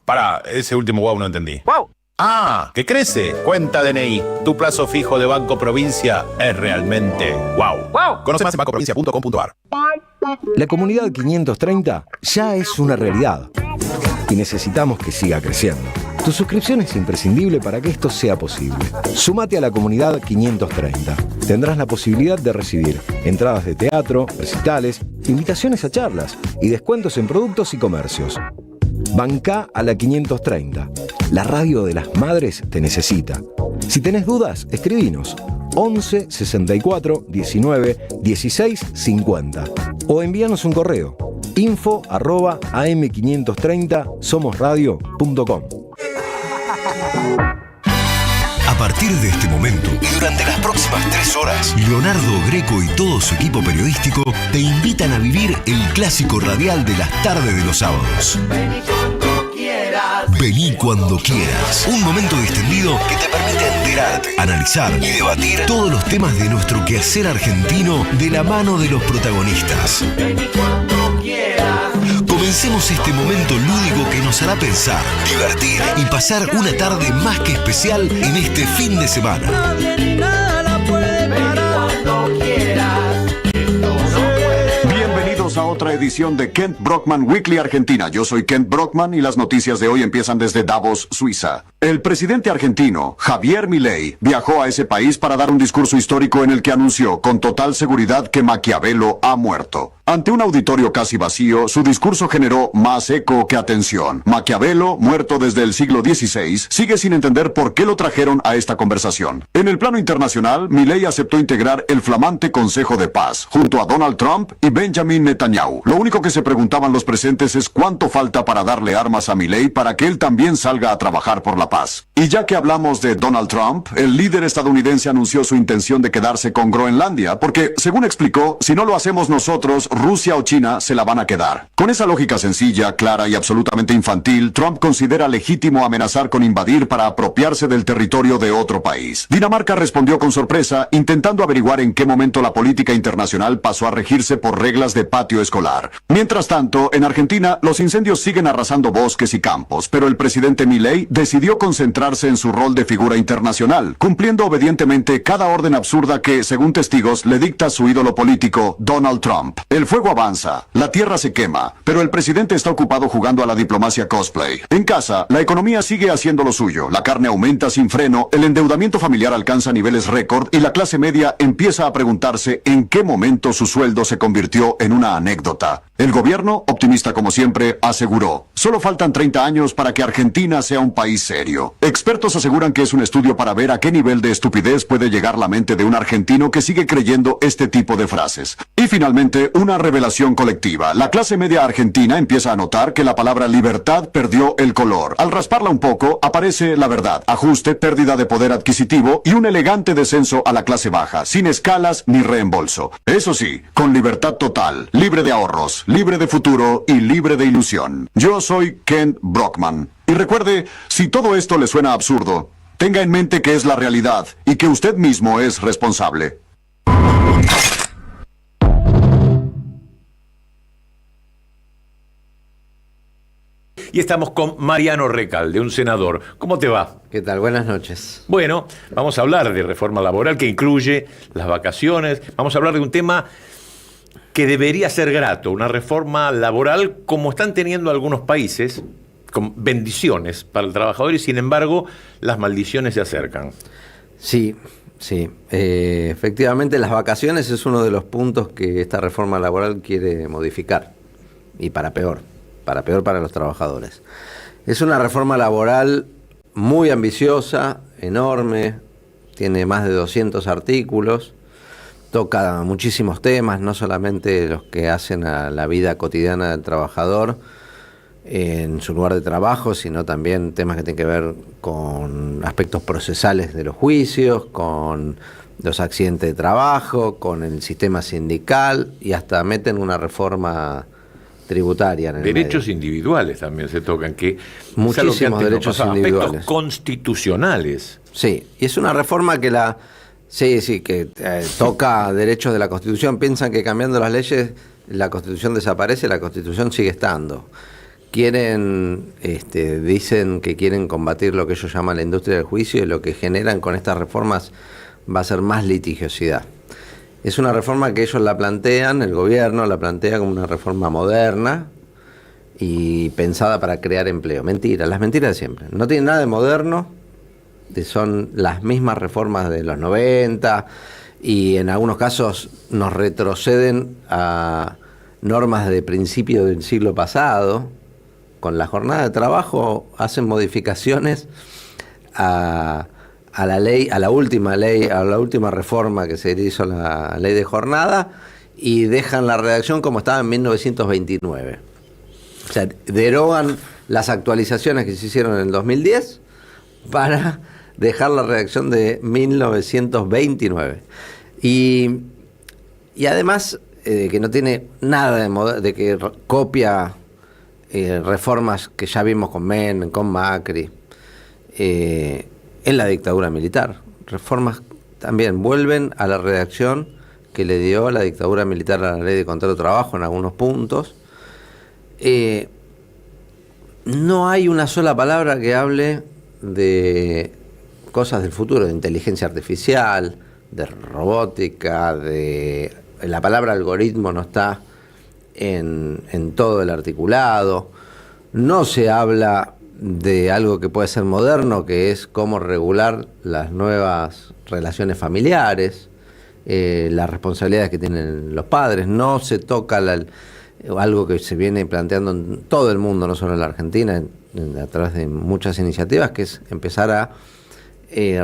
Pará, ese último wow no entendí. ¡Wow! Ah, que crece. Cuenta DNI. Tu plazo fijo de Banco Provincia es realmente wow. ¡Wow! Conoce más en bancoprovincia.com.ar. La comunidad 530 ya es una realidad y necesitamos que siga creciendo. Tu suscripción es imprescindible para que esto sea posible. Sumate a la comunidad 530. Tendrás la posibilidad de recibir entradas de teatro, recitales, invitaciones a charlas y descuentos en productos y comercios. Bancá a la 530. La radio de las madres te necesita. Si tenés dudas, escribinos 11 64 19 16 50 o envíanos un correo info@am530somosradio.com. A partir de este momento y durante las próximas 3 horas, Leonardo Greco y todo su equipo periodístico te invitan a vivir el clásico radial de las tardes de los sábados. Vení cuando quieras. Un momento distendido que te permite enterarte, analizar y debatir todos los temas de nuestro quehacer argentino de la mano de los protagonistas. Comencemos este momento lúdico que nos hará pensar, divertir y pasar una tarde más que especial en este fin de semana. Bienvenidos a otra edición de Kent Brockman Weekly Argentina. Yo soy Kent Brockman y las noticias de hoy empiezan desde Davos, Suiza. El presidente argentino, Javier Milei, viajó a ese país para dar un discurso histórico en el que anunció con total seguridad que Maquiavelo ha muerto. Ante un auditorio casi vacío, su discurso generó más eco que atención. Maquiavelo, muerto desde el siglo XVI, sigue sin entender por qué lo trajeron a esta conversación. En el plano internacional, Milei aceptó integrar el flamante Consejo de Paz, junto a Donald Trump y Benjamin Netanyahu. Lo único que se preguntaban los presentes es cuánto falta para darle armas a Milei para que él también salga a trabajar por la paz. Y ya que hablamos de Donald Trump, el líder estadounidense anunció su intención de quedarse con Groenlandia, porque, según explicó, si no lo hacemos nosotros, Rusia o China se la van a quedar. Con esa lógica sencilla, clara y absolutamente infantil, Trump considera legítimo amenazar con invadir para apropiarse del territorio de otro país. Dinamarca respondió con sorpresa, intentando averiguar en qué momento la política internacional pasó a regirse por reglas de patio escolar. Mientras tanto, en Argentina, los incendios siguen arrasando bosques y campos, pero el presidente Milei decidió concentrarse en su rol de figura internacional, cumpliendo obedientemente cada orden absurda que, según testigos, le dicta su ídolo político, Donald Trump. El fuego avanza, la tierra se quema, pero el presidente está ocupado jugando a la diplomacia cosplay. En casa, la economía sigue haciendo lo suyo, la carne aumenta sin freno, el endeudamiento familiar alcanza niveles récord y la clase media empieza a preguntarse en qué momento su sueldo se convirtió en una anécdota. El gobierno, optimista como siempre, aseguró: solo faltan 30 años para que Argentina sea un país serio. Expertos aseguran que es un estudio para ver a qué nivel de estupidez puede llegar la mente de un argentino que sigue creyendo este tipo de frases. Y finalmente, una revelación colectiva. La clase media argentina empieza a notar que la palabra libertad perdió el color. Al rasparla un poco, aparece la verdad: ajuste, pérdida de poder adquisitivo y un elegante descenso a la clase baja, sin escalas ni reembolso. Eso sí, con libertad total, libre de ahorros, libre de futuro y libre de ilusión. Yo soy Kent Brockman. Y recuerde, si todo esto le suena absurdo, tenga en mente que es la realidad y que usted mismo es responsable. Y estamos con Mariano Recalde, un senador. ¿Cómo te va? ¿Qué tal? Buenas noches. Bueno, vamos a hablar de reforma laboral que incluye las vacaciones. Vamos a hablar de un tema que debería ser grato, una reforma laboral como están teniendo algunos países, con bendiciones para el trabajador, y sin embargo las maldiciones se acercan. Sí. Efectivamente, las vacaciones es uno de los puntos que esta reforma laboral quiere modificar, y para peor para los trabajadores. Es una reforma laboral muy ambiciosa, enorme, tiene más de 200 artículos, toca muchísimos temas, no solamente los que hacen a la vida cotidiana del trabajador en su lugar de trabajo, sino también temas que tienen que ver con aspectos procesales de los juicios, con los accidentes de trabajo, con el sistema sindical, y hasta meten una reforma tributaria en el derechos medio. Individuales también se tocan, que muchísimos derechos individuales, aspectos constitucionales. Sí, y es una reforma que toca derechos de la Constitución. Piensan que cambiando las leyes la Constitución desaparece, la Constitución sigue estando. dicen que quieren combatir lo que ellos llaman la industria del juicio, y lo que generan con estas reformas va a ser más litigiosidad. Es una reforma que ellos la plantean, el gobierno la plantea como una reforma moderna y pensada para crear empleo. Mentira, las mentiras de siempre. No tiene nada de moderno, son las mismas reformas de los 90 y en algunos casos nos retroceden a normas de principio del siglo pasado. Con la jornada de trabajo hacen modificaciones a la ley, a la última reforma que se hizo, la ley de jornada, y dejan la redacción como estaba en 1929. O sea, derogan las actualizaciones que se hicieron en el 2010 para dejar la redacción de 1929. Y además que no tiene nada de que copia reformas que ya vimos con Menem, con Macri, en la dictadura militar. Reformas también vuelven a la redacción que le dio la dictadura militar a la ley de contrato de trabajo en algunos puntos. No hay una sola palabra que hable de cosas del futuro, de inteligencia artificial, de robótica, la palabra algoritmo no está en todo el articulado. No se habla de algo que puede ser moderno, que es cómo regular las nuevas relaciones familiares, las responsabilidades que tienen los padres. No se toca algo que se viene planteando en todo el mundo, no solo en la Argentina, a través de muchas iniciativas, que es empezar a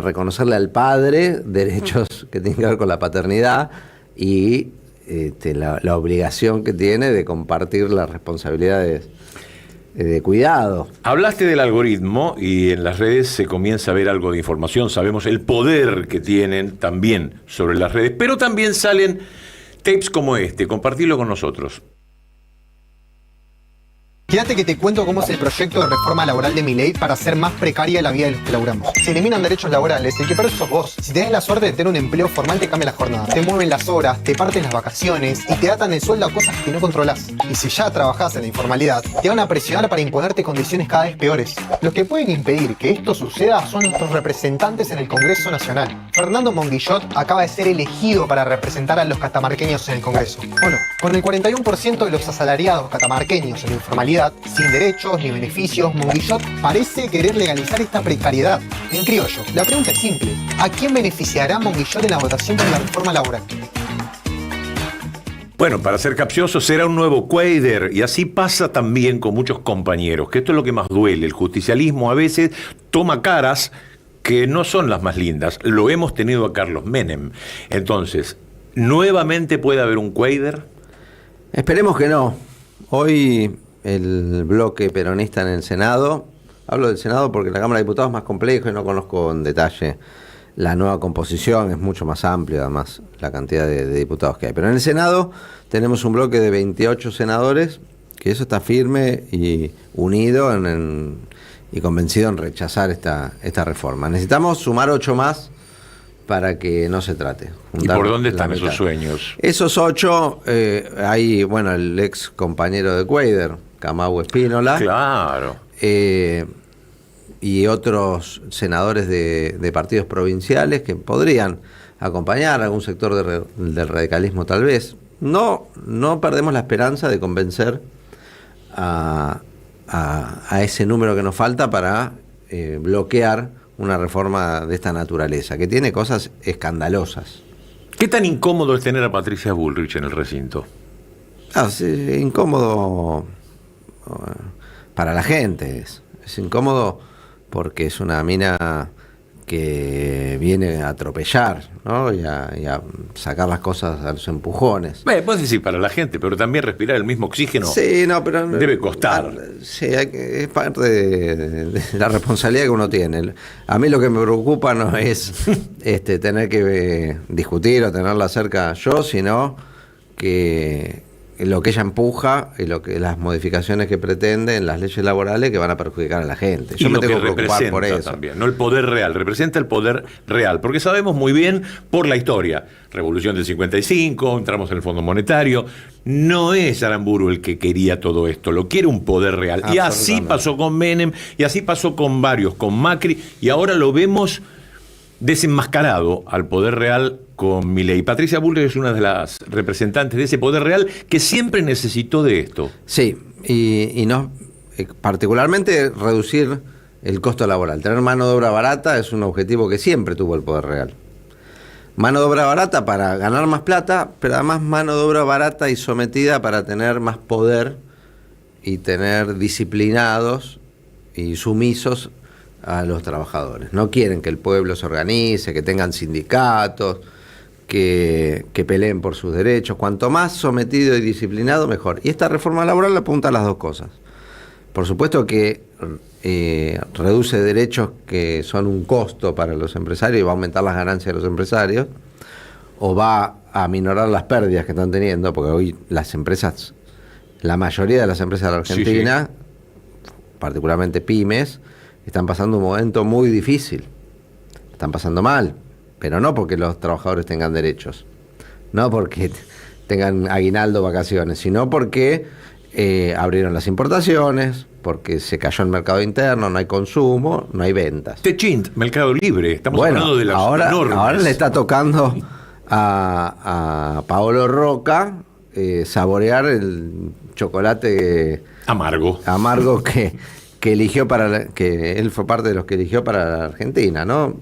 reconocerle al padre derechos que tienen que ver con la paternidad y la obligación que tiene de compartir las responsabilidades de cuidado. Hablaste del algoritmo y en las redes se comienza a ver algo de información. Sabemos el poder que tienen también sobre las redes, pero también salen tapes como este. Compartilo con nosotros. Quédate que te cuento cómo es el proyecto de reforma laboral de Milei para hacer más precaria la vida de los que laburamos. Se eliminan derechos laborales, el que pierde sos vos. Si tenés la suerte de tener un empleo formal, te cambia la jornada. Te mueven las horas, te parten las vacaciones y te atan el sueldo a cosas que no controlás. Y si ya trabajás en la informalidad, te van a presionar para imponerte condiciones cada vez peores. Los que pueden impedir que esto suceda son nuestros representantes en el Congreso Nacional. Fernando Monguillot acaba de ser elegido para representar a los catamarqueños en el Congreso. Bueno, con el 41% de los asalariados catamarqueños en la informalidad, sin derechos ni beneficios, Monguillot parece querer legalizar esta precariedad. En criollo, la pregunta es simple: ¿a quién beneficiará Monguillot en la votación por la reforma laboral? Bueno, para ser capcioso, será un nuevo Cuader, y así pasa también con muchos compañeros, que esto es lo que más duele. El justicialismo a veces toma caras que no son las más lindas. Lo hemos tenido a Carlos Menem. Entonces, ¿nuevamente puede haber un Cuader? Esperemos que no. Hoy el bloque peronista en el Senado, hablo del Senado porque la Cámara de Diputados es más complejo y no conozco en detalle la nueva composición, es mucho más amplia además la cantidad de diputados que hay. Pero en el Senado tenemos un bloque de 28 senadores, que eso está firme y unido y convencido en rechazar esta reforma. Necesitamos sumar 8 más para que no se trate. ¿Y por dónde están esos sueños? Esos 8, hay, bueno, el ex compañero de Cuader, Camau Espínola. Claro. Y otros senadores de partidos provinciales que podrían acompañar a algún sector del radicalismo tal vez. No perdemos la esperanza de convencer a ese número que nos falta para bloquear una reforma de esta naturaleza, que tiene cosas escandalosas. ¿Qué tan incómodo es tener a Patricia Bullrich en el recinto? Sí, incómodo para la gente. Es incómodo porque es una mina que viene a atropellar, ¿no? y a sacar las cosas a los empujones. Puedes decir para la gente, pero también respirar el mismo oxígeno, sí, no, pero debe costar. Sí, es parte de la responsabilidad que uno tiene. A mí lo que me preocupa no es tener que discutir o tenerla cerca yo, sino que lo que ella empuja y las modificaciones que pretende en las leyes laborales que van a perjudicar a la gente. Yo me tengo que preocupar por eso. También, no el poder real, representa el poder real, porque sabemos muy bien por la historia, Revolución del 55, entramos en el Fondo Monetario, no es Aramburu el que quería todo esto, lo quiere un poder real. Y así pasó con Menem, y así pasó con varios, con Macri, y ahora lo vemos desenmascarado al poder real con Milei. Patricia Bullrich es una de las representantes de ese poder real que siempre necesitó de esto. Sí, y no, particularmente reducir el costo laboral. Tener mano de obra barata es un objetivo que siempre tuvo el poder real. Mano de obra barata para ganar más plata, pero además mano de obra barata y sometida para tener más poder y tener disciplinados y sumisos a los trabajadores. No quieren que el pueblo se organice, que tengan sindicatos, que peleen por sus derechos. Cuanto más sometido y disciplinado, mejor. Y esta reforma laboral apunta a las dos cosas. Por supuesto que reduce derechos que son un costo para los empresarios y va a aumentar las ganancias de los empresarios, o va a minorar las pérdidas que están teniendo, porque hoy las empresas, la mayoría de las empresas de la Argentina, particularmente pymes, están pasando un momento muy difícil. Están pasando mal, pero no porque los trabajadores tengan derechos, no porque tengan aguinaldo, vacaciones, sino porque abrieron las importaciones, porque se cayó el mercado interno, no hay consumo, no hay ventas. Techint, Mercado Libre, estamos hablando de las enormes. Ahora le está tocando a Paolo Roca saborear el chocolate amargo que eligió que él fue parte de los que eligió para la Argentina, ¿no?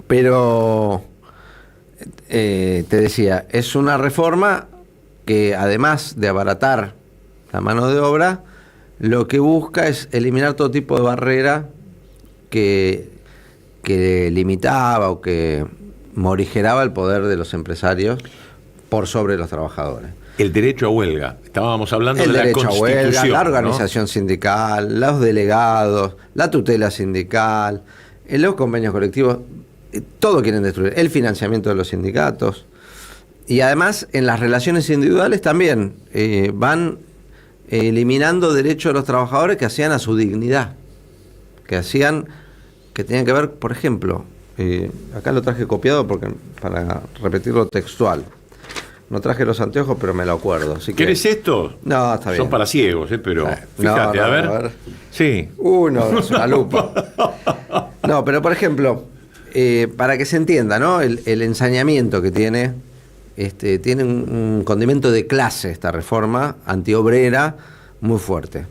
Pero te decía, es una reforma que además de abaratar la mano de obra, lo que busca es eliminar todo tipo de barrera que limitaba o que morigeraba el poder de los empresarios por sobre los trabajadores. El derecho a huelga. Estábamos hablando de la Constitución. El derecho a huelga, la organización, ¿no? sindical, los delegados, la tutela sindical, los convenios colectivos, todo quieren destruir. El financiamiento de los sindicatos. Y además, en las relaciones individuales también van eliminando derechos de los trabajadores que hacían a su dignidad. Que tenían que ver, por ejemplo, acá lo traje copiado para repetirlo textual. No traje los anteojos, pero me lo acuerdo. ¿Querés esto? No, está bien. Son para ciegos, pero fíjate, a ver. Sí. Uno, es una lupa. No, pero por ejemplo, para que se entienda, ¿no? El ensañamiento que tiene un condimento de clase esta reforma antiobrera muy fuerte.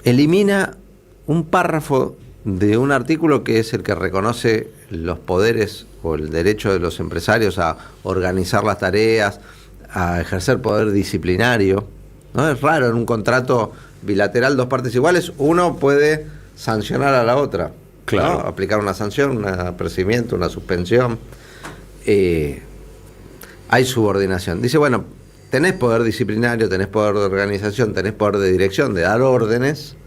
Elimina un párrafo de un artículo que es el que reconoce los poderes o el derecho de los empresarios a organizar las tareas, a ejercer poder disciplinario, ¿no? Es raro en un contrato bilateral, dos partes iguales, uno puede sancionar a la otra, claro, ¿no? Aplicar una sanción, un apercibimiento, una suspensión. Hay subordinación. Dice, bueno, tenés poder disciplinario, tenés poder de organización, tenés poder de dirección, de dar órdenes.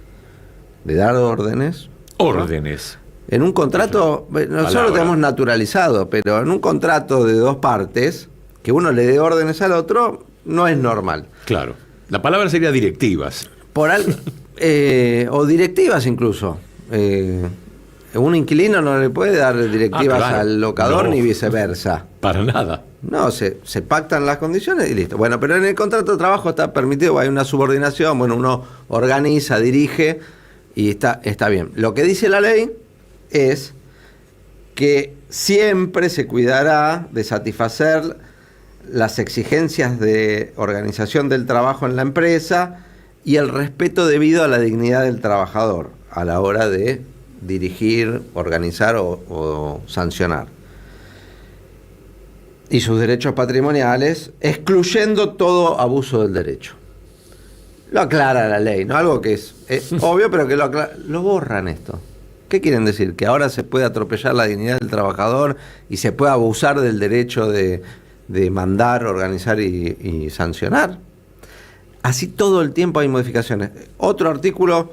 Órdenes. En un contrato, nosotros lo tenemos naturalizado, pero en un contrato de dos partes, que uno le dé órdenes al otro, no es normal. Claro. La palabra sería directivas. O directivas incluso. Un inquilino no le puede dar directivas al locador, ni viceversa. Para nada. No, se pactan las condiciones y listo. Bueno, pero en el contrato de trabajo está permitido, hay una subordinación, bueno, uno organiza, dirige y está bien. Lo que dice la ley es que siempre se cuidará de satisfacer las exigencias de organización del trabajo en la empresa y el respeto debido a la dignidad del trabajador a la hora de dirigir, organizar o sancionar. Y sus derechos patrimoniales, excluyendo todo abuso del derecho. Lo aclara la ley, ¿no? Algo que es obvio, pero que lo borran esto. ¿Qué quieren decir? ¿Que ahora se puede atropellar la dignidad del trabajador y se puede abusar del derecho de mandar, organizar y sancionar? Así todo el tiempo hay modificaciones. Otro artículo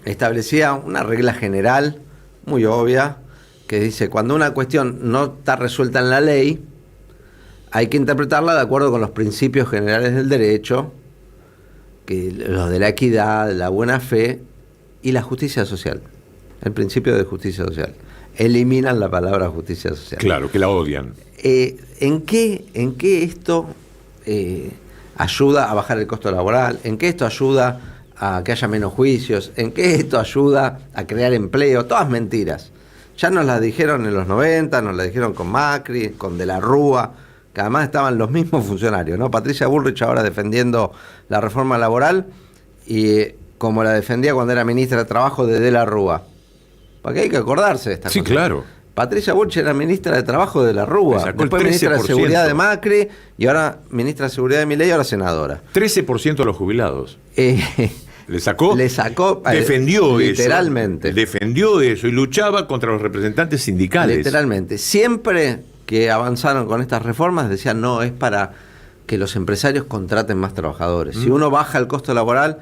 establecía una regla general, muy obvia, que dice, cuando una cuestión no está resuelta en la ley, hay que interpretarla de acuerdo con los principios generales del derecho, que los de la equidad, la buena fe y la justicia social. El principio de justicia social. Eliminan la palabra justicia social. Claro, que la odian. ¿En qué esto ayuda a bajar el costo laboral? ¿En qué esto ayuda a que haya menos juicios? ¿En qué esto ayuda a crear empleo? Todas mentiras. Ya nos las dijeron en los 90, nos las dijeron con Macri, con De la Rúa, que además estaban los mismos funcionarios, ¿no? Patricia Bullrich ahora defendiendo la reforma laboral y como la defendía cuando era ministra de Trabajo de la Rúa. Porque hay que acordarse de esta cosa. Sí, claro. Patricia Bullrich era ministra de Trabajo de la Rúa, después ministra de Seguridad de Macri y ahora ministra de Seguridad de Milei y ahora senadora. 13% de los jubilados. ¿Le sacó? Le sacó. Defendió literalmente. eso. Defendió eso y luchaba contra los representantes sindicales. Literalmente. Siempre que avanzaron con estas reformas decían, no, es para que los empresarios contraten más trabajadores. Si uno baja el costo laboral,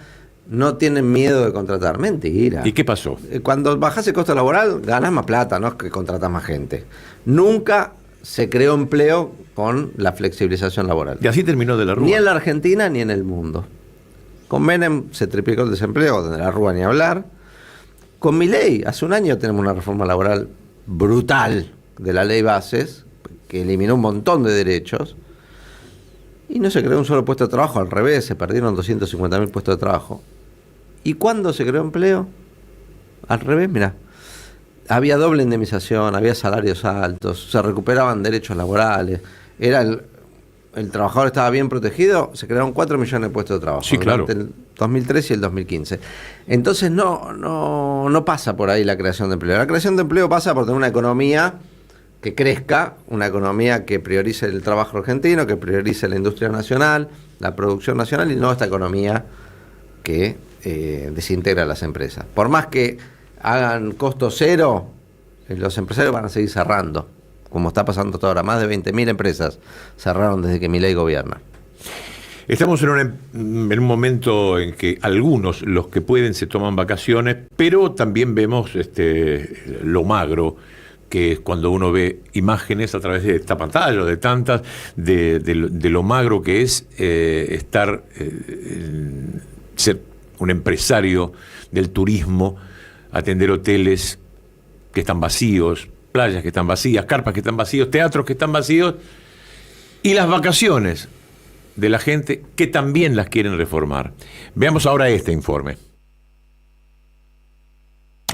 no tienen miedo de contratar. Mentira. ¿Y qué pasó? Cuando bajas el costo laboral, ganas más plata, no es que contratas más gente. Nunca se creó empleo con la flexibilización laboral. Y así terminó De la Rúa. Ni en la Argentina ni en el mundo. Con Menem se triplicó el desempleo, De la Rúa ni hablar. Con Milei, hace un año tenemos una reforma laboral brutal de la ley Bases, que eliminó un montón de derechos, y no se creó un solo puesto de trabajo, al revés, se perdieron 250.000 puestos de trabajo. ¿Y cuándo se creó empleo? Al revés, mirá. Había doble indemnización, había salarios altos, se recuperaban derechos laborales, era el trabajador estaba bien protegido, se crearon 4 millones de puestos de trabajo. Sí, claro. Durante el 2013 y el 2015. Entonces no pasa por ahí la creación de empleo. La creación de empleo pasa por tener una economía que crezca, una economía que priorice el trabajo argentino, que priorice la industria nacional, la producción nacional y no esta economía que desintegra a las empresas. Por más que hagan costo cero, los empresarios van a seguir cerrando, como está pasando hasta ahora. Más de 20.000 empresas cerraron desde que Milei gobierna. Estamos en un momento en que algunos, los que pueden, se toman vacaciones, pero también vemos lo magro, que es cuando uno ve imágenes a través de esta pantalla o de tantas, de lo magro que es ser un empresario del turismo, atender hoteles que están vacíos, playas que están vacías, carpas que están vacíos, teatros que están vacíos, y las vacaciones de la gente que también las quieren reformar. Veamos ahora este informe.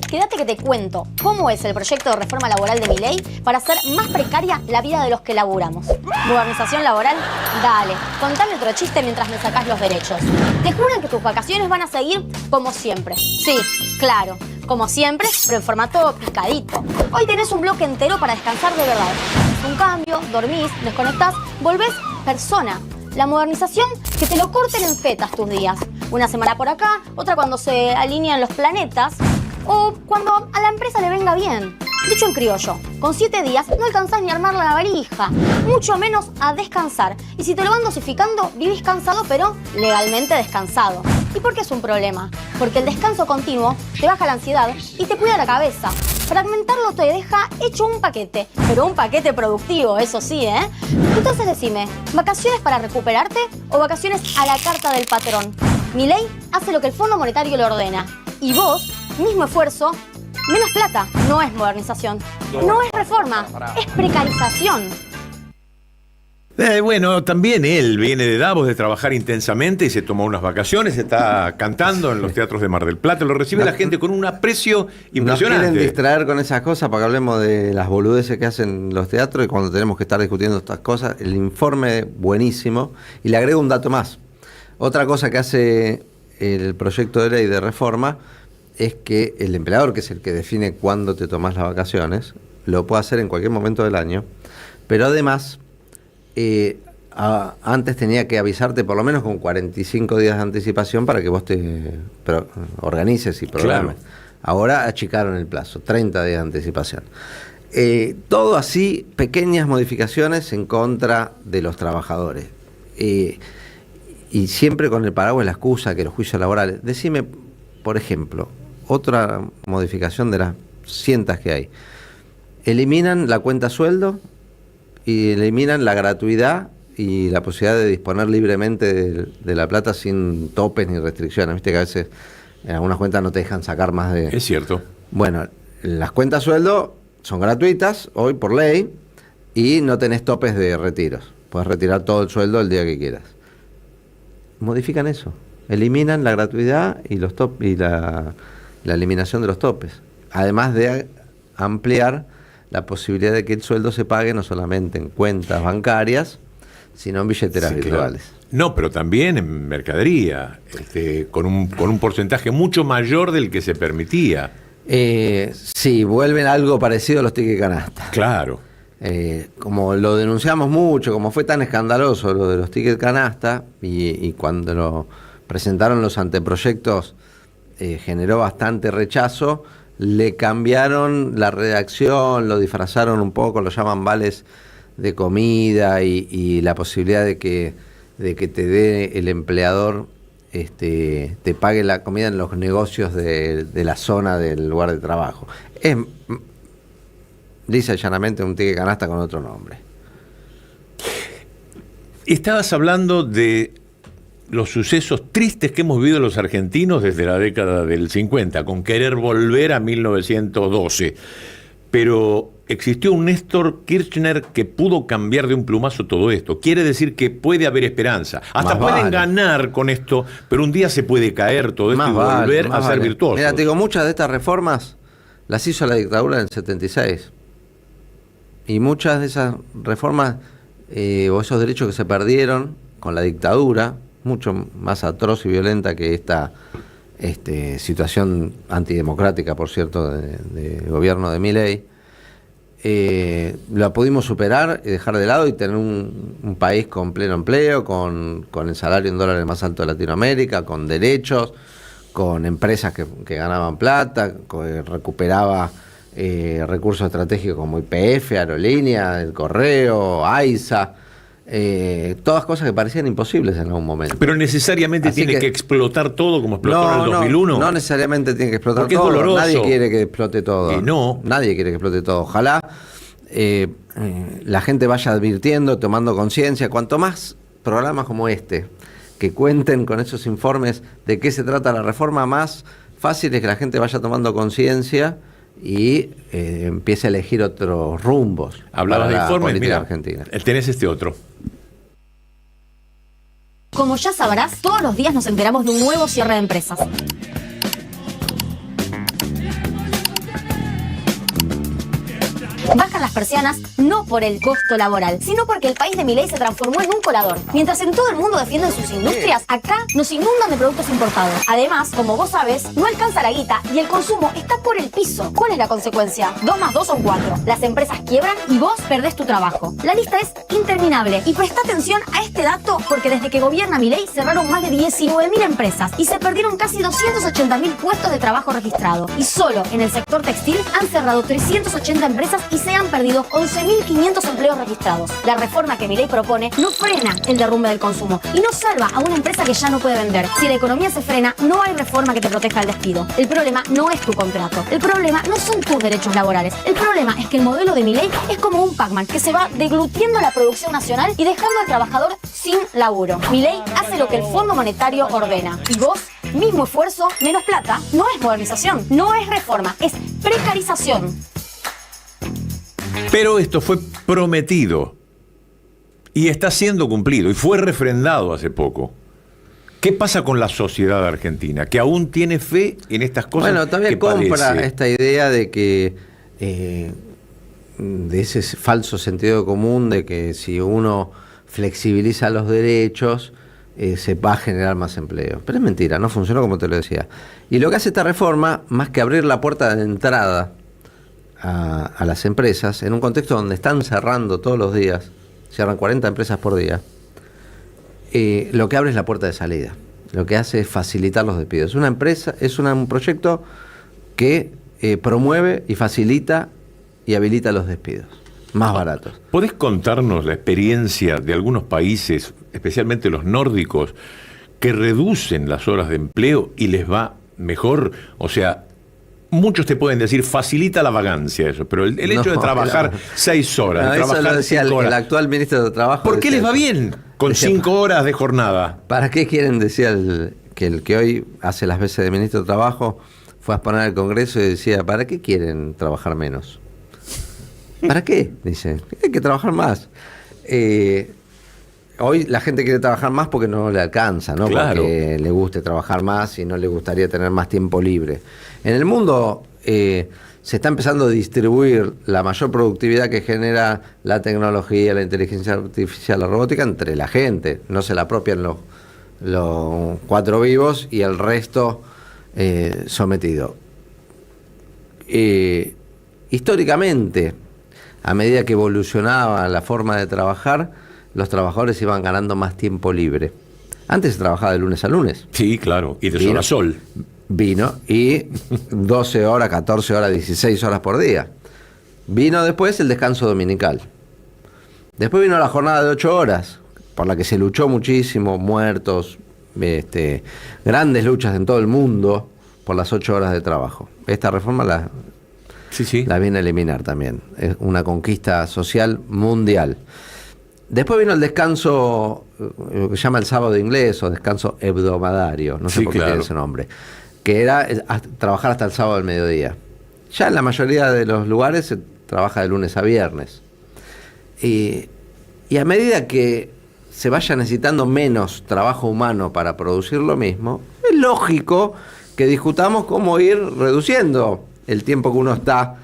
Quédate que te cuento cómo es el proyecto de reforma laboral de Milei para hacer más precaria la vida de los que laburamos. ¿Modernización laboral? Dale, contame otro chiste mientras me sacás los derechos. Te juran que tus vacaciones van a seguir como siempre. Sí, claro, como siempre, pero en formato picadito. Hoy tenés un bloque entero para descansar de verdad. Un cambio, dormís, desconectás, volvés persona. La modernización, que te lo corten en fetas tus días. Una semana por acá, otra cuando se alinean los planetas, o cuando a la empresa le venga bien. Dicho en criollo, con 7 días no alcanzás ni a armar la valija, mucho menos a descansar. Y si te lo van dosificando, vivís cansado, pero legalmente descansado. ¿Y por qué es un problema? Porque el descanso continuo te baja la ansiedad y te cuida la cabeza. Fragmentarlo te deja hecho un paquete, pero un paquete productivo, eso sí, ¿eh? Entonces decime, ¿vacaciones para recuperarte o vacaciones a la carta del patrón? Milei hace lo que el Fondo Monetario le ordena. Y vos, mismo esfuerzo, menos plata. No es modernización, no es reforma, es precarización. Bueno, también él viene de Davos de trabajar intensamente y se tomó unas vacaciones, está cantando en los teatros de Mar del Plata, lo recibe la gente con un aprecio impresionante. Nos quieren distraer con esas cosas para que hablemos de las boludeces que hacen los teatros y cuando tenemos que estar discutiendo estas cosas, el informe buenísimo. Y le agrego un dato más. Otra cosa que hace el proyecto de ley de reforma es que el empleador, que es el que define cuándo te tomas las vacaciones, lo puede hacer en cualquier momento del año, pero además antes tenía que avisarte por lo menos con 45 días de anticipación para que vos te organices y programes. Claro. Ahora achicaron el plazo, 30 días de anticipación. Todo así, pequeñas modificaciones en contra de los trabajadores. Y siempre con el paraguas la excusa que los juicios laborales. Decime, por ejemplo, otra modificación de las cientas que hay. Eliminan la cuenta sueldo y eliminan la gratuidad y la posibilidad de disponer libremente de la plata sin topes ni restricciones. Viste que a veces en algunas cuentas no te dejan sacar más de... Es cierto. Bueno, las cuentas sueldo son gratuitas hoy por ley y no tenés topes de retiros. Puedes retirar todo el sueldo el día que quieras. Modifican eso. Eliminan la gratuidad y los y la eliminación de los topes. Además de ampliar la posibilidad de que el sueldo se pague no solamente en cuentas bancarias, sino en billeteras virtuales. Claro. No, pero también en mercadería, con un porcentaje mucho mayor del que se permitía. Sí, vuelven algo parecido a los tickets canasta. Claro. Como lo denunciamos mucho, como fue tan escandaloso lo de los tickets canasta, y cuando lo presentaron los anteproyectos generó bastante rechazo, le cambiaron la redacción, lo disfrazaron un poco, lo llaman vales de comida y la posibilidad de que te dé el empleador, te pague la comida en los negocios de la zona del lugar de trabajo. Es lisa y llanamente un ticket canasta con otro nombre. Estabas hablando de los sucesos tristes que hemos vivido los argentinos desde la década del 50, con querer volver a 1912. Pero existió un Néstor Kirchner que pudo cambiar de un plumazo todo esto. Quiere decir que puede haber esperanza. Hasta Más pueden vale. ganar con esto, pero un día se puede caer todo esto Más y vale, volver más a ser vale. virtuosos. Mira, te digo, muchas de estas reformas las hizo la dictadura en el 76. Y muchas de esas reformas o esos derechos que se perdieron con la dictadura, mucho más atroz y violenta que esta situación antidemocrática, por cierto, de gobierno de Milei, la pudimos superar y dejar de lado y tener un país con pleno empleo, con el salario en dólares más alto de Latinoamérica, con derechos, con empresas que ganaban plata, que recuperaba recursos estratégicos como YPF, Aerolínea, el Correo, AISA, todas cosas que parecían imposibles en algún momento. Pero necesariamente Así tiene que explotar todo como explotó en el 2001. No necesariamente tiene que explotar Porque es todo. doloroso. Nadie quiere que explote todo. Y no. Nadie quiere que explote todo. Ojalá la gente vaya advirtiendo, tomando conciencia. Cuanto más programas como este, que cuenten con esos informes de qué se trata la reforma, más fácil es que la gente vaya tomando conciencia y empiece a elegir otros rumbos. Hablabas de para la informes, política mira, argentina. tenés este otro. Como ya sabrás, todos los días nos enteramos de un nuevo cierre de empresas. Bajan las persianas no por el costo laboral, sino porque el país de Milei se transformó en un colador. Mientras en todo el mundo defienden sus industrias, acá nos inundan de productos importados. Además, como vos sabes, no alcanza la guita y el consumo está por el piso. ¿Cuál es la consecuencia? 2 más 2 son 4. Las empresas quiebran y vos perdés tu trabajo. La lista es interminable y presta atención a este dato porque desde que gobierna Milei cerraron más de 19.000 empresas y se perdieron casi 280.000 puestos de trabajo registrados. Y solo en el sector textil han cerrado 380 empresas y se han perdido 11.500 empleos registrados. La reforma que Milei propone no frena el derrumbe del consumo y no salva a una empresa que ya no puede vender. Si la economía se frena, no hay reforma que te proteja del despido. El problema no es tu contrato. El problema no son tus derechos laborales. El problema es que el modelo de Milei es como un Pac-Man que se va deglutiendo la producción nacional y dejando al trabajador sin laburo. Milei hace lo que el Fondo Monetario ordena. Y vos, mismo esfuerzo, menos plata, no es modernización, no es reforma, es precarización. Pero esto fue prometido y está siendo cumplido y fue refrendado hace poco. ¿Qué pasa con la sociedad argentina? Que aún tiene fe en estas cosas. Bueno, todavía que compra parece. esta idea de que de ese falso sentido común de que si uno flexibiliza los derechos se va a generar más empleo. Pero es mentira, no funcionó como te lo decía. Y lo que hace esta reforma, más que abrir la puerta de entrada a las empresas, en un contexto donde están cerrando todos los días, cierran 40 empresas por día, lo que abre es la puerta de salida. Lo que hace es facilitar los despidos. Una empresa es un proyecto que promueve y facilita y habilita los despidos más baratos. ¿Podés contarnos la experiencia de algunos países, especialmente los nórdicos, que reducen las horas de empleo y les va mejor? O sea, muchos te pueden decir, facilita la vagancia eso, pero el hecho de trabajar 6 horas, No, de eso trabajar lo decía 5 el horas, actual ministro de Trabajo. ¿por qué decía les va eso. bien con Decía, 5 horas de jornada? ¿Para qué quieren, decía el que hoy hace las veces de ministro de Trabajo, fue a exponer al Congreso y decía, ¿para qué quieren trabajar menos? ¿Para qué? Dice, hay que trabajar más. Hoy la gente quiere trabajar más porque no le alcanza, ¿no? Claro. Porque le guste trabajar más y no le gustaría tener más tiempo libre. En el mundo se está empezando a distribuir la mayor productividad que genera la tecnología, la inteligencia artificial, la robótica entre la gente. No se la apropian los 4 vivos y el resto sometido. Históricamente, a medida que evolucionaba la forma de trabajar, los trabajadores iban ganando más tiempo libre. Antes se trabajaba de lunes a lunes. Sí, claro, y de sol a sol. Vino y 12 horas, 14 horas, 16 horas por día. Vino después el descanso dominical. Después vino la jornada de 8 horas, por la que se luchó muchísimo, muertos, grandes luchas en todo el mundo por las 8 horas de trabajo. Esta reforma la viene a eliminar también. Es una conquista social mundial. Después vino el descanso, lo que se llama el sábado inglés o descanso hebdomadario, no sé por qué tiene ese nombre, que era trabajar hasta el sábado del mediodía. Ya en la mayoría de los lugares se trabaja de lunes a viernes. Y a medida que se vaya necesitando menos trabajo humano para producir lo mismo, es lógico que discutamos cómo ir reduciendo el tiempo que uno está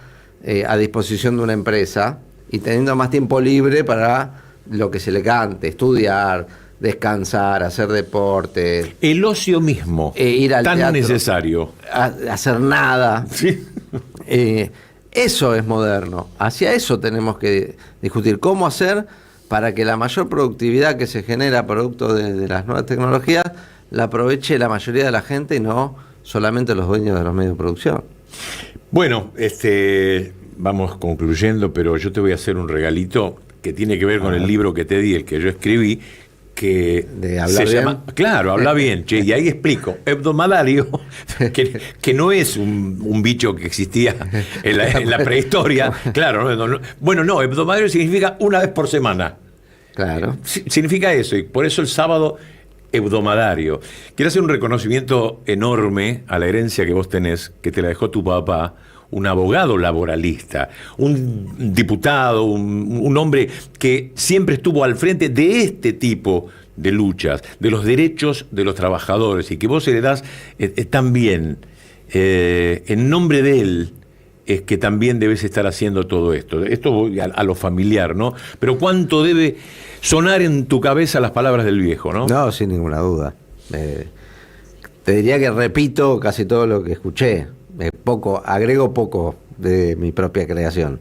a disposición de una empresa y teniendo más tiempo libre para lo que se le cante, estudiar, descansar, hacer deporte. El ocio mismo, ir al tan teatro, necesario. Hacer nada. Sí. Eso es moderno. Hacia eso tenemos que discutir cómo hacer para que la mayor productividad que se genera producto de las nuevas tecnologías la aproveche la mayoría de la gente y no solamente los dueños de los medios de producción. Bueno, vamos concluyendo, pero yo te voy a hacer un regalito que tiene que ver con el libro que te di, el que yo escribí, que ¿De hablar bien? llama, claro, habla bien, che, y ahí explico, hebdomadario, que no es un bicho que existía en la prehistoria, claro, no, hebdomadario significa una vez por semana. Claro. Significa eso, y por eso el sábado hebdomadario. Quiero hacer un reconocimiento enorme a la herencia que vos tenés, que te la dejó tu papá, un abogado laboralista, un diputado, un hombre que siempre estuvo al frente de este tipo de luchas, de los derechos de los trabajadores, y que vos heredás también, en nombre de él, es que también debes estar haciendo todo esto. Esto a lo familiar, ¿no? Pero ¿cuánto debe sonar en tu cabeza las palabras del viejo, no? No, sin ninguna duda. Te diría que repito casi todo lo que escuché. Agrego poco de mi propia creación.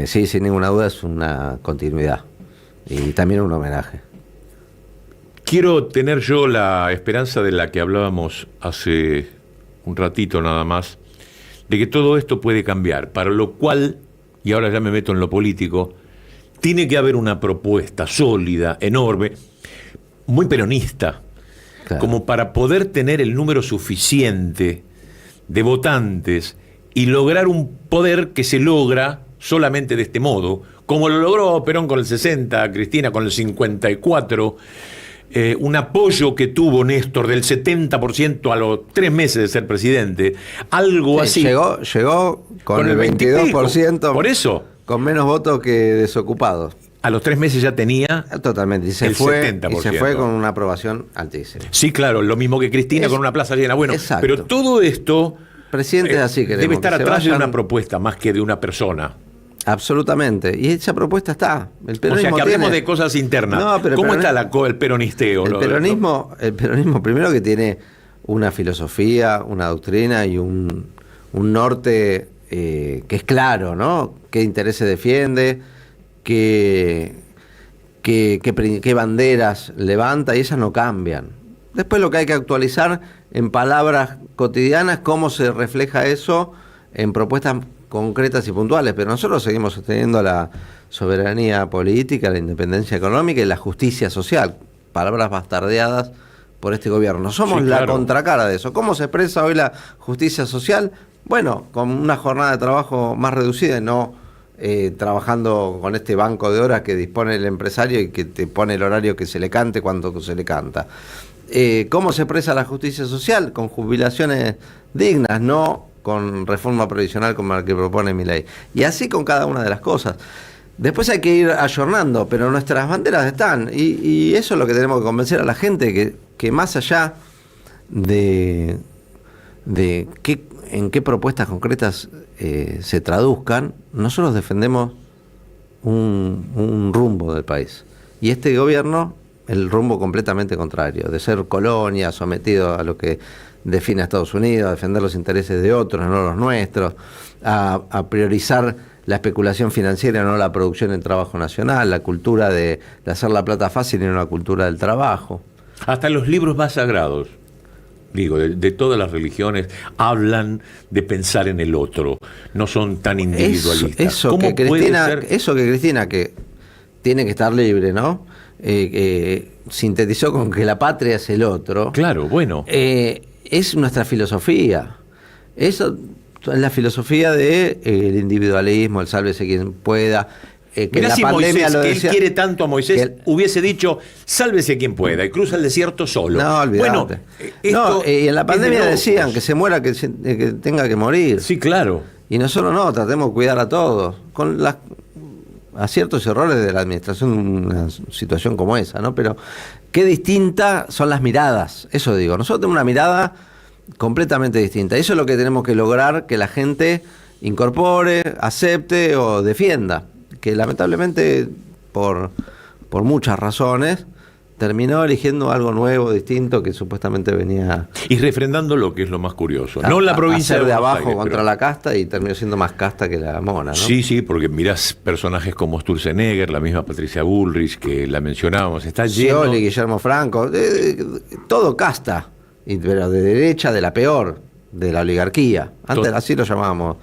Sí, sin ninguna duda es una continuidad y también un homenaje. Quiero tener yo la esperanza de la que hablábamos hace un ratito nada más, de que todo esto puede cambiar, para lo cual, y ahora ya me meto en lo político, tiene que haber una propuesta sólida, enorme, muy peronista, Claro. como para poder tener el número suficiente de votantes y lograr un poder que se logra solamente de este modo, como lo logró Perón con el 60, Cristina con el 54, un apoyo que tuvo Néstor del 70% a los 3 meses de ser presidente, algo así. Llegó con el 22%, por eso, con menos votos que desocupados. a los 3 meses ya tenía Totalmente, y se el fue 70%. con una aprobación altísima. Sí, claro, lo mismo que Cristina con una plaza llena. Bueno, exacto. pero todo esto Presidentes así queremos, debe estar que se atrás de vayan. una propuesta más que de una persona. Absolutamente, y esa propuesta está. El O sea, peronismo que hablemos tiene- de cosas internas. No, pero ¿Cómo el está el peronisteo? El peronismo primero que tiene una filosofía, una doctrina y un norte que es claro, ¿no? ¿Qué intereses defiende? ¿Qué banderas levanta? Y esas no cambian. Después lo que hay que actualizar en palabras cotidianas, cómo se refleja eso en propuestas concretas y puntuales, pero nosotros seguimos sosteniendo la soberanía política, la independencia económica y la justicia social, palabras bastardeadas por este gobierno. Somos Sí, la claro. contracara de eso. ¿Cómo se expresa hoy la justicia social? Bueno, con una jornada de trabajo más reducida y no trabajando con este banco de horas que dispone el empresario y que te pone el horario que se le cante cuando se le canta. ¿Cómo se expresa la justicia social? Con jubilaciones dignas, no con reforma previsional como la que propone Milei. Y así con cada una de las cosas. Después hay que ir ayornando, pero nuestras banderas están. Y eso es lo que tenemos que convencer a la gente, que más allá de en qué propuestas concretas se traduzcan, nosotros defendemos un rumbo del país. Y este gobierno, el rumbo completamente contrario, de ser colonia, sometido a lo que define a Estados Unidos, a defender los intereses de otros, no los nuestros, a priorizar la especulación financiera, no la producción en trabajo nacional, la cultura de hacer la plata fácil y no la cultura del trabajo. Hasta los libros más sagrados, digo, de todas las religiones, hablan de pensar en el otro, no son tan individualistas. Eso que Cristina, que tiene que estar libre, ¿no? Sintetizó con que la patria es el otro. Claro, bueno. Es nuestra filosofía. Eso es la filosofía del individualismo, el sálvese quien pueda. Mirá, si Moisés, que él quiere tanto a Moisés, hubiese dicho, sálvese quien pueda, y cruza el desierto solo. No, olvidate. Bueno, y en la pandemia decían que se muera, que tenga que morir. Sí, claro. Y nosotros no, tratemos de cuidar a todos, con los aciertos y errores de la administración, una situación como esa, ¿no? Pero qué distintas son las miradas, eso digo. Nosotros tenemos una mirada completamente distinta. Eso es lo que tenemos que lograr, que la gente incorpore, acepte o defienda. Que lamentablemente, por muchas razones, terminó eligiendo algo nuevo, distinto, que supuestamente venía... Y refrendando lo que es lo más curioso. No la provincia de abajo Aires, contra la casta, y terminó siendo más casta que la mona, ¿no? Sí, porque mirás personajes como Sturzenegger, la misma Patricia Bullrich, que la mencionábamos, está lleno... Scioli, Guillermo Franco, todo casta, pero de derecha, de la peor, de la oligarquía. Antes así lo llamábamos...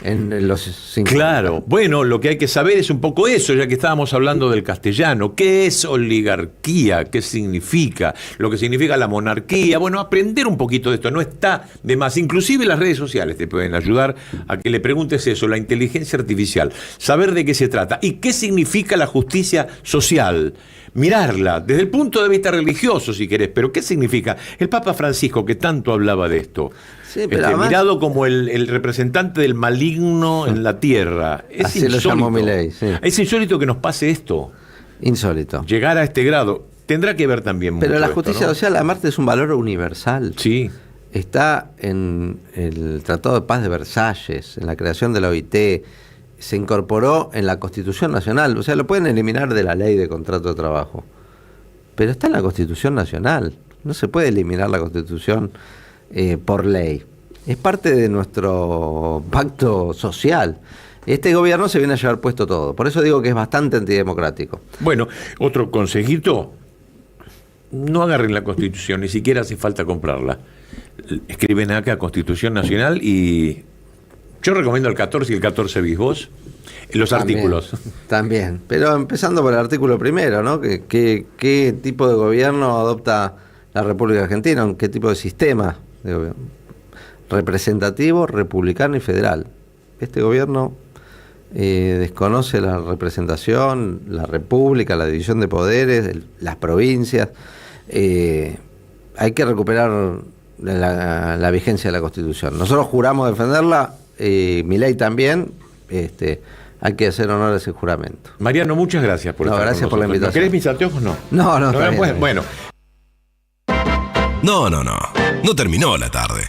en los 50. Claro, bueno, lo que hay que saber es un poco eso, ya que estábamos hablando del castellano. ¿Qué es oligarquía? ¿Qué significa? Lo que significa la monarquía. Bueno, aprender un poquito de esto no está de más. Inclusive las redes sociales te pueden ayudar a que le preguntes eso, la inteligencia artificial, saber de qué se trata y qué significa la justicia social. Mirarla desde el punto de vista religioso, si querés, pero ¿qué significa? El Papa Francisco, que tanto hablaba de esto, sí, pero además, mirado como el representante del maligno en la tierra. Es así insólito. Lo llamó Milei, sí. Es insólito que nos pase esto. Insólito. Llegar a este grado. Tendrá que ver también pero mucho la justicia esto, ¿no? social, además, es un valor universal. Sí. Está en el Tratado de Paz de Versalles, en la creación de la OIT, se incorporó en la Constitución Nacional. O sea, lo pueden eliminar de la ley de contrato de trabajo, pero está en la Constitución Nacional. No se puede eliminar la Constitución por ley. Es parte de nuestro pacto social. Este gobierno se viene a llevar puesto todo. Por eso digo que es bastante antidemocrático. Bueno, otro consejito: no agarren la Constitución, ni siquiera hace falta comprarla. Escriben acá Constitución Nacional y yo recomiendo el 14 y el 14 bis vos, los artículos. También, pero empezando por el artículo primero, ¿no? ¿Qué tipo de gobierno adopta la República Argentina? ¿Qué tipo de sistema de gobierno? Representativo, republicano y federal. Este gobierno desconoce la representación, la república, la división de poderes, las provincias. Hay que recuperar la vigencia de la Constitución. Nosotros juramos defenderla, Milei también. Hay que hacer honor a ese juramento. Mariano, muchas gracias por estar gracias con por la nosotros. invitación. ¿Querés mis anteojos? No. No, está bien, pues, bueno. No terminó la tarde.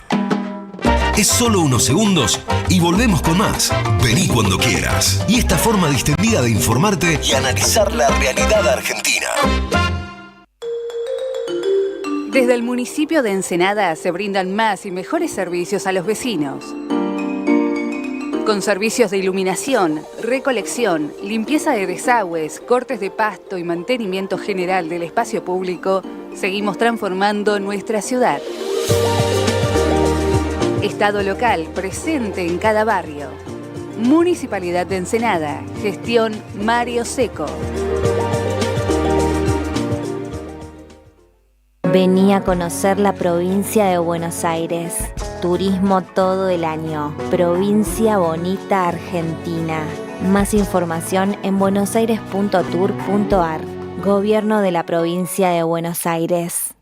Es solo unos segundos y volvemos con más. Vení cuando quieras. Y esta forma distendida de informarte y analizar la realidad argentina. Desde el municipio de Ensenada se brindan más y mejores servicios a los vecinos. Con servicios de iluminación, recolección, limpieza de desagües, cortes de pasto y mantenimiento general del espacio público, seguimos transformando nuestra ciudad. Estado local presente en cada barrio. Municipalidad de Ensenada. Gestión Mario Seco. Vení a conocer la provincia de Buenos Aires. Turismo todo el año. Provincia Bonita, Argentina. Más información en buenosaires.tour.ar. Gobierno de la provincia de Buenos Aires.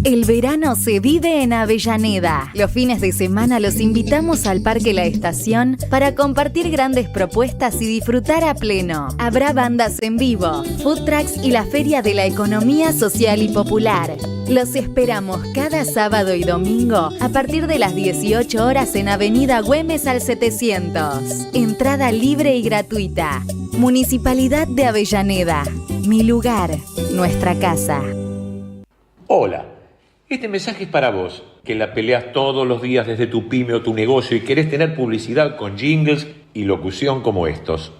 El verano se vive en Avellaneda. Los fines de semana los invitamos al Parque La Estación para compartir grandes propuestas y disfrutar a pleno. Habrá bandas en vivo, food trucks y la Feria de la Economía Social y Popular. Los esperamos cada sábado y domingo a partir de las 18 horas en Avenida Güemes al 700. Entrada libre y gratuita. Municipalidad de Avellaneda. Mi lugar, nuestra casa. Hola, este mensaje es para vos, que la peleas todos los días desde tu pyme o tu negocio y querés tener publicidad con jingles y locución como estos.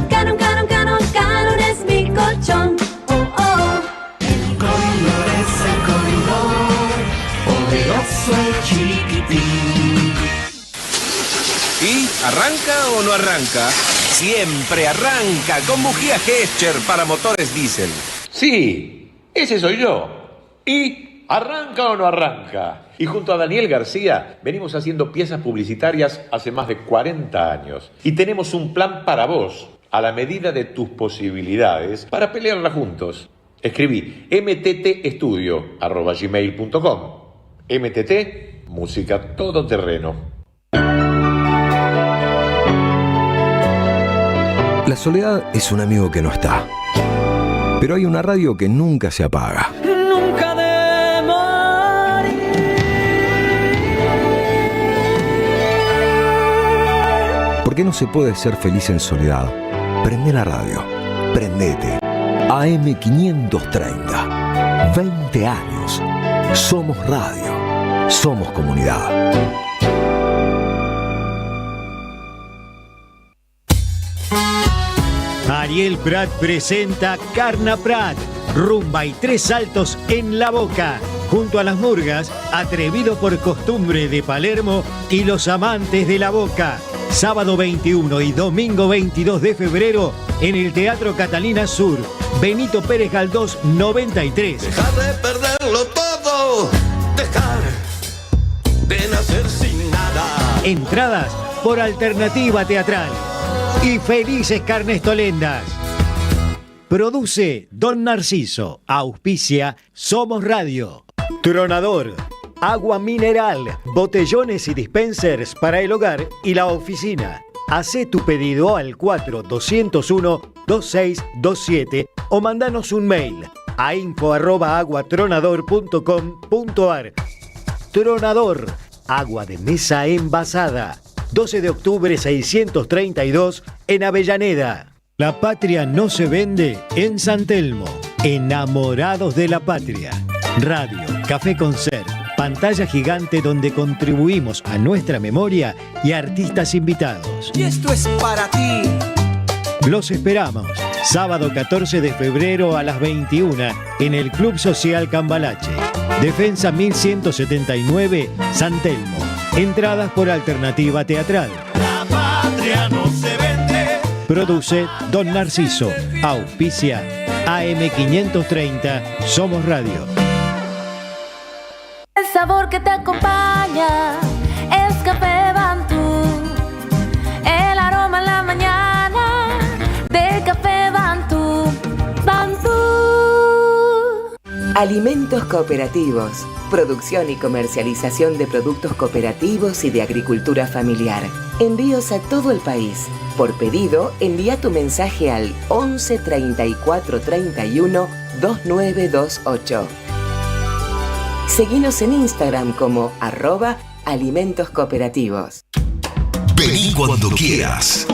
Canon, Canon, Canon, Canon es mi colchón. Oh, oh. El corredor es el corredor, poderoso y chiquitín. ¿Y arranca o no arranca? Siempre arranca con bujía Gescher para motores diésel. Sí, ese soy yo. ¿Y arranca o no arranca? Y junto a Daniel García venimos haciendo piezas publicitarias hace más de 40 años. Y tenemos un plan para vos, a la medida de tus posibilidades, para pelearla juntos. Escribí mttestudio@gmail.com. MTT, música todoterreno. La soledad es un amigo que no está. Pero hay una radio que nunca se apaga. Nunca de morir. ¿Por qué no se puede ser feliz en soledad? Prende la radio. Prendete. AM530. 20 años. Somos radio. Somos comunidad. Ariel Prat presenta Carna Prat, rumba y 3 saltos en la boca. Junto a las murgas, Atrevido por Costumbre de Palermo y los amantes de la boca. Sábado 21 y domingo 22 de febrero en el Teatro Catalina Sur. Benito Pérez Galdós 93. Dejar de perderlo todo, dejar de nacer sin nada. Entradas por Alternativa Teatral. Y felices carnestolendas. Produce Don Narciso. Auspicia Somos Radio. Tronador. Agua mineral. Botellones y dispensers para el hogar y la oficina. Hacé tu pedido al 4201-2627 o mandanos un mail a info@aguatronador.com.ar. Tronador. Agua de mesa envasada. 12 de octubre 632 en Avellaneda. La patria no se vende en San Telmo. Enamorados de la patria. Radio, café concert, pantalla gigante donde contribuimos a nuestra memoria y artistas invitados. Y esto es para ti. Los esperamos. Sábado 14 de febrero a las 21 en el Club Social Cambalache. Defensa 1179, San Telmo. Entradas por Alternativa Teatral. La patria no se vende. Produce Don Narciso. Auspicia AM530. Somos Radio. El sabor que te acompaña es Café Bantú. El aroma en la mañana de Café Bantú. Bantú. Alimentos cooperativos. Producción y comercialización de productos cooperativos y de agricultura familiar. Envíos a todo el país. Por pedido, envía tu mensaje al 11 34 31 2928. Seguinos en Instagram como @alimentos cooperativos. Vení cuando quieras.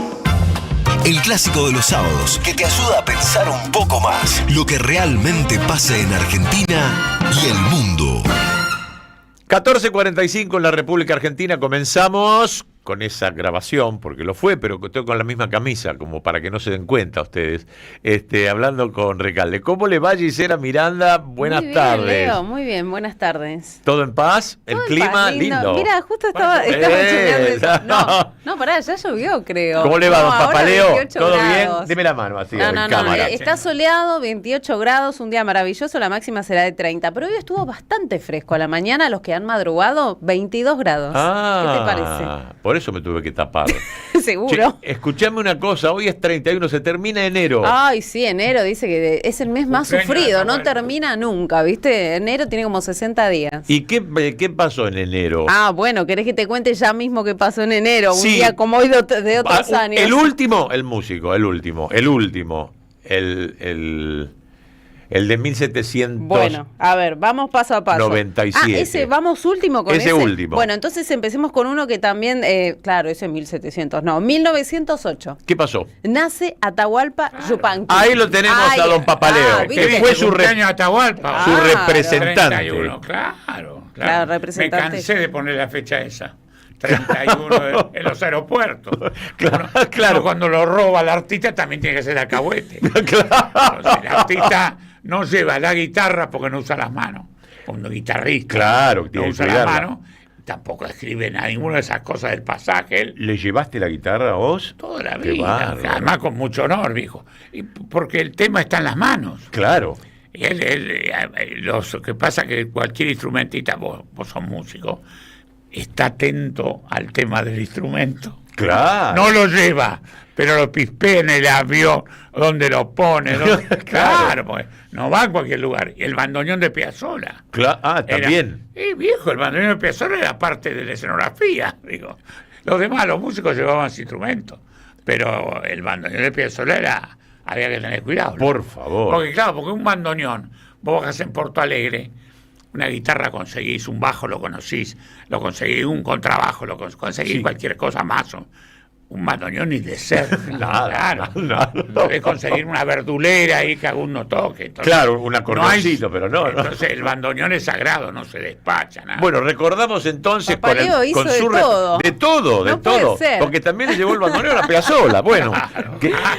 El clásico de los sábados que te ayuda a pensar un poco más lo que realmente pasa en Argentina y el mundo. 14:45 en la República Argentina. Comenzamos con esa grabación, porque lo fue, pero estoy con la misma camisa, como para que no se den cuenta ustedes, hablando con Recalde. ¿Cómo le va, Gisela Miranda? Buenas tardes. Leo, muy bien, buenas tardes. ¿Todo en paz? ¿El clima? Lindo. Mira, justo estaba chequeando eso. No, pará, ya llovió, creo. ¿Cómo le va, don Papaleo? ¿Todo grados. bien? Deme la mano así, No, cámara. está soleado, 28 grados, un día maravilloso, la máxima será de 30, pero hoy estuvo bastante fresco. A la mañana, los que han madrugado, 22 grados. ¿Qué te parece? Por eso me tuve que tapar. Seguro. Che, escuchame una cosa, hoy es 31, se termina enero. Ay, sí, enero dice que es el mes más sufrido, no termina nunca, ¿viste? Enero tiene como 60 días. ¿Y qué pasó en enero? Ah, bueno, ¿querés que te cuente ya mismo qué pasó en enero? Un Sí. día como hoy de otros años. El último, el músico, el de 1700. Bueno, a ver, vamos paso a paso. 97. Vamos último con ese. Ese último. Bueno, entonces empecemos con uno que también, claro, ese es 1700, no, 1908. ¿Qué pasó? Nace Atahualpa Yupanqui. Ahí lo tenemos a don Papaleo, ¿viste? que fue su Atahualpa. su representante. 31, claro. representante. Me cansé de poner la fecha esa. 31 en los aeropuertos. Claro. Cuando lo roba el artista también tiene que ser alcahuete. Entonces, el artista no lleva la guitarra porque no usa las manos. Un guitarrista Claro, no usa las manos. Tampoco escribe ninguna de esas cosas del pasaje. ¿Le llevaste la guitarra a vos? Toda la Qué vida. bárbaro. Además con mucho honor, dijo. Porque el tema está en las manos. Claro. Y lo que pasa es que cualquier instrumentista, vos sos músico, está atento al tema del instrumento. Claro. No lo lleva, pero lo pispea en el avión, donde lo pone. Claro, pues no va a cualquier lugar. Y el bandoneón de Piazzolla. También. Viejo, el bandoneón de Piazzolla era parte de la escenografía. Digo. Los demás, los músicos llevaban su instrumento, pero el bandoneón de Piazzolla había que tener cuidado, ¿no? Por favor. Porque un bandoneón, vos bajás en Porto Alegre, una guitarra conseguís, un bajo lo conseguís, un contrabajo lo conseguís, cualquier cosa más. Un bandoneón ni de ser. Claro. Podés conseguir una verdulera ahí que alguno toque. Entonces, claro, un acordeoncito, pero no. Entonces el bandoneón es sagrado, no se despacha nada. Bueno, recordamos entonces Papaleo hizo de todo. De todo. Puede ser. Porque también le llevó el bandoneón a Piazzolla. Bueno,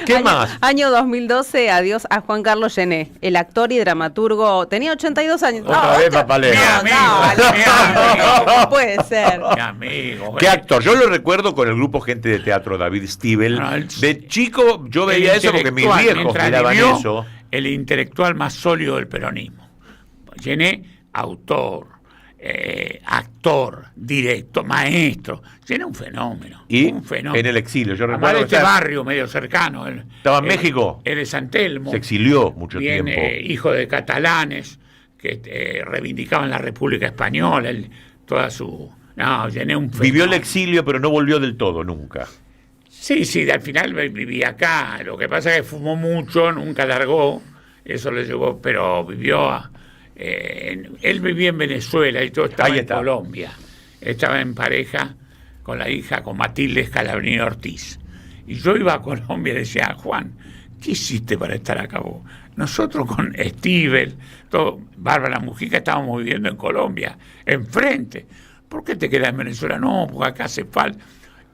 ¿qué más? Año 2012, adiós a Juan Carlos Gené, el actor y dramaturgo. Tenía 82 años. Otra vez, Papaleo. Mi amigo. No puede ser. Mi amigo. ¿Qué actor? Yo lo recuerdo con el grupo Gente de Teatro David Stiebel. De chico yo veía eso porque mis viejos miraban eso. El intelectual más sólido del peronismo. Gené, autor, actor, director, maestro. Gené un fenómeno. Y un fenómeno. en el exilio. Yo Además recuerdo de este barrio medio cercano. ¿Estaba en México? Él es San Telmo. Se exilió mucho tiempo. Hijo de catalanes que reivindicaban la República Española. Toda su... No, Gené un fenómeno. Vivió el exilio, pero no volvió del todo, nunca. Sí, al final vivía acá. Lo que pasa es que fumó mucho, nunca largó. Eso le llevó, pero vivió... él vivía en Venezuela y todo estaba en Colombia. Estaba en pareja con la hija, con Matilde Scalabrini Ortiz. Y yo iba a Colombia y decía, Juan, ¿qué hiciste para estar acá vos? Nosotros con Stiebel, Bárbara Mujica, estábamos viviendo en Colombia, enfrente. ¿Por qué te quedas en Venezuela? No, porque acá hace falta...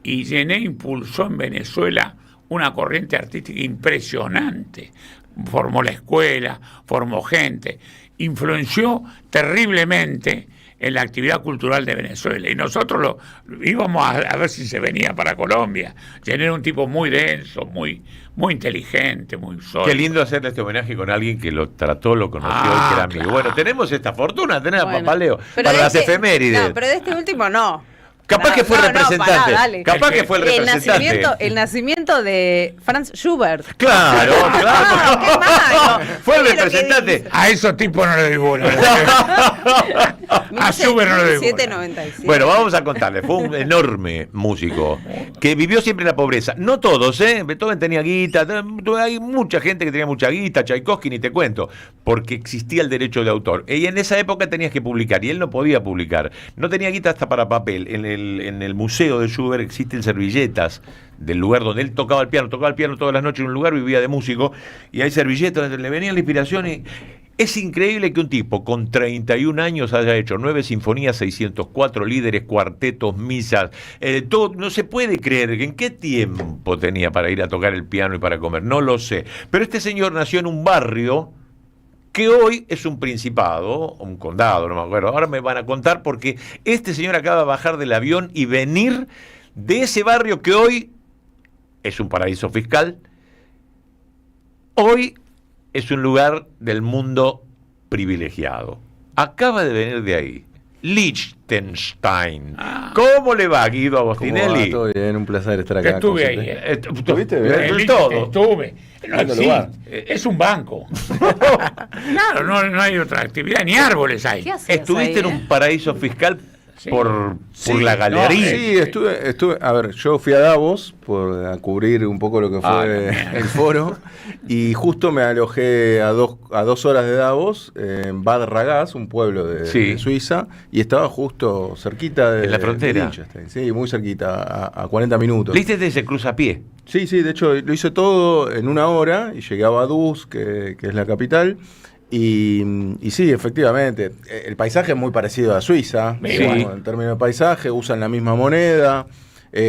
Y Gené impulsó en Venezuela una corriente artística impresionante. Formó la escuela, formó gente, influenció terriblemente en la actividad cultural de Venezuela. Y nosotros íbamos a ver si se venía para Colombia. Gené era un tipo muy denso, muy inteligente, muy sólido. Qué lindo hacerle este homenaje con alguien que lo trató, lo conoció y que era amigo. Bueno, tenemos esta fortuna, tener a Papaleo para las efemérides. No, pero de este último no. Capaz que fue el representante. Capaz que fue el representante. El nacimiento de Franz Schubert. Claro. Qué malo. Fue el representante. A esos tipos no le doy bola. A Schubert no le doy bola. 1797. Bueno, vamos a contarle. Fue un enorme músico que vivió siempre en la pobreza. No todos, Beethoven tenía guita. Hay mucha gente que tenía mucha guita. Tchaikovsky ni te cuento. Porque existía el derecho de autor. Y en esa época tenías que publicar. Y él no podía publicar. No tenía guita hasta para papel. En el museo de Schubert existen servilletas del lugar donde él tocaba el piano todas las noches en un lugar, vivía de músico, y hay servilletas donde le venía la inspiración Es increíble que un tipo con 31 años haya hecho 9 sinfonías, 604 líderes, cuartetos, misas, todo. No se puede creer. ¿En qué tiempo tenía para ir a tocar el piano y para comer? No lo sé. Pero este señor nació en un barrio que hoy es un principado, un condado, no me acuerdo. Ahora me van a contar porque este señor acaba de bajar del avión y venir de ese barrio que hoy es un paraíso fiscal. Hoy es un lugar del mundo privilegiado. Acaba de venir de ahí. Liechtenstein. ¿Cómo le va, Guido Agostinelli? Todo bien, un placer estar acá. Estuve ahí. ¿Estuviste? Estuve. No, sí, es un banco. Claro, no hay otra actividad, ni árboles hay. ¿Estuviste en un paraíso fiscal por la galería? Sí, estuve. A ver, yo fui a Davos a cubrir un poco lo que fue el foro y justo me alojé a 2 horas de Davos en Bad Ragaz, un pueblo de Suiza, y estaba justo cerquita de la frontera. De Liechtenstein. Sí, muy cerquita, a 40 minutos. Liechtenstein se cruza a pie. Sí, de hecho lo hice todo en 1 hora y llegué a Vaduz, que es la capital. Y sí, efectivamente, el paisaje es muy parecido a Suiza, en términos de paisaje, usan la misma moneda,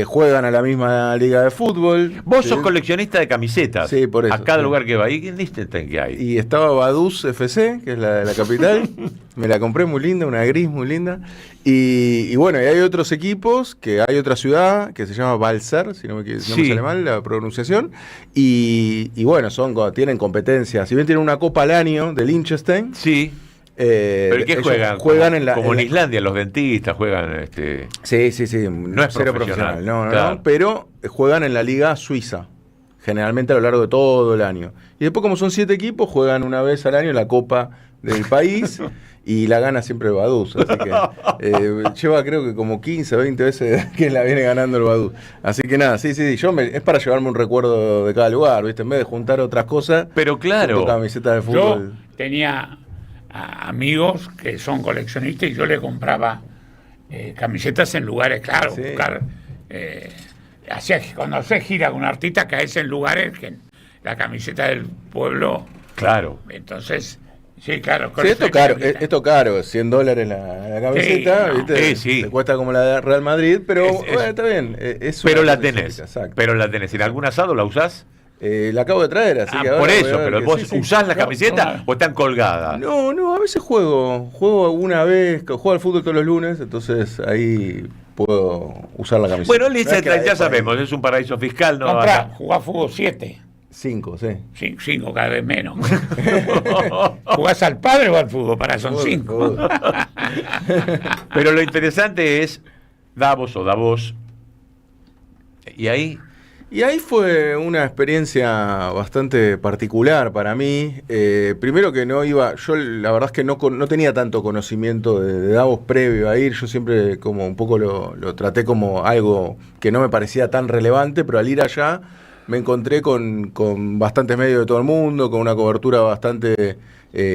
juegan a la misma liga de fútbol. Vos sos coleccionista de camisetas. Sí, por eso. A cada lugar que va. ¿Y en Liechtenstein qué hay? Y estaba Vaduz FC, que es la de la capital. Me la compré muy linda, una gris muy linda. Y bueno, y hay otros equipos, que hay otra ciudad que se llama Balzer, si no me sale mal la pronunciación. Y bueno, tienen competencias. Si bien tienen una copa al año de Liechtenstein. Sí. ¿Pero qué juegan? Juegan como en Islandia, los dentistas juegan. Sí. No es profesional. No, pero juegan en la liga suiza, generalmente a lo largo de todo el año. Y después, como son 7 equipos, juegan una vez al año la copa del país y la gana siempre el Vaduz. Así que lleva creo que como 15 o 20 veces que la viene ganando el Vaduz. Así que nada, sí, es para llevarme un recuerdo de cada lugar, ¿viste? En vez de juntar otras cosas. Pero claro. Camiseta de fútbol. Yo tenía amigos que son coleccionistas y yo les compraba camisetas en lugares, claro, buscar cuando haces gira con un artista caes en lugares que la camiseta del pueblo, claro, entonces sí, claro, sí, esto caro, $100 la camiseta, sí, ¿viste? Sí. Te cuesta como la de Real Madrid, pero bueno, está bien, pero la tenés, pero la tenés. ¿En algún asado la usás? La acabo de traer, así que ahora por eso, pero vos sí, usás la camiseta o están colgadas. No, a veces juego una vez, juego al fútbol todos los lunes, entonces ahí puedo usar la camiseta. Bueno, Liechtenstein ya sabemos, es un paraíso fiscal, ¿no? Jugás fútbol 7. 5, sí. 5 cada vez menos. ¿Jugás al padre o al fútbol? Para son 5. Pero lo interesante es Davos. Y ahí fue una experiencia bastante particular para mí. Primero que yo la verdad es que no tenía tanto conocimiento de Davos previo a ir. Yo siempre como un poco lo traté como algo que no me parecía tan relevante, pero al ir allá me encontré con bastantes medios de todo el mundo, con una cobertura bastante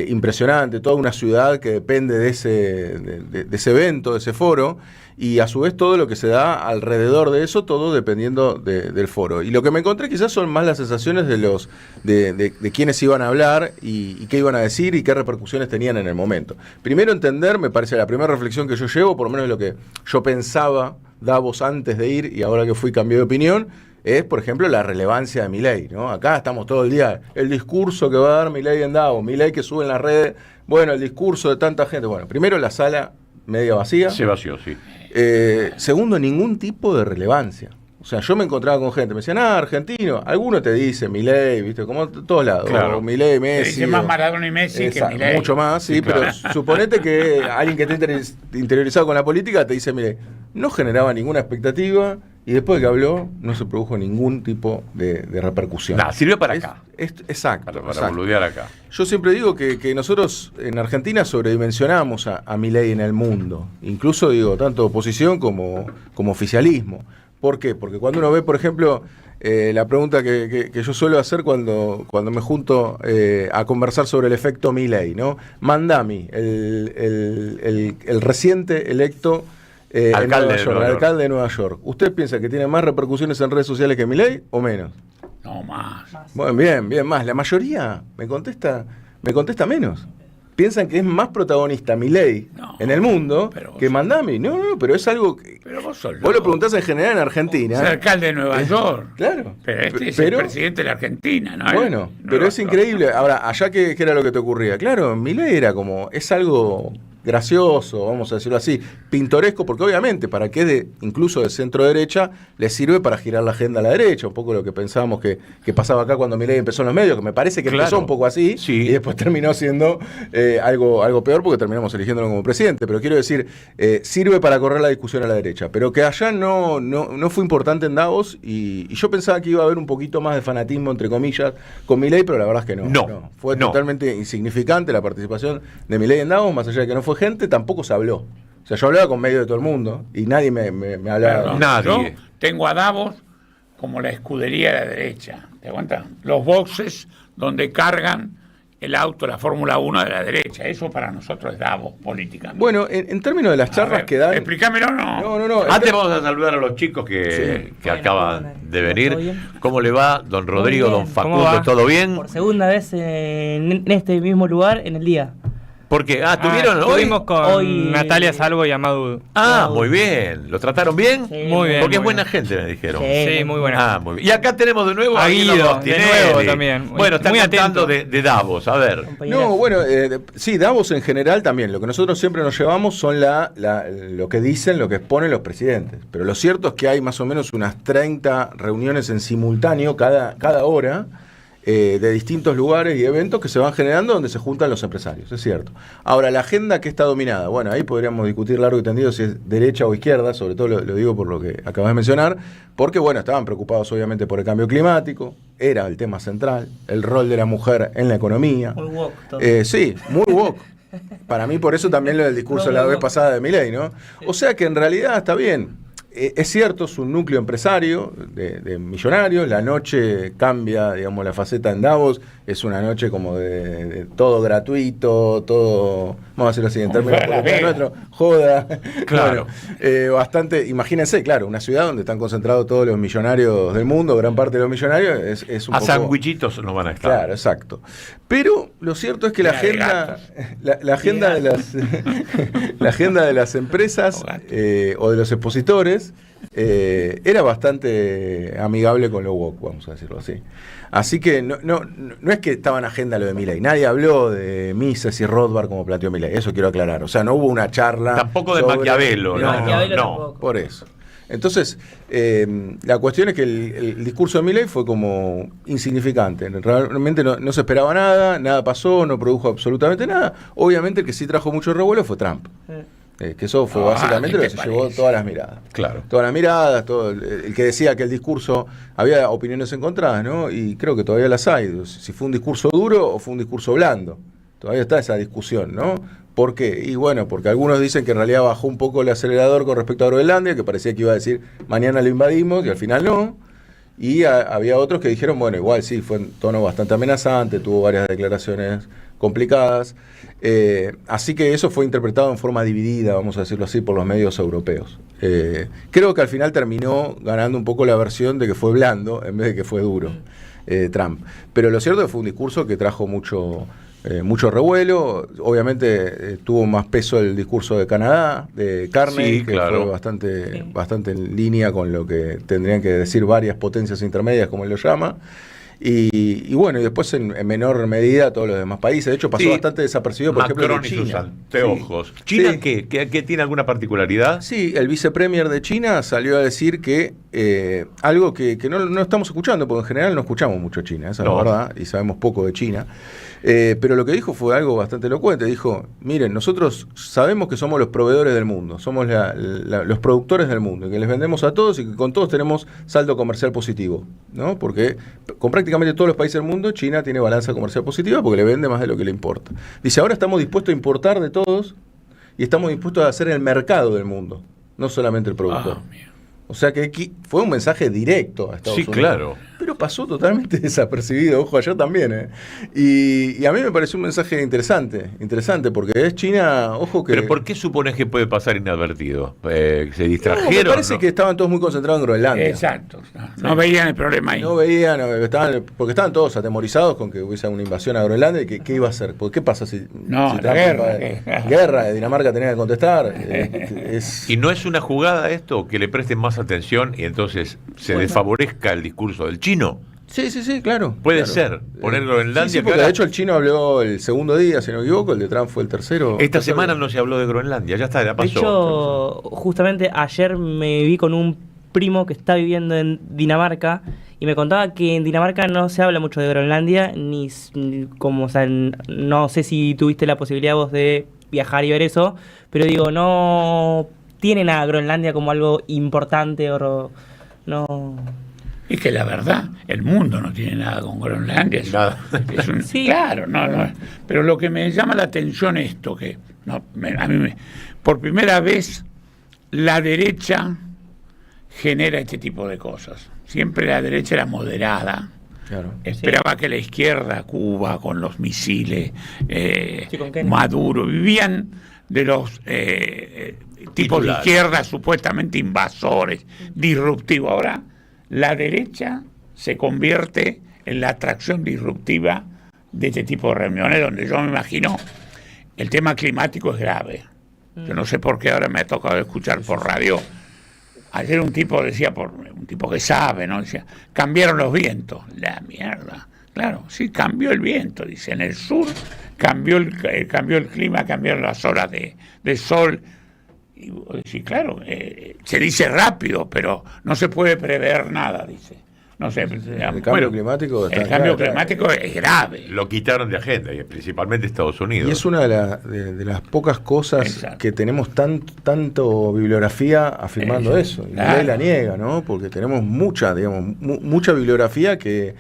impresionante, toda una ciudad que depende de ese evento, de ese foro, y a su vez todo lo que se da alrededor de eso, todo dependiendo del foro. Y lo que me encontré quizás son más las sensaciones de quienes iban a hablar y qué iban a decir y qué repercusiones tenían en el momento. Primero entender, me parece la primera reflexión que yo llevo, por lo menos lo que yo pensaba Davos antes de ir y ahora que fui cambié de opinión, es, por ejemplo, la relevancia de Milei, ¿no? Acá estamos todo el día, el discurso que va a dar Milei en Davos, Milei que sube en las redes, bueno, el discurso de tanta gente. Bueno, primero la sala media vacía. Se vació, sí. Segundo, ningún tipo de relevancia. O sea, yo me encontraba con gente, me decían, argentino. Alguno te dice Milei, ¿viste? Como en todos lados. Claro. O Milei, Messi. Dice más Maradona y Messi que Milei. Mucho más, sí, claro. Pero suponete que alguien que esté interiorizado con la política te dice, mire, no generaba ninguna expectativa y después de que habló no se produjo ningún tipo de repercusión. Nada, sirvió para acá. Exacto. Para boludear acá. Yo siempre digo que nosotros en Argentina sobredimensionamos a Milei en el mundo. Incluso digo, tanto oposición como oficialismo. ¿Por qué? Porque cuando uno ve, por ejemplo, la pregunta que yo suelo hacer cuando me junto a conversar sobre el efecto Milei, ¿no? Mandami, el reciente electo alcalde de Nueva York. ¿Usted piensa que tiene más repercusiones en redes sociales que Milei o menos? No, más. Bueno, bien, más. La mayoría me contesta menos. piensan que es más protagonista Milei en el mundo que Mandami. No, pero es algo que... Pero vos sos Vos lo preguntás en general en Argentina. Es el alcalde de Nueva York. Claro. Pero este es el presidente de la Argentina, ¿no? Bueno, pero es increíble. Ahora, allá ¿qué era lo que te ocurría? Claro, Milei era como, es algo gracioso, vamos a decirlo así, pintoresco, porque obviamente para que es incluso de centro derecha, le sirve para girar la agenda a la derecha, un poco lo que pensábamos que pasaba acá cuando Milei empezó en los medios, que me parece que empezó un poco así, y después terminó siendo algo peor porque terminamos eligiéndolo como presidente, pero quiero decir, sirve para correr la discusión a la derecha, pero que allá no fue importante en Davos, y yo pensaba que iba a haber un poquito más de fanatismo, entre comillas, con Milei, pero la verdad es que no. Fue totalmente insignificante la participación de Milei en Davos, más allá de que no fue gente, tampoco se habló. O sea, yo hablaba con medio de todo el mundo y nadie me hablaba. Nadie. Yo tengo a Davos como la escudería de la derecha. ¿Te das cuenta? Los boxes donde cargan el auto, la Fórmula 1 de la derecha. Eso para nosotros es Davos, políticamente. Bueno, en términos de las charlas que dan... Explícamelo, No. Antes vamos a saludar a los chicos que acaban de venir. ¿Cómo le va, don Rodrigo, don Facundo? ¿Todo bien? Por segunda vez en este mismo lugar en el día. ¿Por qué? ¿Tuvieron hoy? Estuvimos con Natalia Salvo y Amadou. Muy bien. ¿Lo trataron bien? Sí, muy bien. Porque es buena gente, me dijeron. Sí, muy buena. Muy bien. Y acá tenemos de nuevo a Guido, de nuevo también. Bueno, están contando de Davos, a ver. No, bueno, sí, Davos en general también. Lo que nosotros siempre nos llevamos son lo que dicen, lo que exponen los presidentes. Pero lo cierto es que hay más o menos unas 30 reuniones en simultáneo cada hora, de distintos lugares y eventos que se van generando donde se juntan los empresarios, es cierto. Ahora, la agenda que está dominada, bueno, ahí podríamos discutir largo y tendido si es derecha o izquierda, sobre todo lo digo por lo que acabas de mencionar, porque bueno, estaban preocupados obviamente por el cambio climático, era el tema central, el rol de la mujer en la economía. Muy woke todo. Sí, muy woke. Para mí por eso también lo del discurso la vez pasada de Milei, ¿no? O sea que en realidad está bien. Es cierto, es un núcleo empresario de millonarios, la noche cambia, digamos, la faceta en Davos, es una noche como de todo gratuito, todo, vamos a decirlo así, en términos nuestros, joda, claro. Bueno, bastante, imagínense, claro, una ciudad donde están concentrados todos los millonarios del mundo, gran parte de los millonarios, es un a poco... sandwichitos no van a estar. Claro, exacto. Pero lo cierto es que la agenda de las empresas o de los expositores era bastante amigable con lo woke, vamos a decirlo así. Así que no es que estaba en agenda lo de Milei. Nadie habló de Mises y Rothbard como planteó Milei. Eso quiero aclarar. O sea, no hubo una charla. Tampoco de Maquiavelo. No. Por eso. Entonces, la cuestión es que el discurso de Milei fue como insignificante. Realmente no se esperaba nada pasó, no produjo absolutamente nada. Obviamente el que sí trajo mucho revuelo fue Trump. Que eso fue básicamente lo que se llevó todas las miradas. Claro. Todas las miradas, todo el que decía que el discurso, había opiniones encontradas, ¿no? Y creo que todavía las hay. Si fue un discurso duro o fue un discurso blando. Todavía está esa discusión, ¿no? ¿Por qué? Y bueno, porque algunos dicen que en realidad bajó un poco el acelerador con respecto a Groenlandia, que parecía que iba a decir mañana lo invadimos y al final no. Y había otros que dijeron, bueno, igual sí, fue en tono bastante amenazante, tuvo varias declaraciones complicadas. Así que eso fue interpretado en forma dividida, vamos a decirlo así, por los medios europeos. Creo que al final terminó ganando un poco la versión de que fue blando en vez de que fue duro Trump. Pero lo cierto es que fue un discurso que trajo mucho revuelo. Obviamente tuvo más peso el discurso de Canadá, de Carney, que fue bastante en línea con lo que tendrían que decir varias potencias intermedias, como él lo llama. Y bueno, y después en menor medida todos los demás países. De hecho, pasó bastante desapercibido, por ejemplo, de China. Sus anteojos. ¿China qué tiene alguna particularidad? Sí, el vicepremier de China salió a decir que algo que no estamos escuchando, porque en general no escuchamos mucho China, esa es la verdad, y sabemos poco de China. Pero lo que dijo fue algo bastante elocuente. Dijo, miren, nosotros sabemos que somos los proveedores del mundo, somos los productores del mundo, y que les vendemos a todos y que con todos tenemos saldo comercial positivo, ¿no? Porque con prácticamente todos los países del mundo, China tiene balanza comercial positiva porque le vende más de lo que le importa. Dice, ahora estamos dispuestos a importar de todos y estamos dispuestos a hacer el mercado del mundo, no solamente el productor. O sea que aquí fue un mensaje directo a Estados Unidos. Sí, claro. pero pasó totalmente desapercibido. Ojo, ayer también. Y a mí me pareció un mensaje interesante, porque es China, ojo que... ¿Pero por qué supones que puede pasar inadvertido? ¿Se distrajeron? Me parece que estaban todos muy concentrados en Groenlandia. Exacto. No veían el problema ahí. No veían, porque estaban todos atemorizados con que hubiese una invasión a Groenlandia. Y ¿qué iba a hacer? ¿Qué pasa si la guerra? Guerra, Dinamarca tenía que contestar. ¿Y no es una jugada esto que le presten más atención y entonces se desfavorezca el discurso del chino? Sí, claro. Puede claro. ser, poner Groenlandia... Sí, porque de hecho el chino habló el segundo día, si no me equivoco, el de Trump fue el tercero. Esta semana no se habló de Groenlandia, ya está, ya pasó. De hecho, justamente ayer me vi con un primo que está viviendo en Dinamarca y me contaba que en Dinamarca no se habla mucho de Groenlandia, ni como, o sea, no sé si tuviste la posibilidad vos de viajar y ver eso, pero digo, no tienen a Groenlandia como algo importante o no... Es que la verdad, el mundo no tiene nada con Groenlandia. Sí. Claro, no. Pero lo que me llama la atención es esto, que por primera vez la derecha genera este tipo de cosas. Siempre la derecha era moderada. Claro. Esperaba que la izquierda, Cuba, con los misiles, Maduro, vivían de los tipos de izquierda supuestamente invasores, disruptivos. Ahora la derecha se convierte en la atracción disruptiva de este tipo de reuniones, donde yo me imagino el tema climático es grave. Yo no sé por qué ahora me ha tocado escuchar por radio. Ayer un tipo decía, un tipo que sabe, ¿no? Decía, cambiaron los vientos. La mierda. Claro, sí, cambió el viento, dice. En el sur cambió el clima, cambiaron las horas de sol. Y sí, claro, se dice rápido, pero no se puede prever nada, dice. No sé, el cambio climático el cambio climático es grave. Lo quitaron de agenda, y principalmente Estados Unidos. Y es una de las pocas cosas que tenemos tanto bibliografía afirmando eso. Y la ley la niega, ¿no? Porque tenemos mucha bibliografía que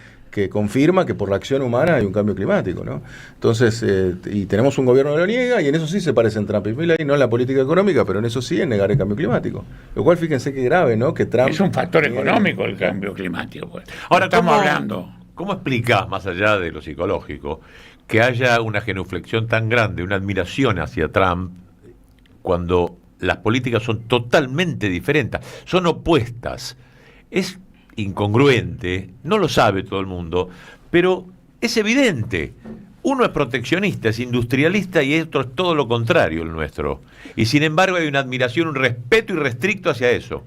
confirma que por la acción humana hay un cambio climático, ¿no? Entonces, y tenemos un gobierno que lo niega, y en eso sí se parecen Trump y Milley, no en la política económica, pero en eso sí en negar el cambio climático. Lo cual, fíjense qué grave, ¿no? Que Trump... Es un factor económico el cambio climático, pues. Ahora, estamos hablando. ¿Cómo explicás, más allá de lo psicológico, que haya una genuflexión tan grande, una admiración hacia Trump, cuando las políticas son totalmente diferentes, son opuestas? Es incongruente, no lo sabe todo el mundo, pero es evidente. Uno es proteccionista, es industrialista, y otro es todo lo contrario el nuestro. Y sin embargo hay una admiración, un respeto irrestricto hacia eso.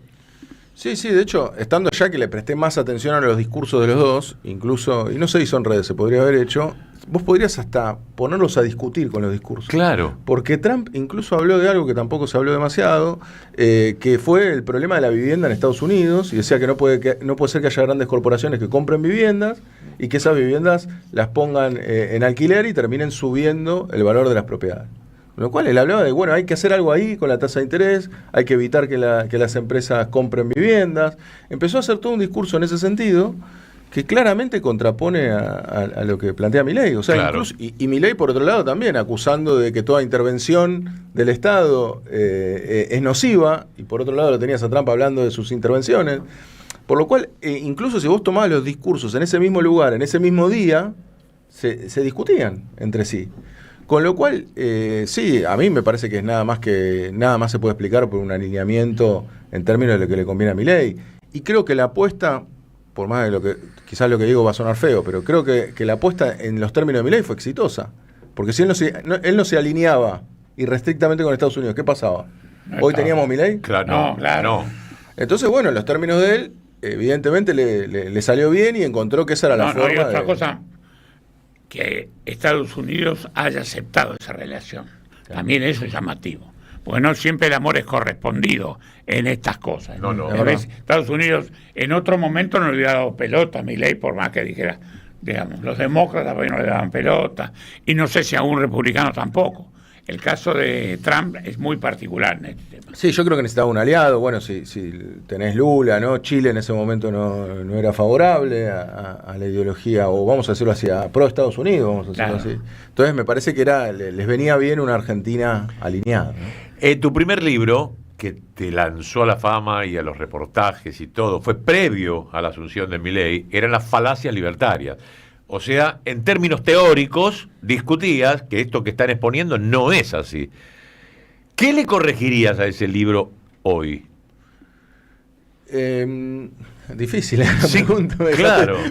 Sí, de hecho, estando allá que le presté más atención a los discursos de los dos, incluso, y no sé si son redes, se podría haber hecho, vos podrías hasta ponerlos a discutir con los discursos. Claro. Porque Trump incluso habló de algo que tampoco se habló demasiado, que fue el problema de la vivienda en Estados Unidos, y decía que no puede ser que haya grandes corporaciones que compren viviendas y que esas viviendas las pongan en alquiler y terminen subiendo el valor de las propiedades. Con lo cual él hablaba de, bueno, hay que hacer algo ahí con la tasa de interés, hay que evitar que las empresas compren viviendas. Empezó a hacer todo un discurso en ese sentido que claramente contrapone a lo que plantea Milei. O sea, claro. Incluso, y Milei, por otro lado, también acusando de que toda intervención del Estado es nociva, y por otro lado lo tenías a Trump hablando de sus intervenciones. Por lo cual, incluso si vos tomabas los discursos en ese mismo lugar, en ese mismo día, se discutían entre sí. Con lo cual, sí, a mí me parece que nada más se puede explicar por un alineamiento en términos de lo que le conviene a Milei. Y creo que la apuesta, por más de lo que quizás lo que digo va a sonar feo, pero creo que la apuesta en los términos de Milei fue exitosa. Porque si él no se alineaba irrestrictamente con Estados Unidos, ¿qué pasaba? ¿Hoy teníamos Milei? Claro, no. Entonces, bueno, en los términos de él, evidentemente le salió bien y encontró que esa era la forma. Y otra cosa, que Estados Unidos haya aceptado esa relación. Claro. También eso es llamativo. Porque no siempre el amor es correspondido en estas cosas. No. Estados Unidos en otro momento no le hubiera dado pelota a Milei, por más que dijera, digamos, los demócratas no le daban pelota, y no sé si a un republicano tampoco. El caso de Trump es muy particular en este tema. Sí, yo creo que necesitaba un aliado. Bueno, si tenés Lula, ¿no? Chile en ese momento no era favorable a la ideología, o vamos a decirlo así, a pro Estados Unidos, vamos a decirlo así. Entonces me parece que les venía bien una Argentina alineada, ¿no? Tu primer libro que te lanzó a la fama y a los reportajes y todo, fue previo a la asunción de Milei, eran las falacias libertarias. O sea, en términos teóricos, discutías que esto que están exponiendo no es así. ¿Qué le corregirías a ese libro hoy? Difícil la pregunta.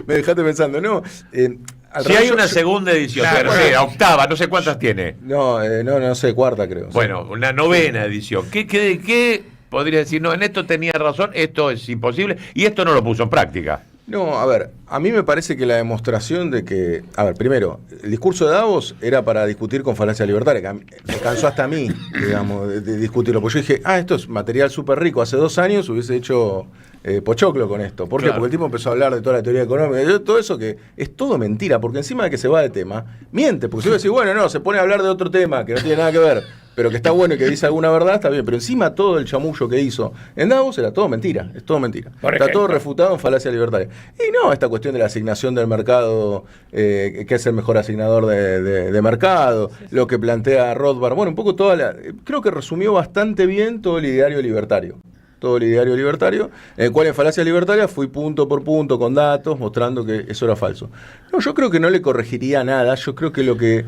Me dejaste pensando. No, si hay una segunda edición, tercera, octava, no sé cuántas tiene. No sé, cuarta creo. Bueno, una novena edición. ¿Qué podría decir? No, en esto tenía razón, esto es imposible y esto no lo puso en práctica. No, a ver, a mí me parece que la demostración de que... A ver, primero, el discurso de Davos era para discutir con falacia libertaria, que me cansó hasta a mí, digamos, de discutirlo. Porque yo dije, esto es material súper rico. Hace 2 años hubiese hecho pochoclo con esto. ¿Por qué? Porque el tipo empezó a hablar de toda la teoría económica, todo eso que es todo mentira, porque encima de que se va de tema, miente. Porque si yo decir, bueno, no, se pone a hablar de otro tema que no tiene nada que ver, pero que está bueno y que dice alguna verdad, está bien. Pero encima todo el chamullo que hizo en Davos era todo mentira, es todo mentira. Está todo refutado en falacia libertaria. Y no, esta cuestión de la asignación del mercado, que es el mejor asignador de mercado, lo que plantea Rothbard, bueno, un poco creo que resumió bastante bien todo el ideario libertario. Todo el ideario libertario, en el cual en falacia libertaria fui punto por punto con datos mostrando que eso era falso. No, yo creo que no le corregiría nada, yo creo que lo que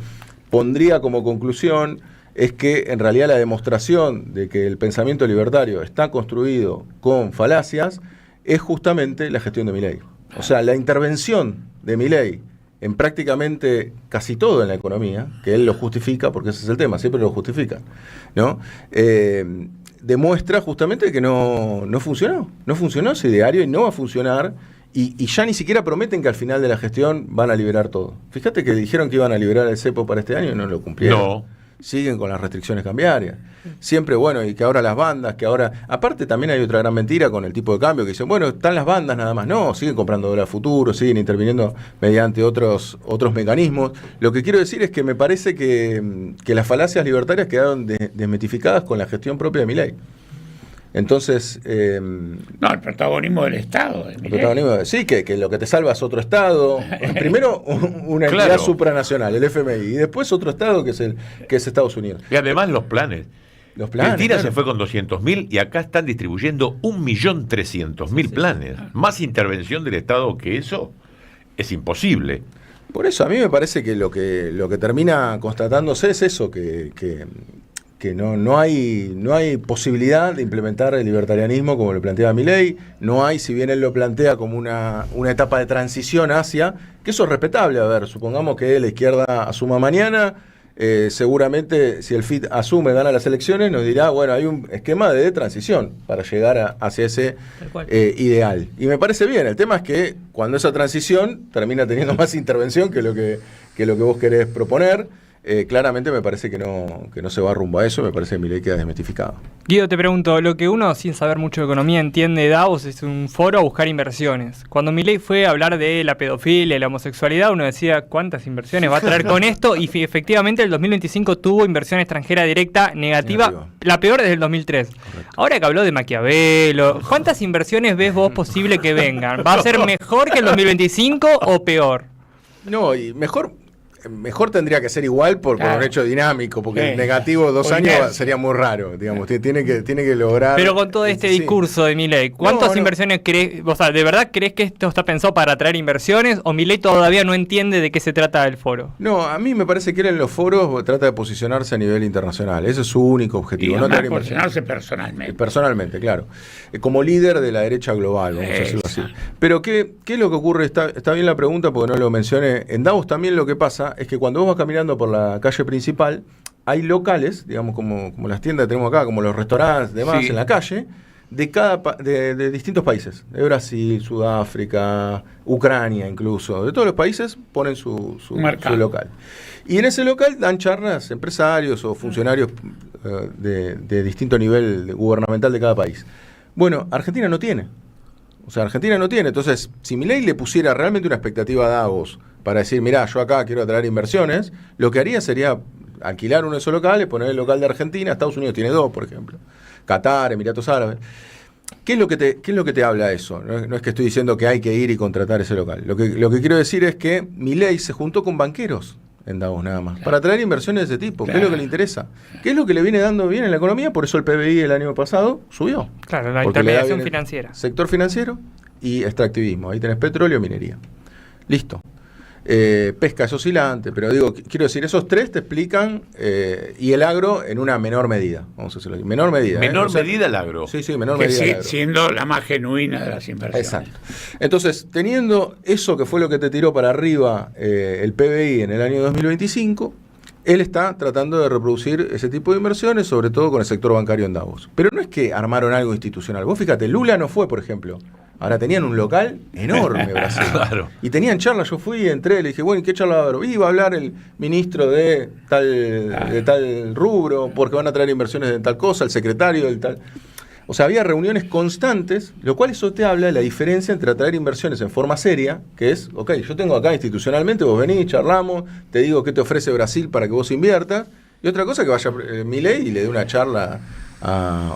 pondría como conclusión es que en realidad la demostración de que el pensamiento libertario está construido con falacias es justamente la gestión de Milei. O sea, la intervención de Milei en prácticamente casi todo en la economía, que él lo justifica, porque ese es el tema, siempre lo justifica, ¿no? Demuestra justamente que no funcionó ese ideario y no va a funcionar, y ya ni siquiera prometen que al final de la gestión van a liberar todo. Fíjate que dijeron que iban a liberar el cepo para este año y no lo cumplieron. No. Siguen con las restricciones cambiarias. Siempre, bueno, y que ahora las bandas, que ahora... Aparte también hay otra gran mentira con el tipo de cambio, que dicen, bueno, están las bandas nada más. No, siguen comprando dólar futuro, siguen interviniendo mediante otros mecanismos. Lo que quiero decir es que me parece que las falacias libertarias quedaron desmitificadas con la gestión propia de Milei. Entonces... no, el protagonismo del Estado. Sí, que lo que te salva es otro Estado. Primero, una entidad supranacional, el FMI, y después otro Estado que es Estados Unidos. Y además los planes. Cristina se fue con 200.000 y acá están distribuyendo 1.300.000 planes. Más intervención del Estado que eso es imposible. Por eso a mí me parece que lo que termina constatándose es eso, que no hay posibilidad de implementar el libertarianismo como lo planteaba Milei. No hay, si bien él lo plantea como una etapa de transición hacia, que eso es respetable. A ver, supongamos que la izquierda asuma mañana, seguramente si el FIT asume, gana las elecciones, nos dirá, bueno, hay un esquema de transición para llegar hacia ese ideal. Y me parece bien, el tema es que cuando esa transición termina teniendo más intervención que lo que vos querés proponer, claramente me parece que no se va rumbo a eso, me parece que Milei queda desmitificado. Guido, te pregunto, lo que uno sin saber mucho de economía entiende de Davos es un foro a buscar inversiones. Cuando Milei fue a hablar de la pedofilia y la homosexualidad, uno decía, ¿cuántas inversiones va a traer con esto? Y efectivamente el 2025 tuvo inversión extranjera directa negativa, la peor desde el 2003. Correcto. Ahora que habló de Maquiavelo, ¿cuántas inversiones ves vos posible que vengan? ¿Va a ser mejor que el 2025 o peor? No, y mejor tendría que ser igual por un hecho dinámico, porque el negativo 2 años sería muy raro, digamos, tiene que lograr... Pero con todo este discurso de Milei, ¿cuántas inversiones crees, o sea, de verdad crees que esto está pensado para atraer inversiones o Milei todavía no entiende de qué se trata el foro? No, a mí me parece que él en los foros trata de posicionarse a nivel internacional, ese es su único objetivo. Y no posicionarse personalmente. Personalmente, claro. Como líder de la derecha global, vamos a decirlo así. Pero ¿qué es lo que ocurre? Está bien la pregunta porque no lo mencioné. En Davos también lo que pasa es que cuando vos vas caminando por la calle principal, hay locales, digamos, como las tiendas que tenemos acá, como los restaurantes, demás, en la calle, de distintos países. De Brasil, Sudáfrica, Ucrania incluso. De todos los países ponen su local. Y en ese local dan charlas empresarios o funcionarios de distinto nivel gubernamental de cada país. Bueno, Argentina no tiene. O sea, Argentina no tiene. Entonces, si Milei le pusiera realmente una expectativa a Davos para decir, mirá, yo acá quiero atraer inversiones, lo que haría sería alquilar uno de esos locales, poner el local de Argentina. Estados Unidos tiene 2, por ejemplo. Qatar, Emiratos Árabes. ¿Qué es lo que te habla eso? No es que estoy diciendo que hay que ir y contratar ese local. Lo que quiero decir es que Milei se juntó con banqueros en Davos nada más, para atraer inversiones de ese tipo, ¿qué es lo que le interesa? ¿Qué es lo que le viene dando bien en la economía? Por eso el PBI el año pasado subió. Claro, la Porque le da intermediación bien el financiera. Sector financiero y extractivismo. Ahí tenés petróleo, minería. Listo. Pesca es oscilante, pero digo, quiero decir, esos tres te explican, y el agro en una menor medida, vamos a decirlo así, menor medida. Menor medida el agro. Sí, sí, menor Que medida el agro. siendo la más genuina de las inversiones. Exacto. Entonces, teniendo eso que fue lo que te tiró para arriba el PBI en el año 2025, él está tratando de reproducir ese tipo de inversiones, sobre todo con el sector bancario en Davos. Pero no es que armaron algo institucional. Vos fíjate, Lula no fue, por ejemplo. Ahora tenían un local enorme, Brasil. Claro. Y tenían charlas, yo fui, entré, le dije, bueno, ¿y qué charla va a haber? Iba a hablar el ministro de tal rubro, porque van a traer inversiones de tal cosa, el secretario del tal... O sea, había reuniones constantes, lo cual eso te habla de la diferencia entre atraer inversiones en forma seria, que es, ok, yo tengo acá institucionalmente, vos venís, charlamos, te digo qué te ofrece Brasil para que vos inviertas, y otra cosa que vaya Milei y le dé una charla a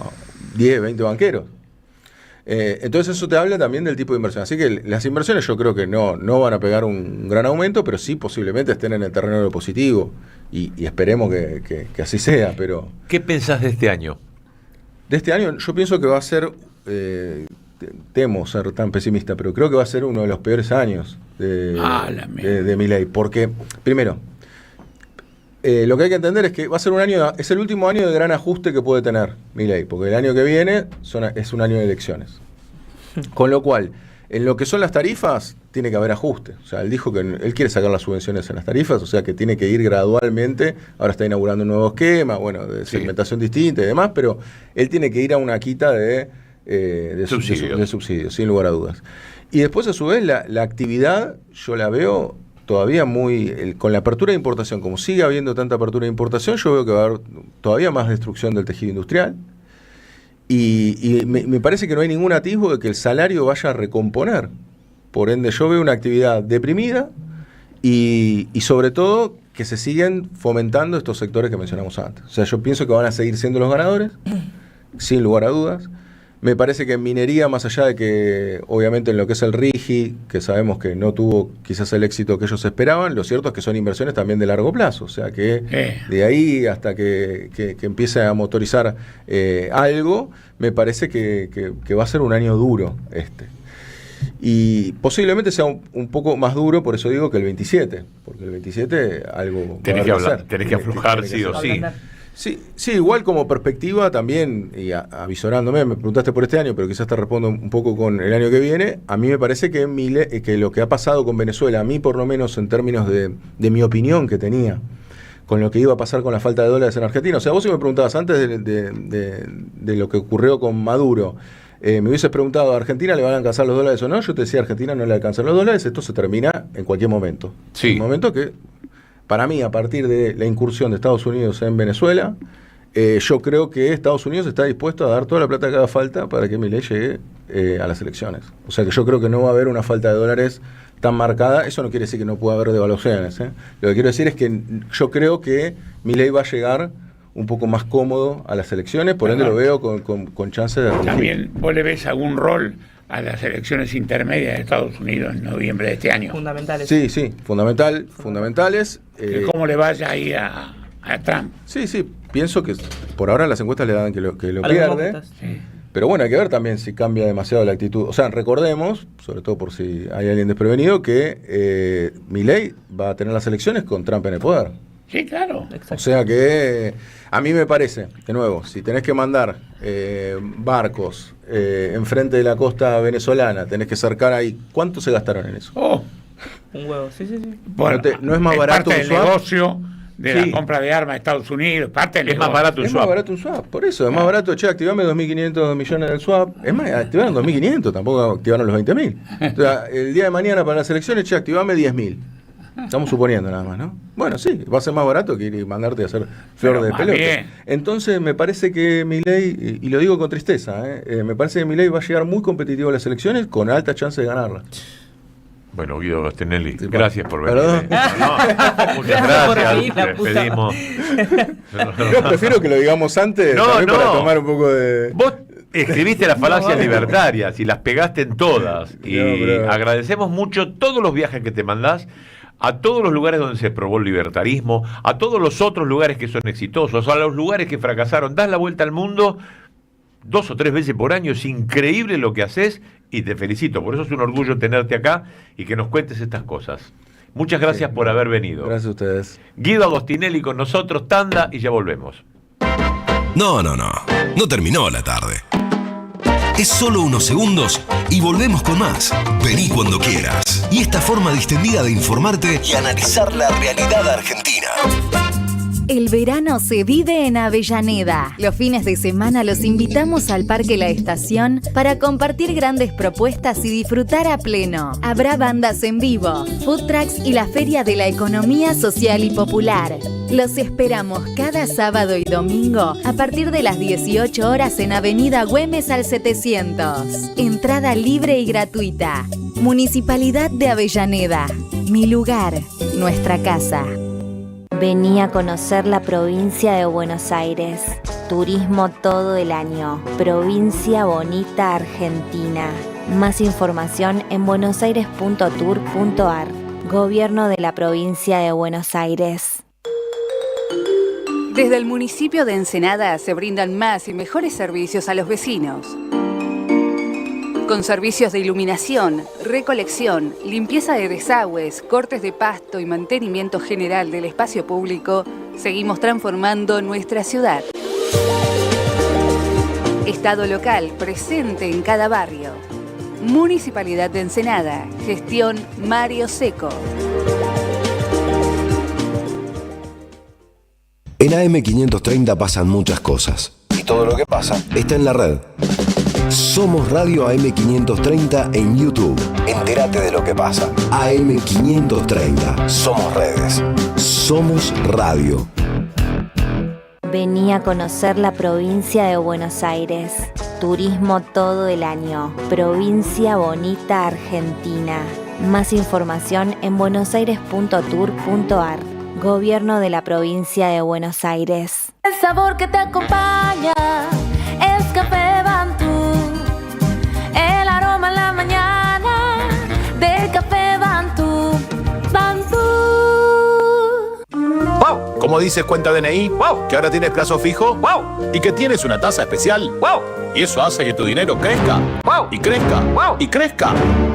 10, 20 banqueros. Entonces eso te habla también del tipo de inversión. Así que las inversiones yo creo que no van a pegar un gran aumento, pero sí posiblemente estén en el terreno de lo positivo, y esperemos que así sea. Pero ¿qué pensás de este año? De este año yo pienso que va a ser, temo ser tan pesimista, pero creo que va a ser uno de los peores años de Milei. Porque, primero, lo que hay que entender es que va a ser es el último año de gran ajuste que puede tener Milei, porque el año que viene es un año de elecciones. Con lo cual, en lo que son las tarifas, tiene que haber ajuste. O sea, él dijo que él quiere sacar las subvenciones en las tarifas, o sea que tiene que ir gradualmente. Ahora está inaugurando un nuevo esquema, bueno, de segmentación distinta y demás, pero él tiene que ir a una quita de subsidios, sin lugar a dudas. Y después, a su vez, la actividad, yo la veo todavía con la apertura de importación, como sigue habiendo tanta apertura de importación, yo veo que va a haber todavía más destrucción del tejido industrial. Y me parece que no hay ningún atisbo de que el salario vaya a recomponer. Por ende, yo veo una actividad deprimida y sobre todo que se siguen fomentando estos sectores que mencionamos antes. O sea, yo pienso que van a seguir siendo los ganadores, sin lugar a dudas. Me parece que en minería, más allá de que obviamente en lo que es el RIGI, que sabemos que no tuvo quizás el éxito que ellos esperaban, lo cierto es que son inversiones también de largo plazo. O sea que de ahí hasta que empiece a motorizar algo, me parece que va a ser un año duro este. Y posiblemente sea un poco más duro, por eso digo que el 27, porque el 27 algo tenés que aflojar sí o sí. Sí, igual como perspectiva también, y avisorándome, me preguntaste por este año, pero quizás te respondo un poco con el año que viene. A mí me parece que lo que ha pasado con Venezuela, a mí por lo menos en términos de mi opinión que tenía, con lo que iba a pasar con la falta de dólares en Argentina. O sea, vos si me preguntabas antes de lo que ocurrió con Maduro, me hubieses preguntado, ¿a Argentina le van a alcanzar los dólares o no? Yo te decía, a Argentina no le alcanzan los dólares, esto se termina en cualquier momento. Sí. Un momento que... Para mí, a partir de la incursión de Estados Unidos en Venezuela, yo creo que Estados Unidos está dispuesto a dar toda la plata que haga falta para que Milei llegue a las elecciones. O sea que yo creo que no va a haber una falta de dólares tan marcada. Eso no quiere decir que no pueda haber devaluaciones. Lo que quiero decir es que yo creo que Milei va a llegar un poco más cómodo a las elecciones, por ende lo veo con chances de... También, ¿vos le ves algún rol a las elecciones intermedias de Estados Unidos en noviembre de este año? Fundamentales. Sí, fundamentales. ¿Cómo le vaya ahí a Trump? Sí, pienso que por ahora las encuestas le dan que lo pierde. Pero bueno, hay que ver también si cambia demasiado la actitud. O sea, recordemos, sobre todo por si hay alguien desprevenido, que Milei va a tener las elecciones con Trump en el poder. Sí, claro. O sea que a mí me parece, de nuevo, si tenés que mandar barcos enfrente de la costa venezolana, tenés que cercar ahí, ¿cuánto se gastaron en eso? Un huevo, sí. Bueno, no es más barato parte un del swap. Negocio de la compra de armas de Estados Unidos, parte del es más barato un swap. Es más barato un swap, por eso, es más barato, activame 2.500 millones del swap. Es más, activaron 2.500, tampoco activaron los 20.000. O sea, el día de mañana para las elecciones, activame 10.000. Estamos suponiendo nada más, ¿no? Bueno, sí, va a ser más barato que ir y mandarte a hacer flor de pelota. Entonces me parece que Milei, y lo digo con tristeza, me parece que Milei va a llegar muy competitivo a las elecciones con alta chance de ganarla. Bueno, Guido Bastianelli, gracias por venir. ¿Perdón? Muchas gracias, despedimos. Yo prefiero que lo digamos antes para tomar un poco de... Vos escribiste las falacias libertarias y las pegaste en todas. Y agradecemos mucho todos los viajes que te mandás a todos los lugares donde se probó el libertarismo, a todos los otros lugares que son exitosos, a los lugares que fracasaron. Das la vuelta al mundo 2 o 3 veces por año. Es increíble lo que haces y te felicito. Por eso es un orgullo tenerte acá y que nos cuentes estas cosas. Muchas gracias por haber venido. Gracias a ustedes. Guido Agostinelli con nosotros, tanda y ya volvemos. No terminó la tarde. Es solo unos segundos y volvemos con más. Vení cuando quieras. Y esta forma distendida de informarte y analizar la realidad argentina. El verano se vive en Avellaneda. Los fines de semana los invitamos al Parque La Estación para compartir grandes propuestas y disfrutar a pleno. Habrá bandas en vivo, food trucks y la Feria de la Economía Social y Popular. Los esperamos cada sábado y domingo a partir de las 18 horas en Avenida Güemes al 700. Entrada libre y gratuita. Municipalidad de Avellaneda. Mi lugar, nuestra casa. Vení a conocer la provincia de Buenos Aires. Turismo todo el año. Provincia bonita Argentina. Más información en buenosaires.tour.ar. Gobierno de la provincia de Buenos Aires. Desde el municipio de Ensenada se brindan más y mejores servicios a los vecinos. Con servicios de iluminación, recolección, limpieza de desagües, cortes de pasto y mantenimiento general del espacio público, seguimos transformando nuestra ciudad. Estado local presente en cada barrio. Municipalidad de Ensenada. Gestión Mario Seco. En AM530 pasan muchas cosas. Y todo lo que pasa está en la red. Somos Radio AM530 en YouTube. Entérate de lo que pasa. AM530. Somos redes. Somos radio. Vení a conocer la provincia de Buenos Aires. Turismo todo el año. Provincia bonita Argentina. Más información en buenosaires.tour.ar. Gobierno de la provincia de Buenos Aires. El sabor que te acompaña es Café Bantú. El aroma en la mañana del Café Bantú. Bantú. ¡Wow! ¿Cómo dices cuenta DNI? ¡Wow! ¿Que ahora tienes plazo fijo? ¡Wow! ¿Y que tienes una tasa especial? ¡Wow! Y eso hace que tu dinero crezca. ¡Wow! Y crezca. ¡Wow! Y crezca.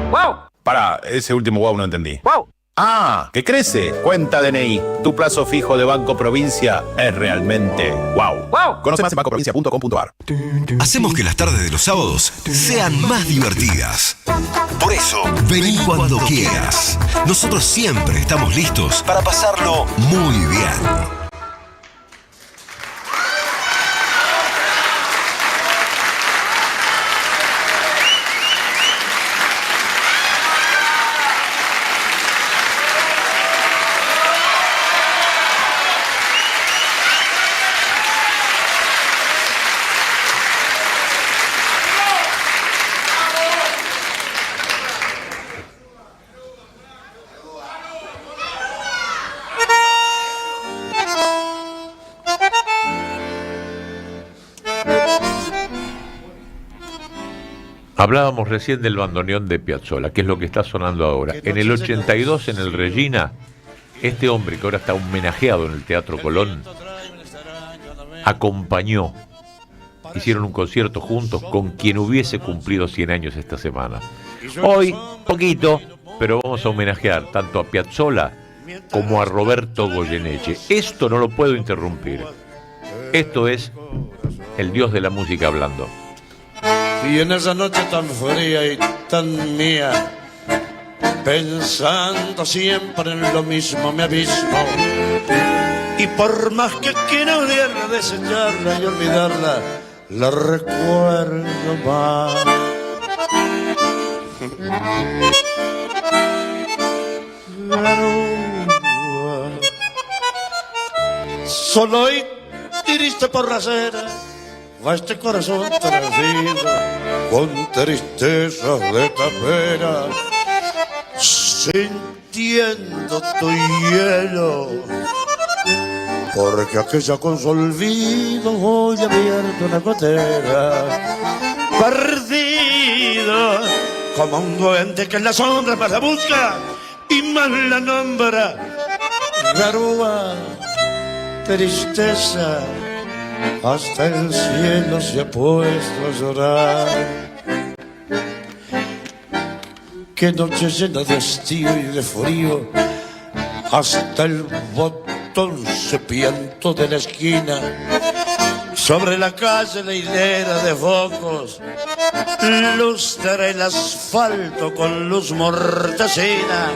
¡Wow! Para, ese último wow no entendí. ¡Wow! Ah, que crece. Cuenta DNI. Tu plazo fijo de Banco Provincia es realmente wow. ¡Wow! Conoce más en bancoprovincia.com.ar. Hacemos que las tardes de los sábados sean más divertidas. Por eso, vení cuando quieras. Nosotros siempre estamos listos para pasarlo muy bien. Hablábamos recién del bandoneón de Piazzolla, que es lo que está sonando ahora. En el 82, en el Regina, este hombre que ahora está homenajeado en el Teatro Colón, acompañó, hicieron un concierto juntos con quien hubiese cumplido 100 años esta semana. Hoy, poquito, pero vamos a homenajear tanto a Piazzolla como a Roberto Goyeneche. Esto no lo puedo interrumpir. Esto es el dios de la música hablando. Y en esa noche tan fría y tan mía, pensando siempre en lo mismo, me abismo. Y por más que quiera odiarla, desecharla y olvidarla, la recuerdo más. Solo y triste por la acera va este corazón transido, con tristeza de tapera, sintiendo tu hielo, porque aquella con su olvido hoy abierto una gotera, perdido como un duende que en la sombra pasa busca, y más la nombra garúa, tristeza, hasta el cielo se ha puesto a llorar. Qué noche llena de hastío y de frío, hasta el botón cepiento de la esquina. Sobre la calle la hilera de focos lustra el asfalto con luz mortecina.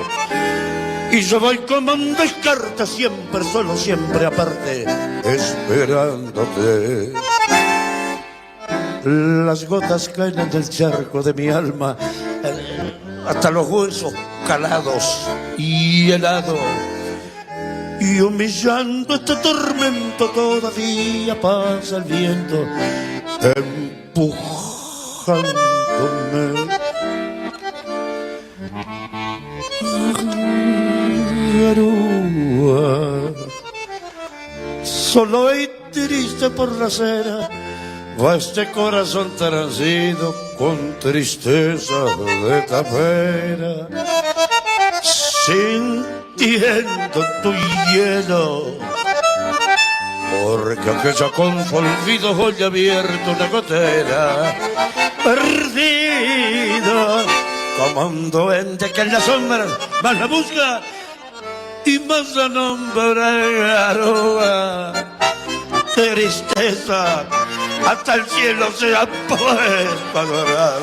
Y yo voy como un descarte, siempre solo, siempre aparte, esperándote. Las gotas caen en el charco de mi alma, hasta los huesos calados y helados. Y humillando este tormento todavía pasa el viento, empujándome. Garúa, solo y triste por la acera, va este corazón transido con tristeza de tapera, sintiendo tu hielo, porque aquella con su olvido hoy abierto una gotera, perdido como un duende que en las sombras más la busca y más la nombra. Garúa, tristeza, hasta el cielo se ha puesto a llorar.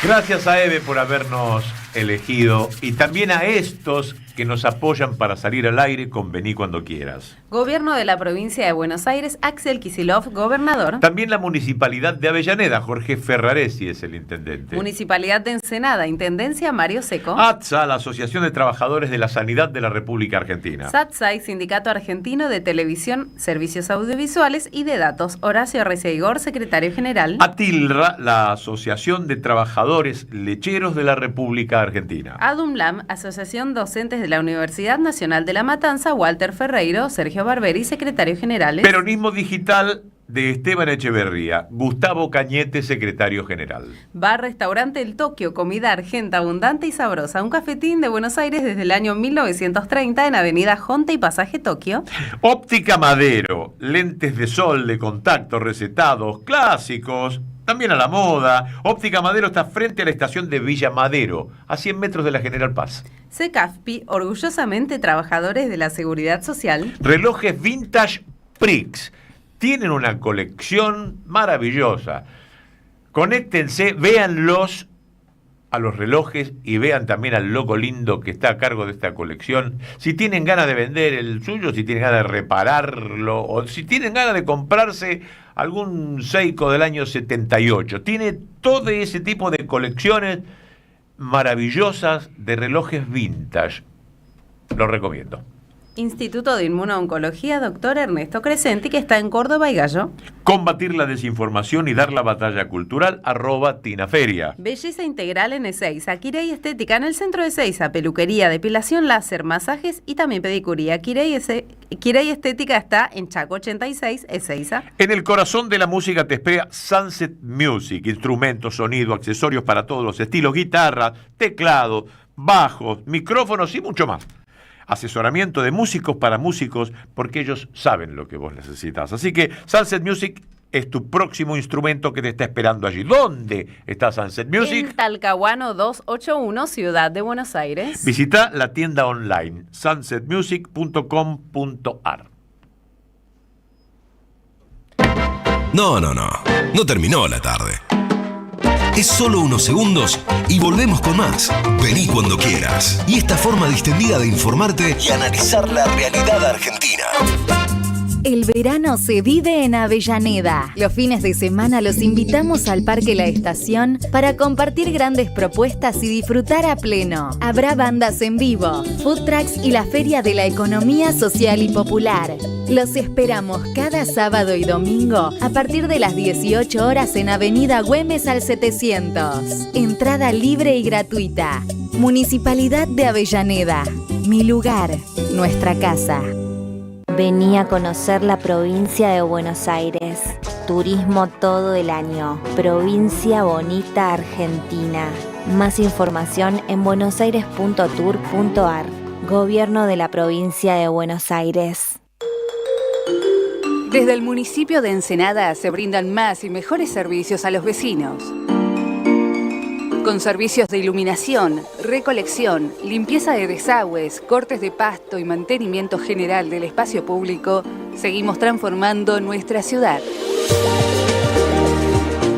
Gracias a Eve por habernos elegido y también a estos que nos apoyan para salir al aire con Vení Cuando Quieras. Gobierno de la provincia de Buenos Aires, Axel Kicillof, gobernador. También la Municipalidad de Avellaneda, Jorge Ferraresi es el intendente. Municipalidad de Ensenada, Intendencia Mario Seco. ATSA, la Asociación de Trabajadores de la Sanidad de la República Argentina. SATSAI, Sindicato Argentino de Televisión, Servicios Audiovisuales y de Datos, Horacio Receigor, secretario general. ATILRA, la Asociación de Trabajadores Lecheros de la República Argentina. ADUMLAM, Asociación Docentes de la Universidad Nacional de La Matanza, Walter Ferreiro, Sergio Barberi, secretario general. Peronismo Digital de Esteban Echeverría, Gustavo Cañete, secretario general. Bar Restaurante El Tokio, comida argenta abundante y sabrosa, un cafetín de Buenos Aires desde el año 1930 en Avenida Jonte y Pasaje Tokio. Óptica Madero, lentes de sol, de contacto, recetados, clásicos, también a la moda. Óptica Madero está frente a la estación de Villa Madero, a 100 metros de la General Paz. CECAFPI, orgullosamente trabajadores de la Seguridad Social. Relojes Vintage Prix. Tienen una colección maravillosa. Conéctense, véanlos a los relojes y vean también al loco lindo que está a cargo de esta colección. Si tienen ganas de vender el suyo, si tienen ganas de repararlo, o si tienen ganas de comprarse algún Seiko del año 78. Tiene todo ese tipo de colecciones maravillosas de relojes vintage. Lo recomiendo. Instituto de Inmunooncología, doctor Ernesto Crescenti, que está en Córdoba y Gallo. Combatir la desinformación y dar la batalla cultural, @tinaferia. Belleza integral en Ezeiza, Quirey Estética en el centro de Ezeiza, peluquería, depilación láser, masajes y también pedicuría. Quirey Estética está en Chaco 86, Ezeiza. En el corazón de la música te espera Sunset Music, instrumentos, sonido, accesorios para todos los estilos, guitarra, teclado, bajos, micrófonos y mucho más. Asesoramiento de músicos para músicos, porque ellos saben lo que vos necesitas. Así que Sunset Music es tu próximo instrumento que te está esperando allí. ¿Dónde está Sunset Music? En Talcahuano 281, Ciudad de Buenos Aires. Visita la tienda online sunsetmusic.com.ar. No terminó la tarde. Es solo unos segundos y volvemos con más. Vení cuando quieras. Y esta forma distendida de informarte y analizar la realidad argentina. El verano se vive en Avellaneda. Los fines de semana los invitamos al Parque La Estación para compartir grandes propuestas y disfrutar a pleno. Habrá bandas en vivo, food trucks y la Feria de la Economía Social y Popular. Los esperamos cada sábado y domingo a partir de las 18 horas en Avenida Güemes al 700. Entrada libre y gratuita. Municipalidad de Avellaneda. Mi lugar, nuestra casa. Vení a conocer la provincia de Buenos Aires. Turismo todo el año. Provincia Bonita, Argentina. Más información en buenosaires.tour.ar. Gobierno de la Provincia de Buenos Aires. Desde el municipio de Ensenada se brindan más y mejores servicios a los vecinos. Con servicios de iluminación, recolección, limpieza de desagües, cortes de pasto y mantenimiento general del espacio público, seguimos transformando nuestra ciudad.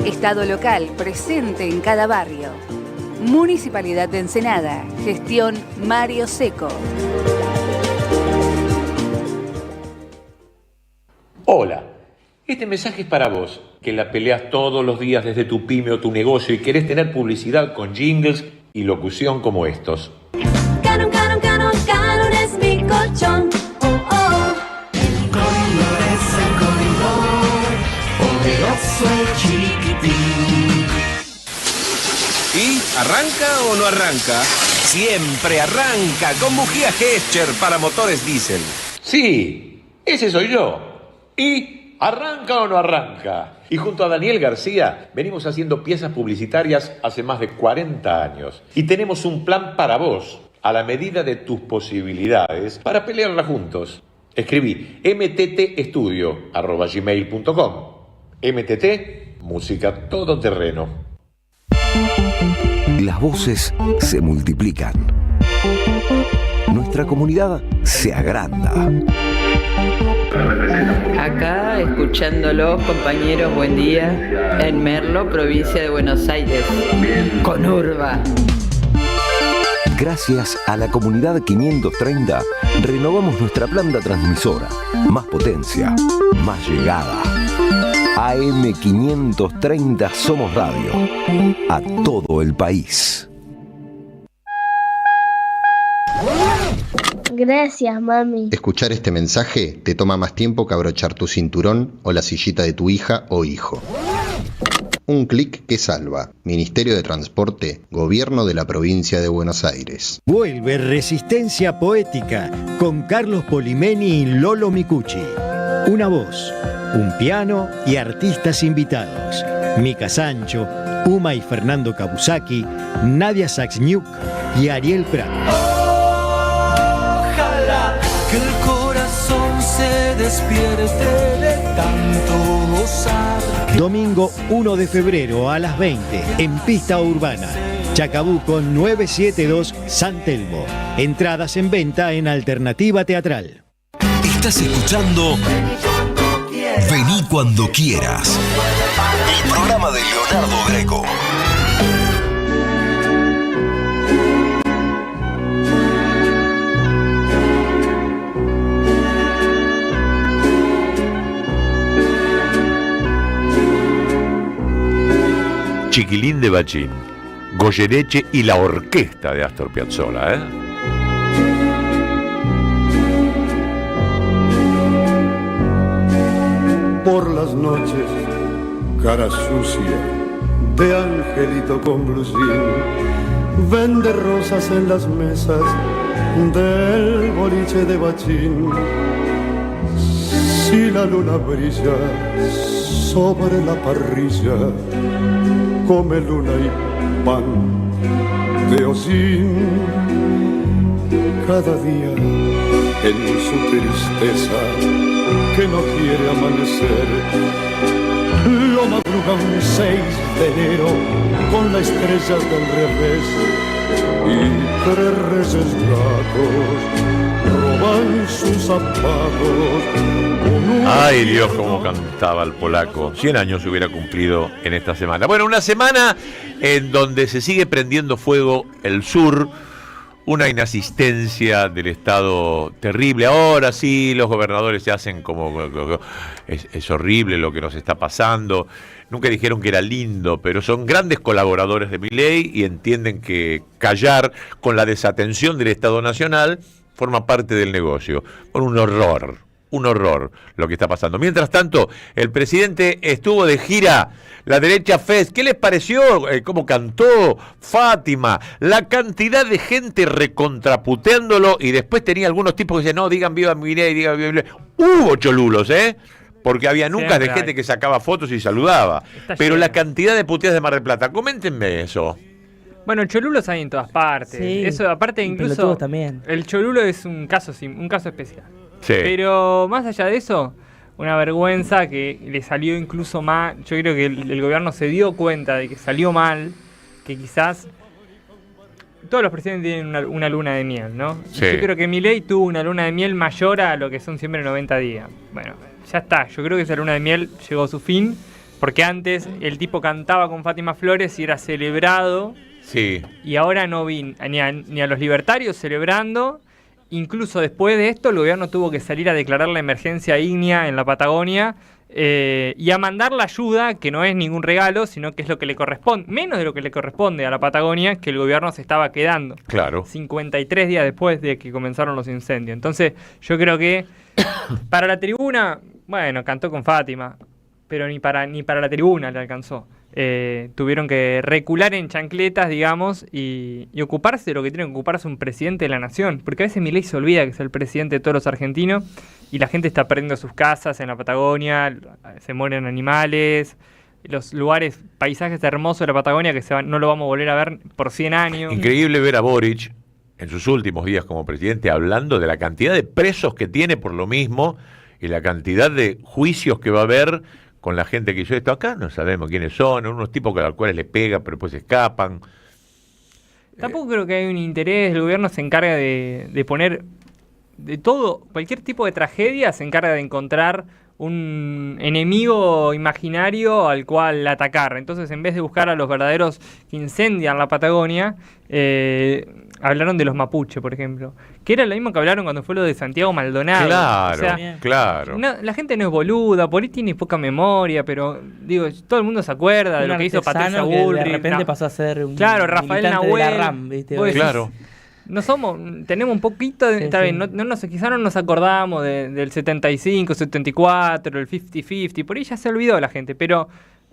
Estado local presente en cada barrio. Municipalidad de Ensenada. Gestión Mario Seco. Hola, este mensaje es para vos, que la peleas todos los días desde tu pyme o tu negocio y querés tener publicidad con jingles y locución como estos. Canon, Canon, Canon, Canon es mi colchón. Oh, oh. El corredor es el corredor, poderoso y chiquitín. ¿Y arranca o no arranca? Siempre arranca con bujía Gescher para motores diésel. Sí, ese soy yo. ¿Y arranca o no arranca? Y junto a Daniel García venimos haciendo piezas publicitarias hace más de 40 años. Y tenemos un plan para vos, a la medida de tus posibilidades, para pelearla juntos. Escribí mttestudio@gmail.com. MTT, música todoterreno. Las voces se multiplican. Nuestra comunidad se agranda. Acá, escuchándolos, compañeros, buen día, en Merlo, provincia de Buenos Aires, con Urba. Gracias a la comunidad 530, renovamos nuestra planta transmisora. Más potencia, más llegada. AM 530 Somos Radio. A todo el país. Gracias, mami. Escuchar este mensaje te toma más tiempo que abrochar tu cinturón o la sillita de tu hija o hijo. Un clic que salva. Ministerio de Transporte, Gobierno de la Provincia de Buenos Aires. Vuelve Resistencia Poética con Carlos Polimeni y Lolo Micucci. Una voz, un piano y artistas invitados. Mica Sancho, Uma y Fernando Kabusaki, Nadia Saxniuk y Ariel Prat. Ojalá que el corazón se despierte de tanto gozar. Domingo 1 de febrero a las 20 en Pista Urbana. Chacabuco 972 San Telmo. Entradas en venta en Alternativa Teatral. Estás escuchando Vení cuando quieras. El programa de Leonardo Greco. Chiquilín de Bachín, Goyeneche y la orquesta de Astor Piazzolla, ¿eh? Por las noches, cara sucia de angelito con blusín, vende rosas en las mesas del boliche de Bachín. Si la luna brilla sobre la parrilla, come luna y pan de hocín. Cada día en su tristeza que no quiere amanecer, lo madruga un 6 de enero con las estrellas del revés, y 3 reyes gatos roban sus zapatos. Ay, Dios, cómo cantaba el polaco. 100 años hubiera cumplido en esta semana. Bueno, una semana en donde se sigue prendiendo fuego el sur, una inasistencia del Estado terrible. Ahora sí, los gobernadores se hacen como... Es horrible lo que nos está pasando. Nunca dijeron que era lindo, pero son grandes colaboradores de Milei y entienden que callar con la desatención del Estado Nacional forma parte del negocio. Bueno, un horror lo que está pasando. Mientras tanto, el presidente estuvo de gira, la derecha Fest. ¿Qué les pareció? ¿Cómo cantó Fátima? La cantidad de gente recontraputeándolo, y después tenía algunos tipos que decían, no, digan viva Milei, digan viva Milei. Hubo cholulos, porque había nuncas de gente que sacaba fotos y saludaba. Pero la cantidad de puteadas de Mar del Plata, coméntenme eso. Bueno, cholulos hay en todas partes. Sí. Eso, aparte, Y incluso pelotudos también. el cholulo es un caso especial. Sí. Pero más allá de eso, una vergüenza que le salió incluso mal. Yo creo que el gobierno se dio cuenta de que salió mal, que quizás todos los presidentes tienen una luna de miel, ¿no? Sí. Yo creo que Milei tuvo una luna de miel mayor a lo que son siempre 90 días. Bueno, ya está. Yo creo que esa luna de miel llegó a su fin, porque antes el tipo cantaba con Fátima Flores y era celebrado. Sí. Y ahora no vi ni a los libertarios celebrando. Incluso después de esto, el gobierno tuvo que salir a declarar la emergencia ígnea en la Patagonia y a mandar la ayuda, que no es ningún regalo, sino que es lo que le corresponde, menos de lo que le corresponde a la Patagonia, que el gobierno se estaba quedando. Claro. 53 días después de que comenzaron los incendios. Entonces, yo creo que para la tribuna, bueno, cantó con Fátima, pero ni para la tribuna le alcanzó. Tuvieron que recular en chancletas, digamos, y ocuparse de lo que tiene que ocuparse un presidente de la nación. Porque a veces Milei se olvida que es el presidente de todos los argentinos y la gente está perdiendo sus casas en la Patagonia, se mueren animales, los lugares, paisajes hermosos de la Patagonia que no lo vamos a volver a ver por 100 años. Increíble ver a Boric en sus últimos días como presidente hablando de la cantidad de presos que tiene por lo mismo y la cantidad de juicios que va a haber con la gente que hizo esto. Acá no sabemos quiénes son, unos tipos a los cuales le pega pero después escapan. Tampoco creo que hay un interés, el gobierno se encarga de poner de todo, cualquier tipo de tragedia se encarga de encontrar un enemigo imaginario al cual atacar. Entonces, en vez de buscar a los verdaderos que incendian la Patagonia, hablaron de los mapuche, por ejemplo, que era lo mismo que hablaron cuando fue lo de Santiago Maldonado. Claro, o sea, claro. La gente no es boluda, por ahí tiene poca memoria, pero digo, todo el mundo se acuerda de lo que hizo Patricia Bullrich. De repente pasó a ser un Rafael militante Nahuel, de la RAM, ¿viste? Vos decís, Claro. Tenemos un poquito de, está bien, quizás no nos acordamos del 75, 74, el 50-50, por ahí ya se olvidó la gente, pero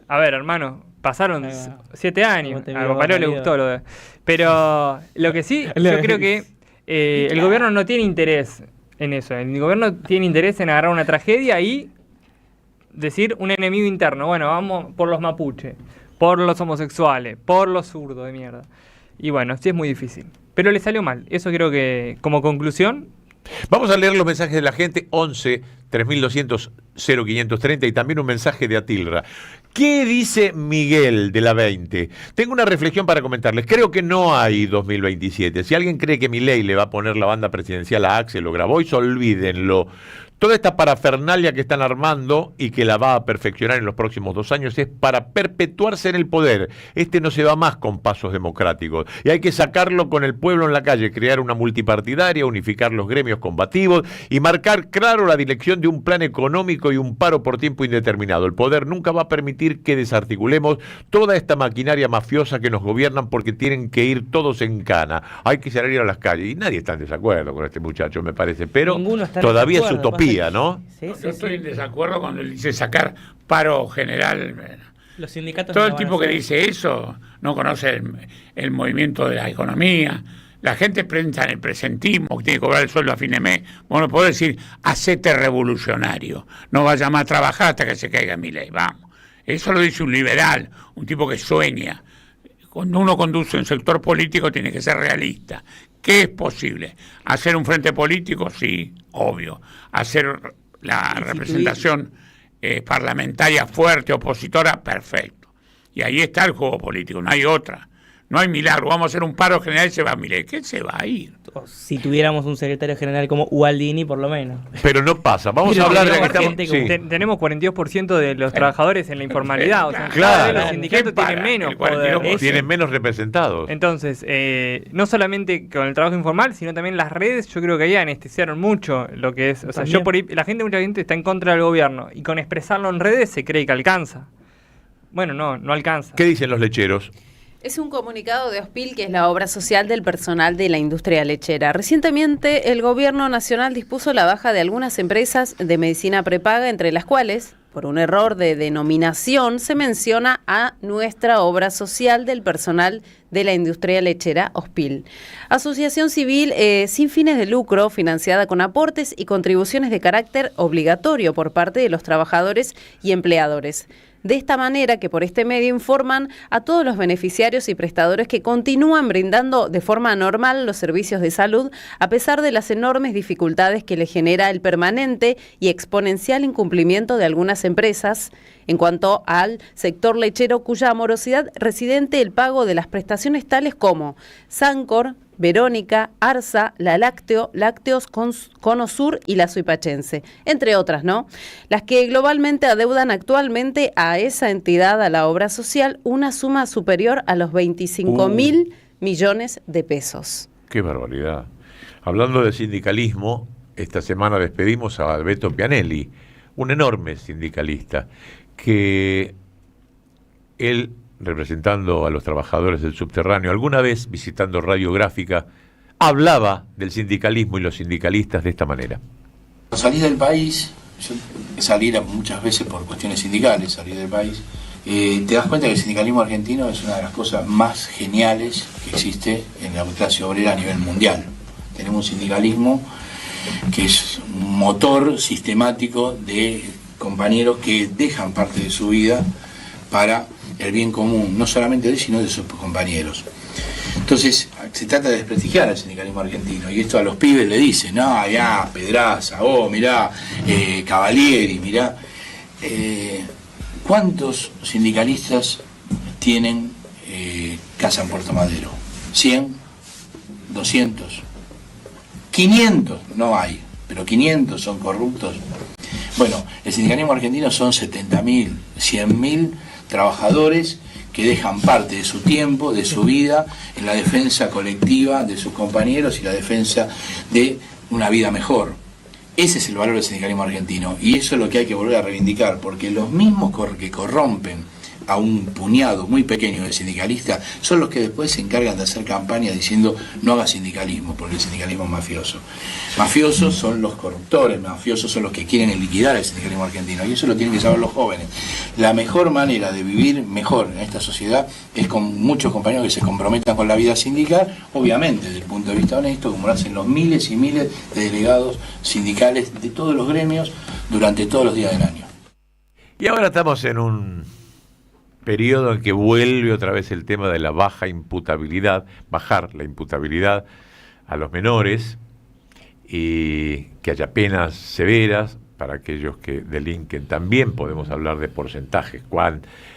a ver, hermano, pasaron 7 años, a Papaleo le gustó lo de... Pero lo que sí, yo creo que el gobierno no tiene interés en eso, el gobierno tiene interés en agarrar una tragedia y decir un enemigo interno, bueno, vamos por los mapuche, por los homosexuales, por los zurdos de mierda. Y bueno, sí es muy difícil. Pero le salió mal. Eso creo que, como conclusión... Vamos a leer los mensajes de la gente, 11 3200 0530 y también un mensaje de Atilra. ¿Qué dice Miguel de la 20? Tengo una reflexión para comentarles. Creo que no hay 2027. Si alguien cree que Milei le va a poner la banda presidencial a Axel o Grabois, olvídenlo. Toda esta parafernalia que están armando y que la va a perfeccionar en los próximos 2 años es para perpetuarse en el poder. Este no se va más con pasos democráticos. Y hay que sacarlo con el pueblo en la calle, crear una multipartidaria, unificar los gremios combativos y marcar claro la dirección de un plan económico y un paro por tiempo indeterminado. El poder nunca va a permitir que desarticulemos toda esta maquinaria mafiosa que nos gobiernan porque tienen que ir todos en cana. Hay que salir a las calles. Y nadie está en desacuerdo con este muchacho, me parece. Pero todavía es utopía. ¿No? Yo estoy en desacuerdo cuando él dice sacar paro general. Los sindicatos todo no el van a tipo que hacer. dice eso no conoce el movimiento de la economía. La gente piensa en el presentismo, que tiene que cobrar el sueldo a fin de mes. Bueno, puedo decir, hacete revolucionario. No vaya más a trabajar hasta que se caiga Milei. Vamos. Eso lo dice un liberal, un tipo que sueña. Cuando uno conduce un sector político tiene que ser realista. ¿Qué es posible? ¿Hacer un frente político? Sí, obvio. ¿Hacer la representación parlamentaria fuerte, opositora? Perfecto. Y ahí está el juego político, no hay otra. No hay milagro, vamos a hacer un paro general y se va a Milei. ¿Qué se va a ir? Si tuviéramos un secretario general como Ubaldini, por lo menos. Pero no pasa. Vamos a hablar de que estamos... Tenemos 42% de los trabajadores en la informalidad. O sea, claro. cada vez los sindicatos tienen menos poder. Tienen menos representados. Entonces, no solamente con el trabajo informal, sino también las redes, yo creo que ahí anestesiaron mucho lo que es. O sea, mucha gente está en contra del gobierno y con expresarlo en redes se cree que alcanza. Bueno, no alcanza. ¿Qué dicen los lecheros? Es un comunicado de OSPIL, que es la obra social del personal de la industria lechera. Recientemente, el gobierno nacional dispuso la baja de algunas empresas de medicina prepaga, entre las cuales por un error de denominación, se menciona a nuestra obra social del personal de la industria lechera Hospil. Asociación civil sin fines de lucro, financiada con aportes y contribuciones de carácter obligatorio por parte de los trabajadores y empleadores. De esta manera que por este medio informan a todos los beneficiarios y prestadores que continúan brindando de forma normal los servicios de salud a pesar de las enormes dificultades que le genera el permanente y exponencial incumplimiento de algunas empresas en cuanto al sector lechero cuya morosidad residente el pago de las prestaciones tales como Sancor, Verónica, Arsa, La Lácteo, Lácteos, Conosur y la Suipachense, entre otras, ¿no? Las que globalmente adeudan actualmente a esa entidad, a la obra social, una suma superior a los 25.000 millones de pesos. ¡Qué barbaridad! Hablando de sindicalismo, esta semana despedimos a Alberto Pianelli, un enorme sindicalista, que él, representando a los trabajadores del subterráneo, alguna vez visitando Radiográfica, hablaba del sindicalismo y los sindicalistas de esta manera. Salir del país, salir muchas veces por cuestiones sindicales, salir del país, te das cuenta que el sindicalismo argentino es una de las cosas más geniales que existe en la clase obrera a nivel mundial. Tenemos un sindicalismo que es un motor sistemático de compañeros que dejan parte de su vida para el bien común, no solamente de él, sino de sus compañeros. Entonces, se trata de desprestigiar al sindicalismo argentino, y esto a los pibes le dicen, no, ya, Pedraza, mirá, Cavalieri, mirá. ¿Cuántos sindicalistas tienen casa en Puerto Madero? ¿100? ¿200? ¿500? No hay, pero 500 son corruptos. Bueno, el sindicalismo argentino son 70.000, 100.000 trabajadores que dejan parte de su tiempo, de su vida, en la defensa colectiva de sus compañeros y la defensa de una vida mejor. Ese es el valor del sindicalismo argentino, y eso es lo que hay que volver a reivindicar, porque los mismos que corrompen a un puñado muy pequeño de sindicalistas son los que después se encargan de hacer campaña diciendo no haga sindicalismo, porque el sindicalismo es mafioso. Mafiosos son los corruptores, mafiosos son los que quieren liquidar el sindicalismo argentino, y eso lo tienen que saber los jóvenes. La mejor manera de vivir mejor en esta sociedad es con muchos compañeros que se comprometan con la vida sindical, obviamente desde el punto de vista honesto, como lo hacen los miles y miles de delegados sindicales de todos los gremios durante todos los días del año. Y ahora estamos en un periodo en que vuelve otra vez el tema de la bajar la imputabilidad a los menores y que haya penas severas para aquellos que delinquen. También podemos hablar de porcentajes,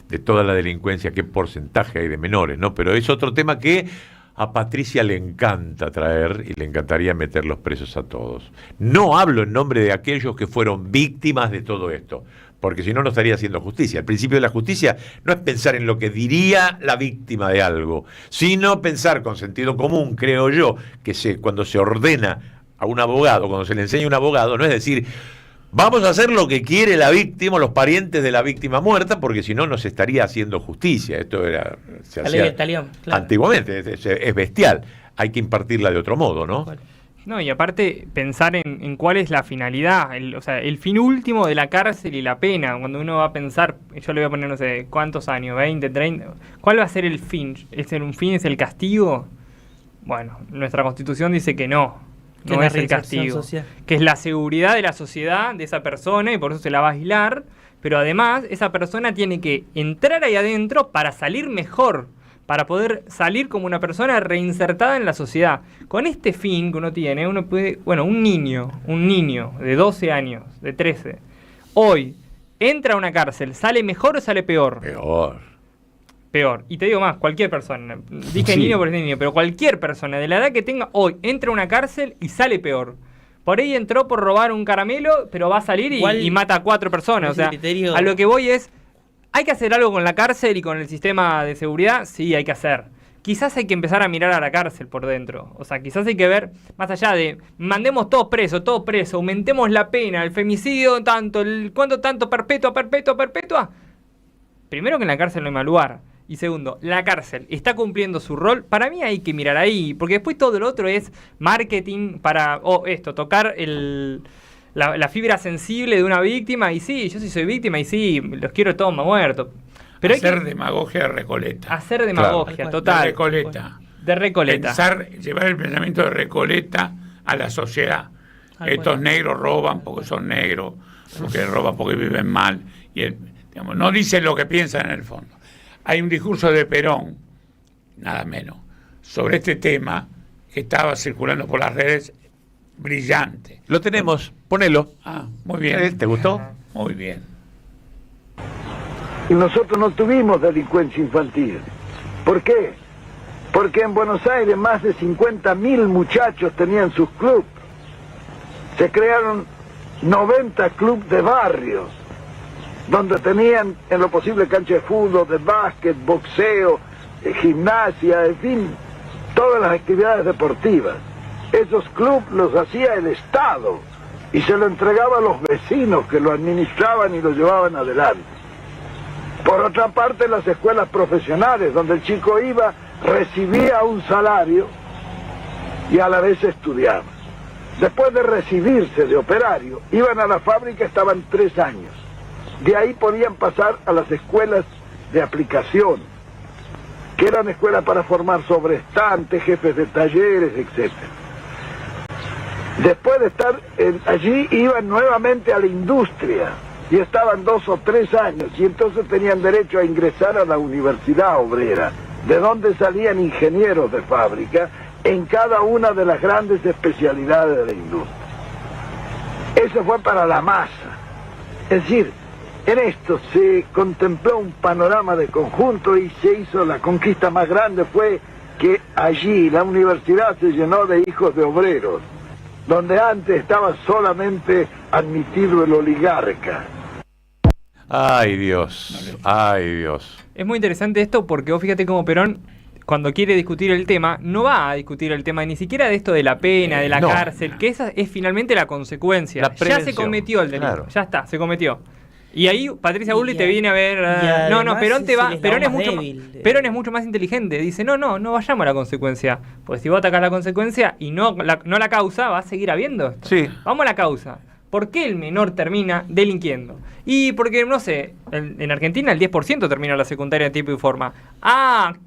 de toda la delincuencia, qué porcentaje hay de menores, ¿no? Pero es otro tema que a Patricia le encanta traer y le encantaría meter los presos a todos. No hablo en nombre de aquellos que fueron víctimas de todo esto, porque si no, no estaría haciendo justicia. El principio de la justicia no es pensar en lo que diría la víctima de algo, sino pensar con sentido común, creo yo, que cuando se ordena a un abogado, cuando se le enseña a un abogado, no es decir, vamos a hacer lo que quiere la víctima, los parientes de la víctima muerta, porque si no, no se estaría haciendo justicia. Esto se hacía claro. Antiguamente, es bestial. Hay que impartirla de otro modo, ¿no? Vale. No, y aparte pensar en cuál es la finalidad, el fin último de la cárcel y la pena. Cuando uno va a pensar, yo le voy a poner, no sé, ¿cuántos años? 20, 30. ¿Cuál va a ser el fin? ¿Es un fin? ¿Es el castigo? Bueno, nuestra Constitución dice que no es el castigo. Social. Que es la seguridad de la sociedad, de esa persona, y por eso se la va a aislar. Pero además, esa persona tiene que entrar ahí adentro para salir mejor, para poder salir como una persona reinsertada en la sociedad. Con este fin que uno tiene, uno puede, un niño de 12 años, de 13, hoy entra a una cárcel, ¿sale mejor o sale peor? Peor. Y te digo más, cualquier persona, dije niño por este niño, pero cualquier persona de la edad que tenga hoy entra a una cárcel y sale peor. Por ahí entró por robar un caramelo, pero va a salir y mata a 4 personas. O sea, a lo que voy es, ¿hay que hacer algo con la cárcel y con el sistema de seguridad? Sí, hay que hacer. Quizás hay que empezar a mirar a la cárcel por dentro. O sea, quizás hay que ver, más allá de, mandemos todos presos, aumentemos la pena, el femicidio, ¿cuánto tanto? Perpetua. Primero que en la cárcel no hay mal lugar. Y segundo, la cárcel está cumpliendo su rol. Para mí hay que mirar ahí, porque después todo lo otro es marketing para, tocar la fibra sensible de una víctima, y sí, yo sí soy víctima, y sí, los quiero todos muertos. Pero hacer demagogia de Recoleta. Hacer demagogia, total. De Recoleta. De Recoleta. Llevar el pensamiento de Recoleta a la sociedad. Estos negros roban porque son negros, porque roban porque viven mal. Y digamos, no dicen lo que piensan en el fondo. Hay un discurso de Perón, nada menos, sobre este tema que estaba circulando por las redes, brillante. Lo tenemos, ponelo. Muy bien. ¿Te gustó? Muy bien. Y nosotros no tuvimos delincuencia infantil. ¿Por qué? Porque en Buenos Aires más de 50.000 muchachos tenían sus clubes. Se crearon 90 clubes de barrios, donde tenían en lo posible cancha de fútbol, de básquet, boxeo, gimnasia, en fin, todas las actividades deportivas. Esos clubes los hacía el Estado y se lo entregaba a los vecinos que lo administraban y lo llevaban adelante. Por otra parte, las escuelas profesionales, donde el chico iba, recibía un salario y a la vez estudiaba. Después de recibirse de operario, iban a la fábrica, estaban 3 años. De ahí podían pasar a las escuelas de aplicación, que eran escuelas para formar sobrestantes, jefes de talleres, etc. Después de estar allí, iban nuevamente a la industria, y estaban 2 o 3 años, y entonces tenían derecho a ingresar a la universidad obrera, de donde salían ingenieros de fábrica en cada una de las grandes especialidades de la industria. Eso fue para la masa. Es decir, en esto se contempló un panorama de conjunto y se hizo la conquista más grande, fue que allí la universidad se llenó de hijos de obreros, donde antes estaba solamente admitido el oligarca. Ay, Dios, ay, Dios. Es muy interesante esto porque vos fíjate cómo Perón, cuando quiere discutir el tema, no va a discutir el tema ni siquiera de esto de la pena, de la cárcel, que esa es finalmente la consecuencia. Ya se cometió el delito, ya está, se cometió. Y ahí Patricia Bullrich te viene a ver, Perón te va, Perón es mucho más inteligente, dice, no vayamos a la consecuencia, pues si vos atacás la consecuencia y no la causa, va a seguir habiendo esto. Sí. Vamos a la causa. ¿Por qué el menor termina delinquiendo? Y porque, no sé, en Argentina el 10% termina la secundaria en tiempo y forma.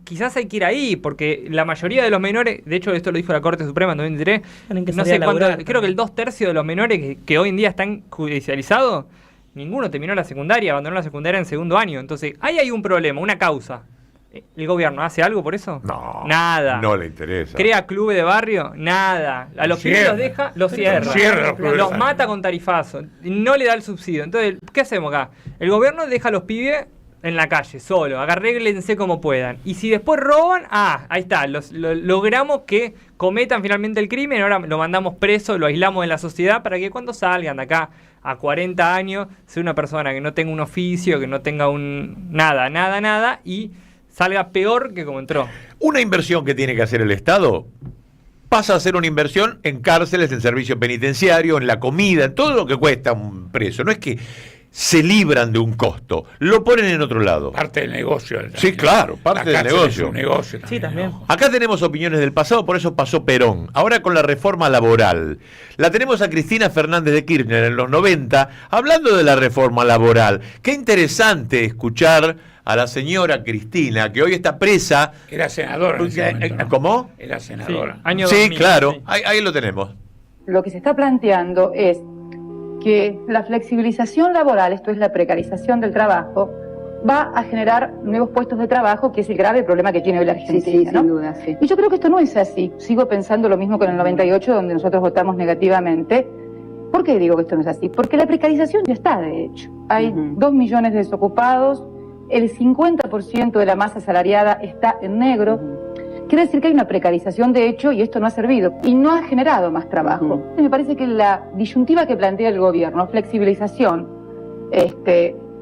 Quizás hay que ir ahí, porque la mayoría de los menores, de hecho esto lo dijo la Corte Suprema en 2023, no sé cuánto, creo que el 2/3 de los menores que hoy en día están judicializados, ninguno terminó la secundaria, abandonó la secundaria en segundo año. Entonces, ahí hay un problema, una causa. ¿El gobierno hace algo por eso? No. Nada. No le interesa. ¿Crea clubes de barrio? Nada. A los pibes los deja, los cierra. Los mata con tarifazo. No le da el subsidio. Entonces, ¿qué hacemos acá? El gobierno deja a los pibes en la calle, solo. Arréglense como puedan. Y si después roban, ahí está. Logramos que cometan finalmente el crimen. Ahora lo mandamos preso, lo aislamos de la sociedad para que cuando salgan de acá a 40 años, sea una persona que no tenga un oficio, que no tenga nada, y salga peor que como entró. Una inversión que tiene que hacer el Estado pasa a ser una inversión en cárceles, en servicio penitenciario, en la comida, en todo lo que cuesta un preso. No es que se libran de un costo, lo ponen en otro lado. Parte del negocio. Sí, claro, parte del negocio. Es un negocio también, sí, también. ¿no? Acá tenemos opiniones del pasado, por eso pasó Perón. Ahora con la reforma laboral. La tenemos a Cristina Fernández de Kirchner en los 90, hablando de la reforma laboral. Qué interesante escuchar a la señora Cristina, que hoy está presa. Era senadora en ese momento, ¿no? ¿Cómo? Era senadora. Sí, año sí 2000, claro, sí. Ahí lo tenemos. Lo que se está planteando es que la flexibilización laboral, esto es la precarización del trabajo, va a generar nuevos puestos de trabajo, que es el grave problema que tiene hoy la Argentina, ¿no? Sin duda, sí. Y yo creo que esto no es así. Sigo pensando lo mismo con el 98, donde nosotros votamos negativamente. ¿Por qué digo que esto no es así? Porque la precarización ya está, de hecho. Hay 2 millones de desocupados, el 50% de la masa salariada está en negro. Quiere decir que hay una precarización de hecho y esto no ha servido y no ha generado más trabajo. Me parece que la disyuntiva que plantea el gobierno, flexibilización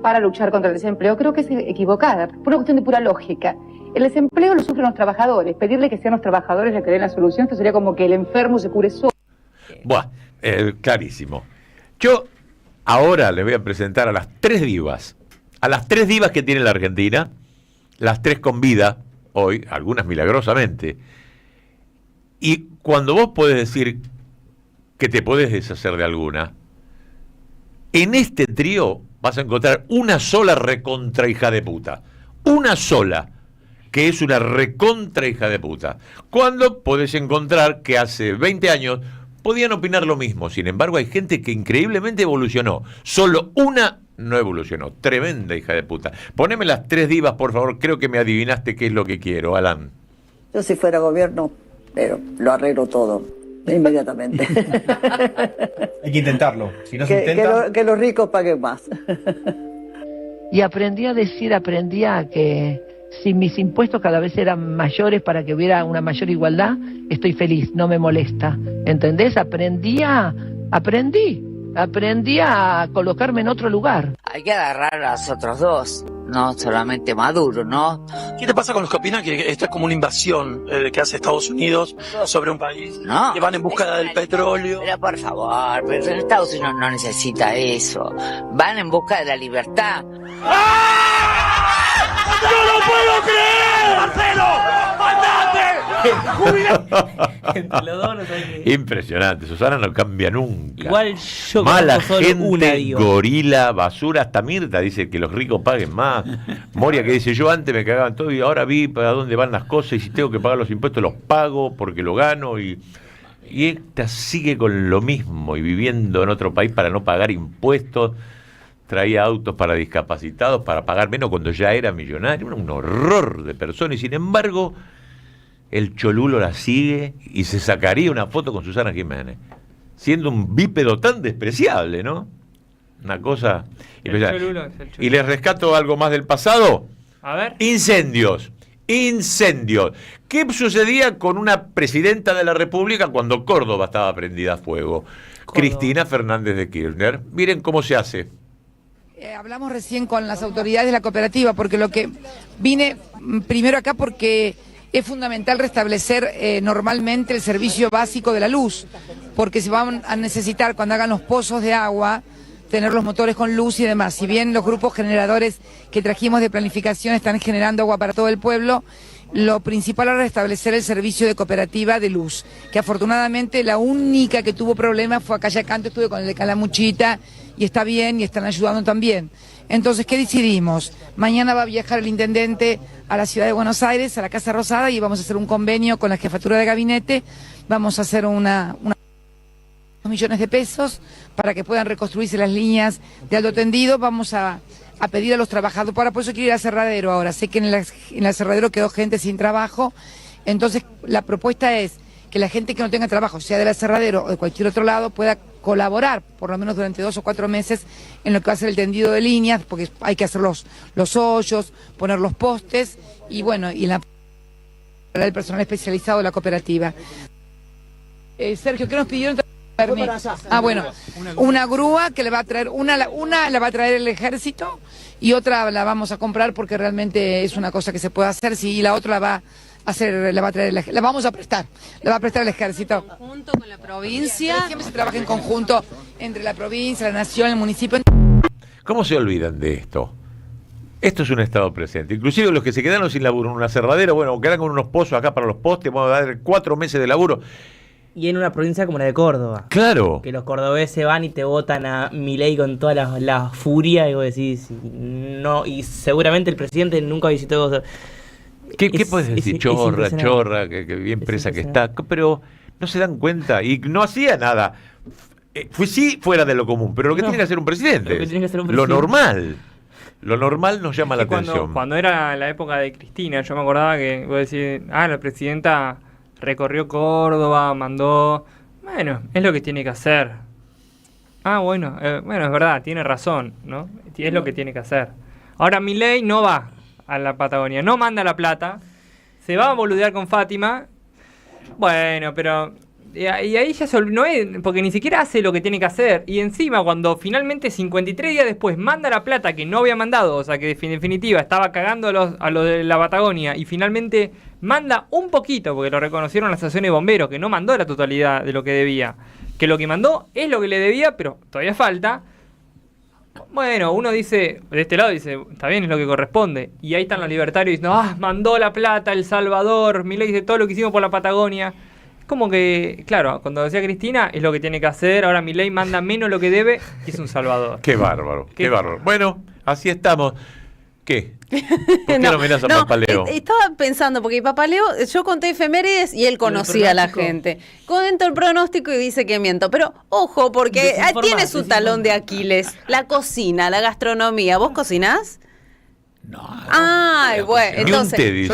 para luchar contra el desempleo, creo que es equivocada, por una cuestión de pura lógica. El desempleo lo sufren los trabajadores, pedirle que sean los trabajadores los que den la solución, esto sería como que el enfermo se cure solo. Buah, clarísimo. Yo ahora les voy a presentar a las 3 divas. A las 3 divas que tiene la Argentina, las 3 con vida, hoy, algunas milagrosamente. Y cuando vos podés decir que te podés deshacer de alguna, En este trío vas a encontrar una sola recontra hija de puta. Una sola, que es una recontra hija de puta. Cuando podés encontrar que hace 20 años podían opinar lo mismo. Sin embargo, hay gente que increíblemente evolucionó. Solo una no evolucionó. Tremenda hija de puta. Poneme las 3 divas, por favor. Creo que me adivinaste qué es lo que quiero, Alan. Yo si fuera gobierno, pero lo arreglo todo inmediatamente. Hay que intentarlo. Si no se intenta... que los ricos paguen más. Y aprendí a que si mis impuestos cada vez eran mayores para que hubiera una mayor igualdad, estoy feliz, no me molesta. ¿Entendés? Aprendí a colocarme en otro lugar. Hay que agarrar a los otros dos, no solamente Maduro, ¿no? ¿Qué te pasa con los que opinan que esta es como una invasión que hace Estados Unidos sobre un país? No. Que van en busca del petróleo. Pero por favor, pero Estados Unidos no necesita eso. Van en busca de la libertad. ¡No lo puedo creer! ¡Marcelo! ¡Andate! Impresionante. Susana no cambia nunca. Igual yo mala conozco solo gente, una, digo. gorila, basura. Hasta Mirta dice que los ricos paguen más. Moria que dice, yo antes me cagaban todo y ahora vi para dónde van las cosas y si tengo que pagar los impuestos los pago porque lo gano. Y esta sigue con lo mismo y viviendo en otro país para no pagar impuestos. Traía autos para discapacitados para pagar menos cuando ya era millonario. Un horror de persona y sin embargo el cholulo la sigue y se sacaría una foto con Susana Jiménez siendo un bípedo tan despreciable, ¿no? Una cosa especial. Cholulo. Y les rescato algo más del pasado. A ver. Incendios. ¿Qué sucedía con una presidenta de la República cuando Córdoba estaba prendida a fuego? Cristina Fernández de Kirchner. Miren cómo se hace. Hablamos recién con las autoridades de la cooperativa, porque lo que vine primero acá porque es fundamental restablecer normalmente el servicio básico de la luz, porque se van a necesitar cuando hagan los pozos de agua, tener los motores con luz y demás. Si bien los grupos generadores que trajimos de planificación están generando agua para todo el pueblo, lo principal es restablecer el servicio de cooperativa de luz, que afortunadamente la única que tuvo problemas fue acá Yacanto, estuve con el de Calamuchita, y está bien, y están ayudando también. Entonces, ¿qué decidimos? Mañana va a viajar el intendente a la ciudad de Buenos Aires, a la Casa Rosada, y vamos a hacer un convenio con la jefatura de gabinete, vamos a hacer unos millones de pesos para que puedan reconstruirse las líneas de alto tendido. Vamos a pedir a los trabajadores, por eso quiero ir al aserradero ahora, sé que en el aserradero quedó gente sin trabajo, entonces la propuesta es que la gente que no tenga trabajo, sea del aserradero o de cualquier otro lado, pueda colaborar, por lo menos durante 2 o 4 meses, en lo que va a ser el tendido de líneas, porque hay que hacer los hoyos, poner los postes, y bueno, y el personal especializado de la cooperativa. Sergio, ¿qué nos pidieron? Bueno, una grúa que le va a traer, una la va a traer el ejército, y otra la vamos a comprar porque realmente es una cosa que se puede hacer, y la otra la va a traer, la vamos a prestar, la va a prestar el ejército. Junto con la provincia. Siempre se trabaja en conjunto entre la provincia, la nación, el municipio. ¿Cómo se olvidan de esto? Esto es un estado presente. Inclusive los que se quedaron sin laburo en un aserradero, bueno, quedan con unos pozos acá para los postes, vamos a dar 4 meses de laburo. Y en una provincia como la de Córdoba. Claro. Que los cordobeses van y te votan a Milei con toda la furia y vos decís, no, y seguramente el presidente nunca visitó. ¿Qué puedes decir? Chorra, que bien presa que está. Pero no se dan cuenta y no hacía nada. Sí, fuera de lo común, pero lo que tiene que hacer un presidente. Lo normal. Lo normal nos llama la atención. Cuando era la época de Cristina, yo me acordaba que vos decís, la presidenta recorrió Córdoba, mandó. Bueno, es lo que tiene que hacer. Bueno, es verdad, tiene razón, ¿no? Es lo que tiene que hacer. Ahora Milei no va a la Patagonia, no manda la plata, se va a boludear con Fátima. Bueno, pero y ahí ya se olvidó, porque ni siquiera hace lo que tiene que hacer. Y encima, cuando finalmente 53 días después manda la plata que no había mandado, o sea que en definitiva estaba cagando a los de la Patagonia, y finalmente manda un poquito, porque lo reconocieron las estaciones de bomberos, que no mandó la totalidad de lo que debía, que lo que mandó es lo que le debía, pero todavía falta. Bueno, uno dice, de este lado dice, está bien, es lo que corresponde. Y ahí están los libertarios diciendo, mandó la plata El Salvador, Milei dice todo lo que hicimos por la Patagonia. Como que, claro, cuando decía Cristina, es lo que tiene que hacer, ahora Milei manda menos lo que debe y es un salvador. Qué bárbaro, qué bárbaro. Bueno, así estamos. ¿Qué? ¿Por qué no mirás a Papaleo? Estaba pensando, porque Papaleo, yo conté efemérides y él conocía a la gente. Cuento el pronóstico y dice que miento. Pero ojo, porque tiene su talón de Aquiles. La cocina, la gastronomía. ¿Vos cocinás? No. Ay, bueno, entonces.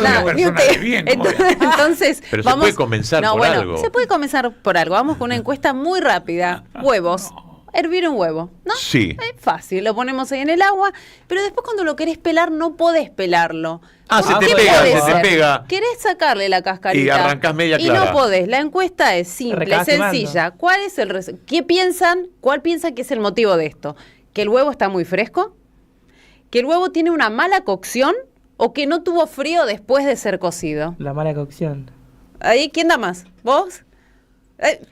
Entonces, pero vamos, se puede comenzar por algo. Se puede comenzar por algo. Vamos con una encuesta muy rápida. Huevos. Hervir un huevo, ¿no? Sí. Es fácil, lo ponemos ahí en el agua, pero después cuando lo querés pelar no podés pelarlo. Se te pega. Querés sacarle la cascarita. Y arrancás media clara. Y no podés. La encuesta es simple, sencilla. ¿Cuál es ¿Qué piensan? ¿Cuál piensan que es el motivo de esto? ¿Que el huevo está muy fresco? ¿Que el huevo tiene una mala cocción? ¿O que no tuvo frío después de ser cocido? La mala cocción. Ahí, ¿quién da más? ¿Vos?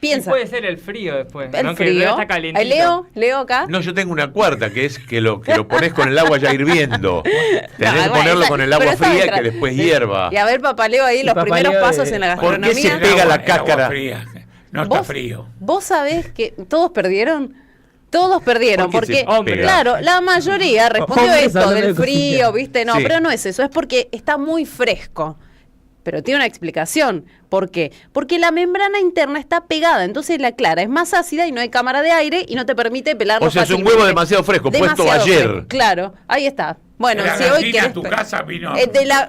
Piensa. Y puede ser el frío después. El ¿no? frío. Que está calentito. Leo acá. No, yo tengo una cuarta, que es que lo pones con el agua ya hirviendo. Tenés que ponerlo con el agua fría y que después hierva. Y a ver, Papaleo, ahí los primeros pasos en la gastronomía. ¿Por qué se pega la cáscara? No está frío. ¿Vos sabés que todos perdieron? Todos perdieron, porque, claro, la mayoría respondió esto del frío, ¿viste? No, pero no es eso, es porque está muy fresco. Pero tiene una explicación. ¿Por qué? Porque la membrana interna está pegada, entonces la clara es más ácida y no hay cámara de aire y no te permite pelarlo fácilmente. Es un huevo demasiado fresco, puesto ayer. Fresco. Claro, ahí está. Bueno, si hoy quieres tu casa vino.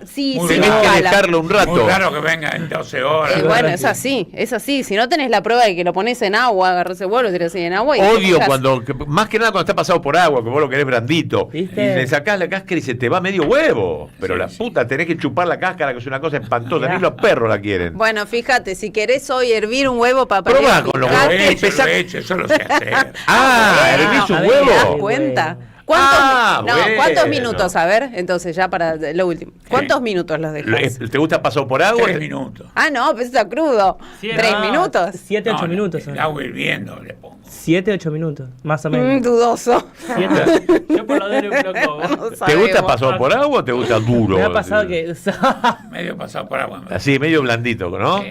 Sí, tenés que dejarlo un rato. Muy raro que venga en 12 horas. Bueno, es así. Si no tenés la prueba de que lo pones en agua, agarras el huevo, lo tirás en agua y odio cuando, más que nada cuando está pasado por agua, que vos lo querés blandito. ¿Viste? Y le sacás la cáscara y se te va medio huevo. Pero la puta, tenés que chupar la cáscara, que es una cosa espantosa. Ni los perros la quieren. Bueno, fíjate, si querés hoy hervir un huevo, papá. Probá con los huevos. Eso lo sé hacer. ¿Hervís un huevo? ¿Te das cuenta? ¿Cuántos minutos? A ver, entonces ya para lo último. ¿Cuántos minutos los dejas? ¿Te gusta pasado por agua? 3 minutos. No, pues está crudo. 3 minutos. 7, 8 minutos. El agua hirviendo le pongo. 7, 8 minutos, más o menos. Dudoso. 7. Yo por lo menos un poco. ¿Te gusta pasado por agua o te gusta duro? Me ha pasado que... medio pasado por agua. Así, medio blandito, ¿no?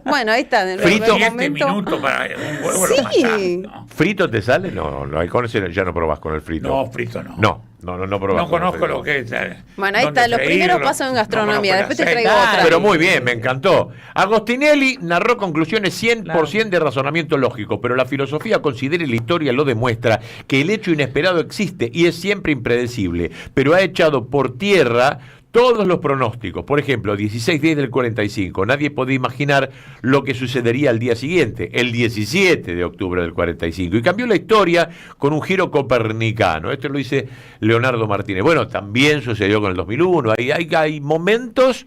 Bueno, ahí está. Frito. 7 minutos para un huevo. Sí. ¿Frito te sale? No, con eso ya no probás con el frito. No, frito no. No probás. No conozco lo que es. Bueno, ahí está, los primeros pasos en gastronomía. Después te traigo otra. Pero muy bien, me encantó. Agostinelli narró conclusiones 100% de razonamiento lógico, pero la filosofía considera y la historia lo demuestra que el hecho inesperado existe y es siempre impredecible, pero ha echado por tierra todos los pronósticos. Por ejemplo, 16-10 del 45. Nadie podía imaginar lo que sucedería al día siguiente, el 17 de octubre del 45. Y cambió la historia con un giro copernicano. Esto lo dice Leonardo Martínez. Bueno, también sucedió con el 2001. Hay momentos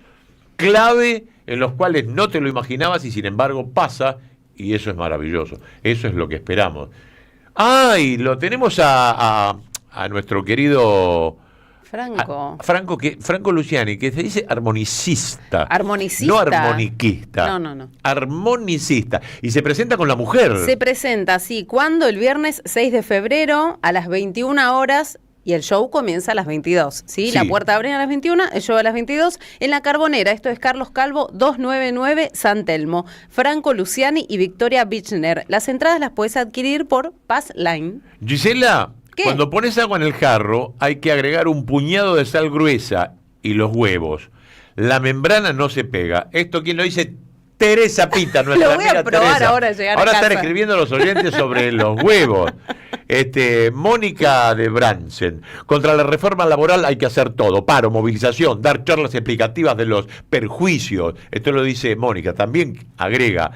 clave en los cuales no te lo imaginabas y sin embargo pasa, y eso es maravilloso. Eso es lo que esperamos. Y lo tenemos a nuestro querido... Franco Luciani, que se dice armonicista. Armonicista. No armoniquista. No. Armonicista. Y se presenta con la mujer. Se presenta, sí. ¿Cuándo? El viernes 6 de febrero a las 21 horas. Y el show comienza a las 22, ¿sí? La puerta abre a las 21, el show a las 22. En La Carbonera, esto es Carlos Calvo, 299 San Telmo. Franco Luciani y Victoria Bichner. Las entradas las puedes adquirir por Pass Line. Gisela, cuando pones agua en el jarro, hay que agregar un puñado de sal gruesa y los huevos. La membrana no se pega. ¿Esto quién lo dice? Teresa Pita, nuestra Lo voy a probar Teresa. ahora al llegar a Ahora casa. están escribiendo los oyentes sobre los huevos. Mónica de Bransen. Contra la reforma laboral hay que hacer todo. Paro, movilización, dar charlas explicativas de los perjuicios. Esto lo dice Mónica. También agrega: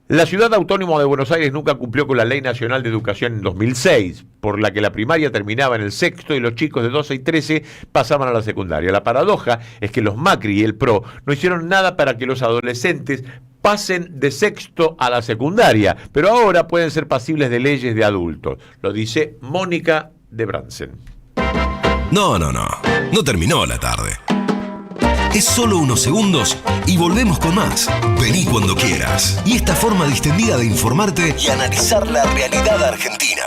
la Ciudad Autónoma de Buenos Aires nunca cumplió con la Ley Nacional de Educación en 2006, por la que la primaria terminaba en el sexto y los chicos de 12 y 13 pasaban a la secundaria. La paradoja es que los Macri y el PRO no hicieron nada para que los adolescentes pasen de sexto a la secundaria, pero ahora pueden ser pasibles de leyes de adultos. Lo dice Mónica de Bransen. No terminó la tarde. Es solo unos segundos y volvemos con más. Vení cuando quieras. Y esta forma distendida de informarte y analizar la realidad argentina.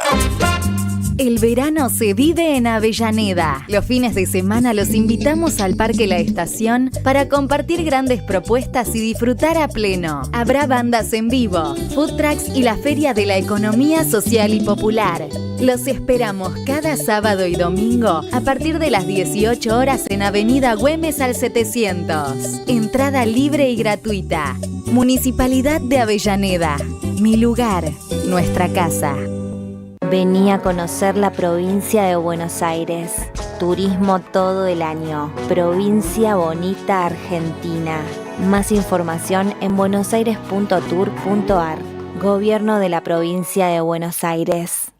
El verano se vive en Avellaneda. Los fines de semana los invitamos al Parque La Estación para compartir grandes propuestas y disfrutar a pleno. Habrá bandas en vivo, food trucks y la Feria de la Economía Social y Popular. Los esperamos cada sábado y domingo a partir de las 18 horas en Avenida Güemes al 700. Entrada libre y gratuita. Municipalidad de Avellaneda. Mi lugar, nuestra casa. Vení a conocer la provincia de Buenos Aires. Turismo todo el año. Provincia bonita Argentina. Más información en buenosaires.tour.ar. Gobierno de la provincia de Buenos Aires.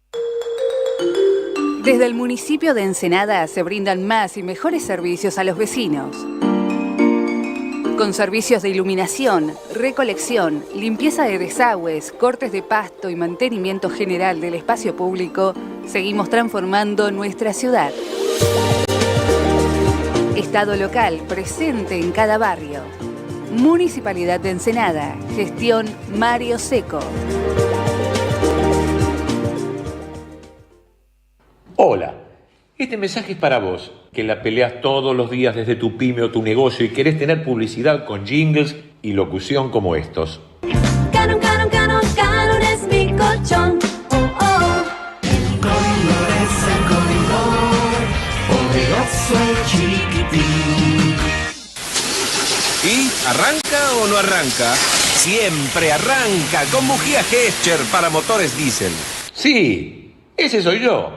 Desde el municipio de Ensenada se brindan más y mejores servicios a los vecinos. Con servicios de iluminación, recolección, limpieza de desagües, cortes de pasto y mantenimiento general del espacio público, seguimos transformando nuestra ciudad. Estado local presente en cada barrio. Municipalidad de Ensenada. Gestión Mario Seco. Hola, este mensaje es para vos, que la peleas todos los días desde tu pyme o tu negocio y querés tener publicidad con jingles y locución como estos. Canon, Canon, Canon, Canon es mi colchón. Oh, oh. El corredor es el corredor, poderoso y chiquitín. ¿Y arranca o no arranca? Siempre arranca con bujía Gescher para motores diésel. Sí, ese soy yo.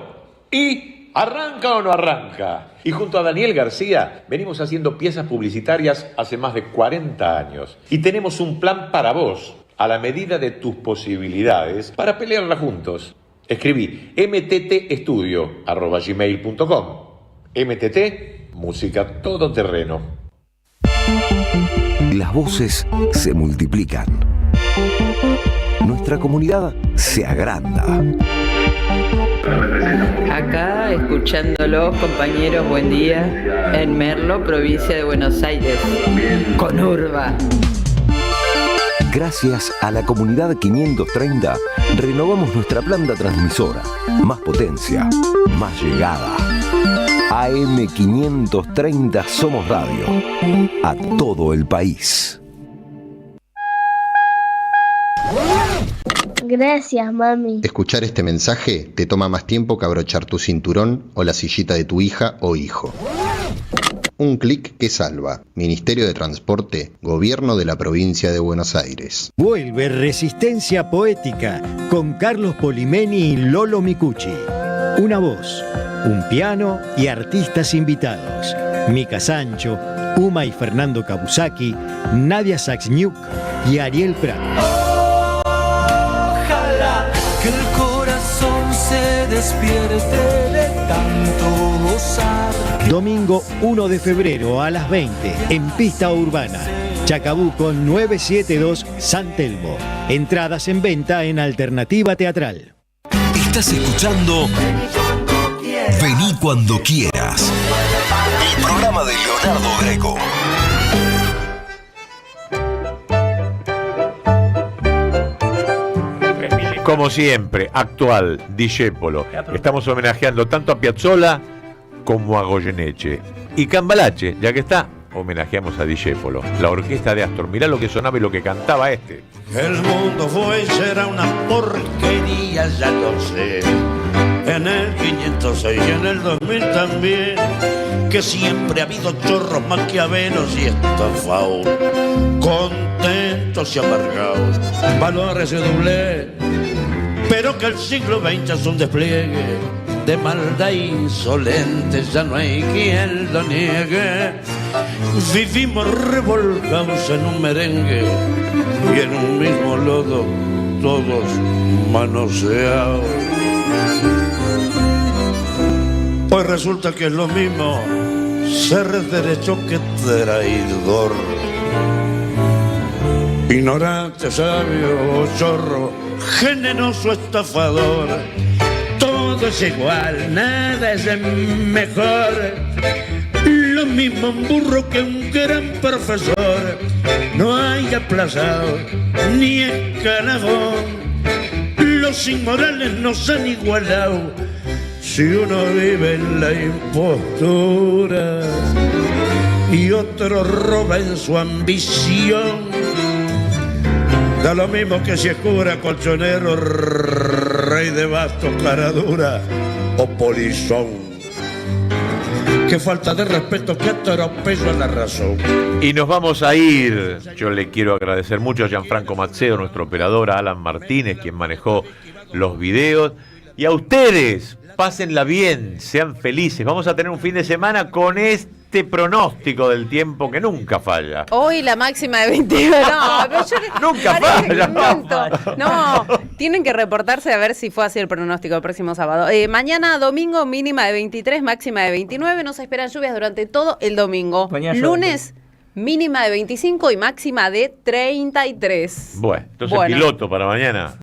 ¿Y arranca o no arranca? Y junto a Daniel García venimos haciendo piezas publicitarias hace más de 40 años. Y tenemos un plan para vos, a la medida de tus posibilidades, para pelearla juntos. Escribí mttestudio@gmail.com. MTT, música todoterreno. Las voces se multiplican. Nuestra comunidad se agranda. Acá, escuchándolos, compañeros, buen día, en Merlo, provincia de Buenos Aires, con Urba. Gracias a la comunidad 530, renovamos nuestra planta transmisora. Más potencia, más llegada. AM 530 Somos Radio. A todo el país. Gracias, mami. Escuchar este mensaje te toma más tiempo que abrochar tu cinturón o la sillita de tu hija o hijo. Un clic que salva. Ministerio de Transporte, Gobierno de la Provincia de Buenos Aires. Vuelve Resistencia Poética con Carlos Polimeni y Lolo Micucci. Una voz, un piano y artistas invitados. Mica Sancho, Uma y Fernando Kabusaki, Nadia Saxniuk y Ariel Prat. Que el corazón se despierte de tanto gozar. Domingo 1 de febrero a las 20 en Pista Urbana. Chacabuco 972 San Telmo. Entradas en venta en Alternativa Teatral. Estás escuchando Vení cuando quieras. El programa de Leonardo Greco. Como siempre, actual, Discépolo. Estamos homenajeando tanto a Piazzolla como a Goyeneche. Y Cambalache, ya que está, homenajeamos a Discépolo, la orquesta de Astor. Mirá lo que sonaba y lo que cantaba este. El mundo fue y será una porquería, ya lo sé. En el 506 y en el 2000 también. Que siempre ha habido chorros, maquiavelos y estafados. Contentos y amargados. Valores y doble. Pero que el siglo XX es un despliegue de maldad insolente, ya no hay quien lo niegue. Vivimos revolcados en un merengue y en un mismo lodo, todos manoseados. Pues resulta que es lo mismo ser derecho que traidor. Ignorante, sabio, chorro, generoso, estafador. Todo es igual, nada es mejor. Lo mismo un burro que un gran profesor. No hay aplazado ni escalafón. Los inmorales nos han igualado Si uno vive en la impostura y otro roba en su ambición, da lo mismo que si es cura, colchonero, rey de bastos, cara dura o polizón. Qué falta de respeto, qué atropello a la razón. Y nos vamos a ir. Yo le quiero agradecer mucho a Gianfranco Mazzeo, nuestro operador, a Alan Martínez, quien manejó los videos. Y a ustedes, pásenla bien, sean felices. Vamos a tener un fin de semana con este pronóstico del tiempo que nunca falla. Hoy la máxima de 21. No, pero Nunca falla. No, tienen que reportarse a ver si fue así el pronóstico el próximo sábado. Mañana domingo mínima de 23, máxima de 29. Nos esperan lluvias durante todo el domingo. Lunes mínima de 25 y máxima de 33. Bueno, entonces piloto para mañana.